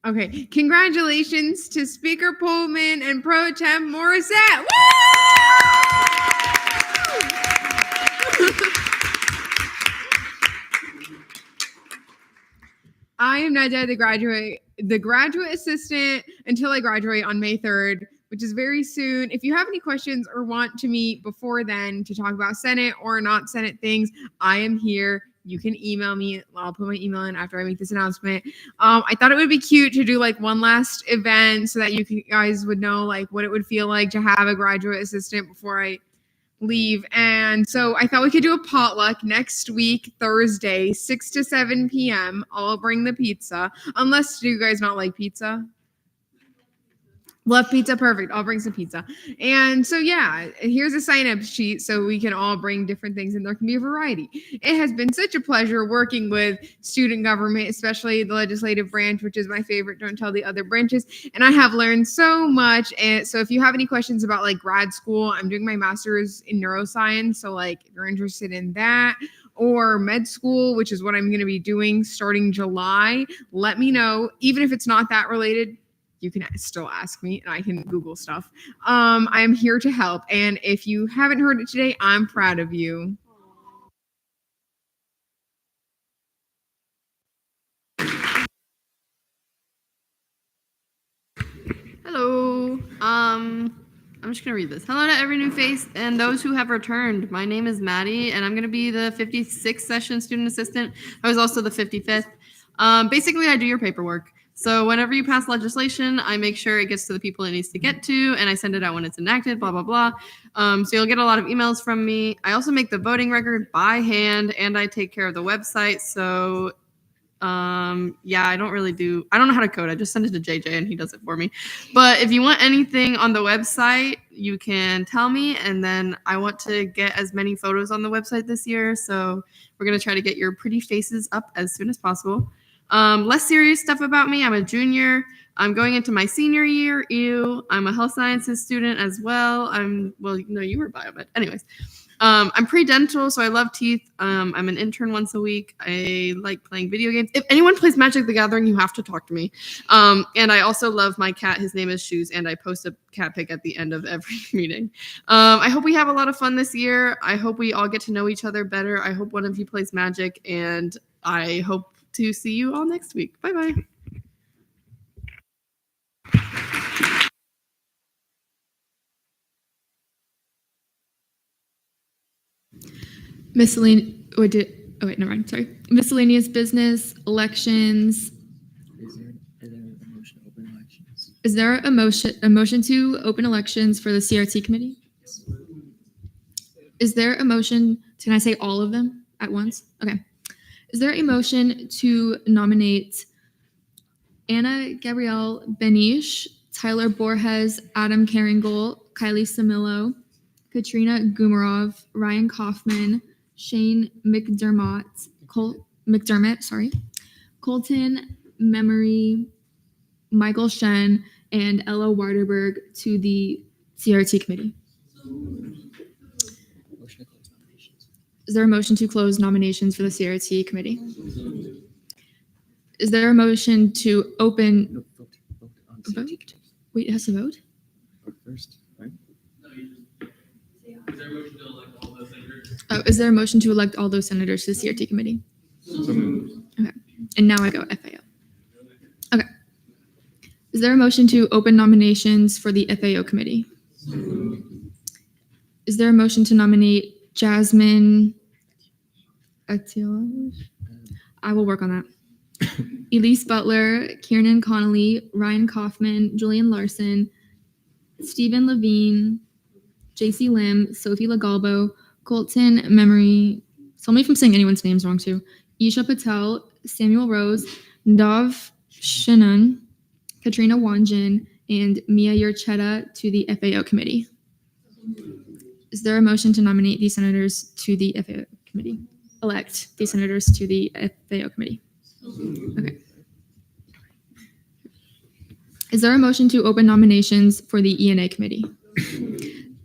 Okay, congratulations to Speaker Pullman and Pro Tem Morissette. Woo! I am not dead to graduate. the graduate assistant until I graduate on May 3rd, which is very soon. If you have any questions or want to meet before then to talk about Senate or not Senate things, I am here. You can email me. I'll put my email in after I make this announcement. I thought it would be cute to do like one last event so that you guys would know like what it would feel like to have a graduate assistant before I leave. And so I thought we could do a potluck next week, Thursday, 6 to 7 p.m. I'll bring the pizza. Unless, do you guys not like pizza? Love pizza, perfect. I'll bring some pizza. And so, yeah, here's a sign-up sheet so we can all bring different things and there can be a variety. It has been such a pleasure working with student government, especially the legislative branch, which is my favorite. Don't tell the other branches. And I have learned so much. And so if you have any questions about like grad school, I'm doing my master's in neuroscience. So like if you're interested in that, or med school, which is what I'm going to be doing starting July, let me know. Even if it's not that related, you can still ask me and I can Google stuff. I'm here to help. And if you haven't heard it today, I'm proud of you. Hello. I'm just gonna read this. Hello to every new face and those who have returned. My name is Maddie, and I'm gonna be the 56th session student assistant. I was also the 55th. Basically, I do your paperwork. So whenever you pass legislation, I make sure it gets to the people it needs to get to, and I send it out when it's enacted, blah, blah, blah. So you'll get a lot of emails from me. I also make the voting record by hand, and I take care of the website. So yeah, I don't know how to code. I just send it to JJ and he does it for me. But if you want anything on the website, you can tell me. And then I want to get as many photos on the website this year. So we're going to try to get your pretty faces up as soon as possible. Less serious stuff about me. I'm a junior. I'm going into my senior year. I'm a health sciences student as well. You were biomed. Anyways, I'm pre-dental, so I love teeth. I'm an intern once a week. I like playing video games. If anyone plays Magic the Gathering, you have to talk to me. And I also love my cat. His name is Shoes, and I post a cat pic at the end of every meeting. I hope we have a lot of fun this year. I hope we all get to know each other better. I hope one of you plays Magic, and I hope to see you all next week. Bye-bye. Miscellaneous business, elections. Is there a motion to open elections for the CRT committee? Is there a motion? Can I say all of them at once? Okay. Is there a motion to nominate Anna Gabrielle Benish, Tyler Borges, Adam Caringle, Kylie Samillo, Katrina Gumarov, Ryan Kaufman, Shane McDermott, Colton Memory, Michael Shen, and Ella Warderberg to the CRT committee? Is there a motion to close nominations for the CRT committee? Is there a motion to open? Vote? Wait, it has to vote? First, right? Oh, is there a motion to elect all those senators to the CRT committee? Okay. And now I go FAO. Okay. Is there a motion to open nominations for the FAO committee? Is there a motion to nominate Jasmine Attila? I will work on that. Elise Butler, Kiernan Connolly, Ryan Kaufman, Julian Larson, Stephen Levine, JC Lim, Sophie Lagalbo, Colton Memory, tell me if I'm saying anyone's names wrong too, Isha Patel, Samuel Rose, Dav Shannon, Katrina Wanjin, and Mia Yurchetta to the FAO committee. Is there a motion to nominate these senators to the FAO committee? Elect these senators to the FAO committee. Okay. Is there a motion to open nominations for the ENA committee?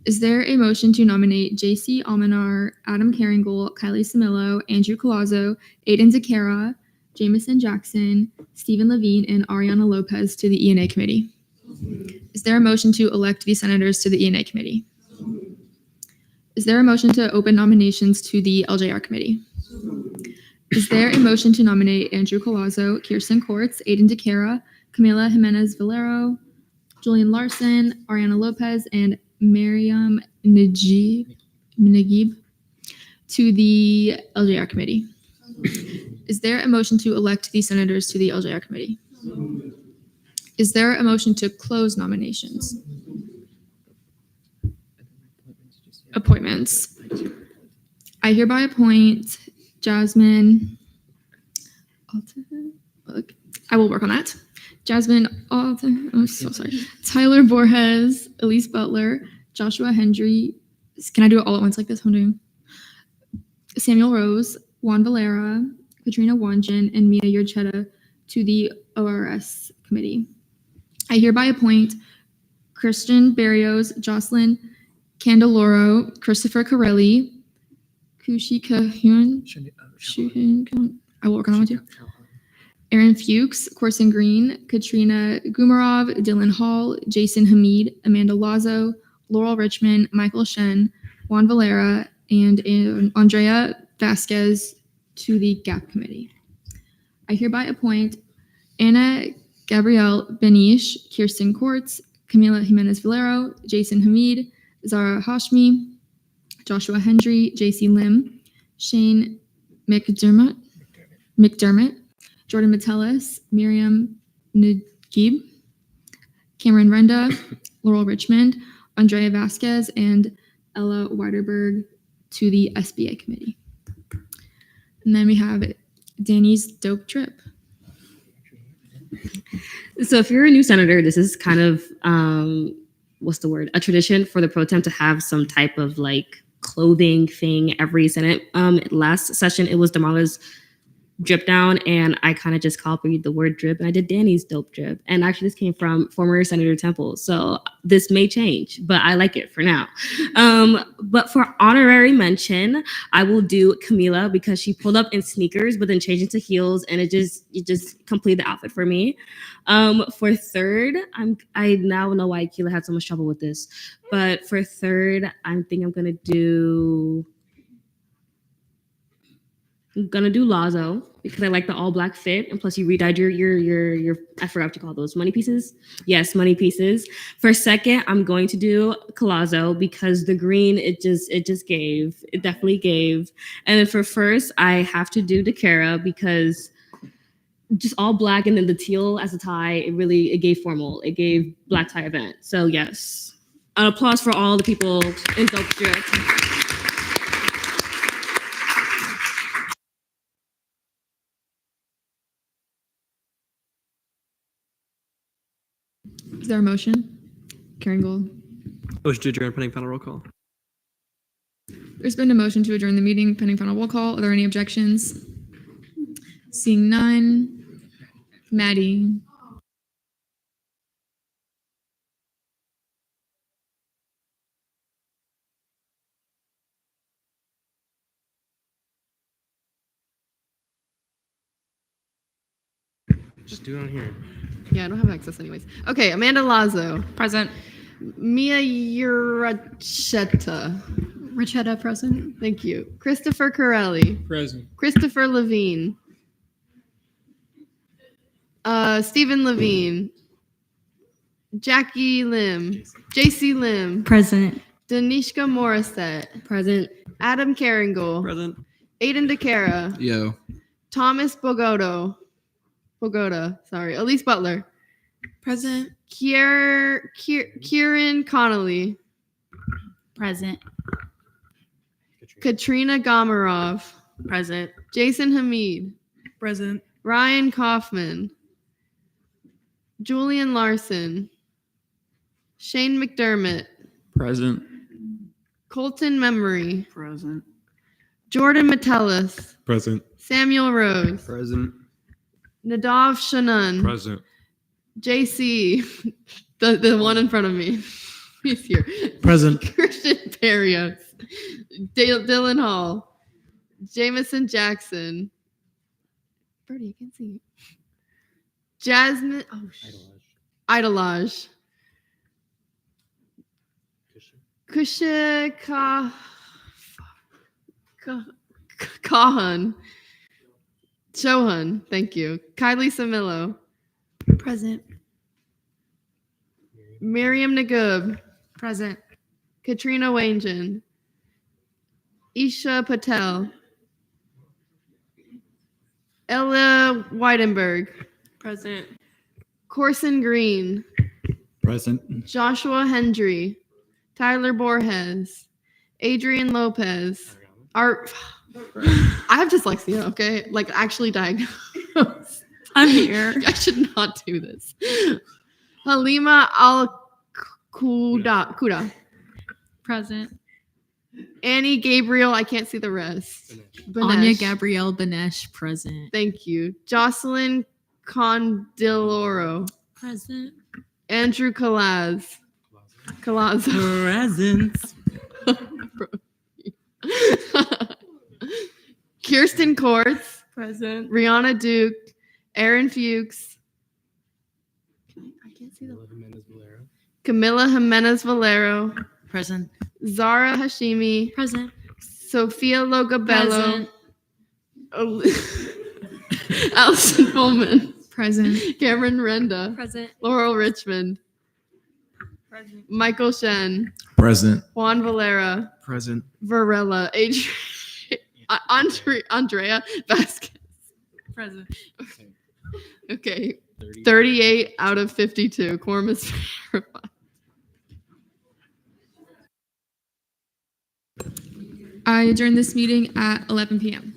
Is there a motion to nominate JC Almanar, Adam Caringle, Kylie Samillo, Andrew Colazzo, Aiden Zakara, Jameson Jackson, Stephen Levine, and Ariana Lopez to the ENA committee? Is there a motion to elect these senators to the ENA committee? Is there a motion to open nominations to the LJR committee? Is there a motion to nominate Andrew Colazzo, Kirsten Courts, Aiden DeCara, Camila Jimenez Valero, Julian Larson, Ariana Lopez, and Miriam Naguib to the LJR committee. Is there a motion to elect these senators to the LJR committee? Is there a motion to close nominations? Appointments. I hereby appoint Jasmine. I will work on that. Jasmine. Oh, so sorry. Tyler Borges, Elise Butler, Joshua Hendry. Can I do it all at once like this? I'm doing Samuel Rose, Juan Valera, Katrina Wanjan, and Mia Yurchetta to the ORS committee. I hereby appoint Christian Barrios, Jocelyn Candeloro, Christopher Corelli, Kushika Hyun. I will work on that one too. Aaron Fuchs, Corson Green, Katrina Gumarov, Dylan Hall, Jason Hamid, Amanda Lazo, Laurel Richmond, Michael Shen, Juan Valera, and Andrea Vasquez to the GAP committee. I hereby appoint Anna Gabrielle Benish, Kirsten Kortz, Camila Jimenez Valero, Jason Hamid, Zara Hashmi, Joshua Hendry, JC Lim, Shane McDermott, Jordan Metellus, Miriam Naguib, Cameron Renda, Laurel Richmond, Andrea Vasquez, and Ella Weiderberg to the SBA committee. And then we have Danny's dope trip. So if you're a new senator, this is kind of a tradition for the pro tem to have some type of like clothing thing every Senate. Last session it was Damala's drip down, and I kind of just copied the word drip and I did Danny's dope drip. And actually this came from former Senator Temple, so this may change, but I like it for now. But for honorary mention, I will do Camila because she pulled up in sneakers but then changed into heels, and it just completed the outfit for me. For third, I now know why Keila had so much trouble with this, but for third, I think I'm gonna do Lazo because I like the all black fit, and plus you redyed your I forgot what you call those, money pieces. Yes, money pieces. For second, I'm going to do Colazo because the green it definitely gave. And then for first, I have to do Deare because just all black and then the teal as a tie, it gave formal. It gave black tie event. So yes, an applause for all the people in dope drip. Is there a motion? Karen Gold. Motion to adjourn pending final roll call. There's been a motion to adjourn the meeting pending final roll call. Are there any objections? Seeing none. Maddie. Just do it on here. Yeah, I don't have access anyways. Okay, Amanda Lazo. Present. Mia Richetta present. Thank you. Christopher Corelli. Present. Christopher Levine. Stephen Levine. Jackie Lim. JC Lim. Present. Danishka Morissette. Present. Adam Caringle. Present. Aiden DeCara. Yo. Thomas Bogoda, sorry. Elise Butler. Present. Kieran Connolly. Present. Katrina Gomarov. Present. Jason Hamid. Present. Ryan Kaufman. Julian Larson. Shane McDermott. Present. Colton Memory. Present. Jordan Metellus. Present. Samuel Rose. Present. Nadav Shanun. Present. JC, the one in front of me. He's here. Present. Christian Barrios. Dylan Hall. Jameson Jackson. Birdie, I can't see you. Jasmine. Oh, Idolage. Kusha Kahan. Shohan, thank you. Kylie Samillo. Present. Miriam Nagub. Present. Katrina Wangen. Isha Patel. Ella Weidenberg. Present. Corson Green. Present. Joshua Hendry. Tyler Borges. Adrian Lopez. Art. I have dyslexia, okay? Like, actually diagnosed. I'm here. I should not do this. Halima Al-Kuda. Present. Annie Gabriel, I can't see the rest. Anya Banesh. Gabrielle Banesh, present. Thank you. Jocelyn Condiloro. Present. Andrew Kalaz. Present. Kirsten Kortz. Present. Rihanna Duke. Aaron Fuchs. I can't see the Camila Jimenez Valero. Present. Zara Hashimi. Present. Sophia Logabello. Allison Pullman. Present. Cameron Renda. Present. Laurel Richmond. Present. Michael Shen. Present. Juan Valera. Present. Varela. Andrea Vasquez. Present. Okay. 38 out of 52. Quorum is verified. I adjourn this meeting at 11 p.m.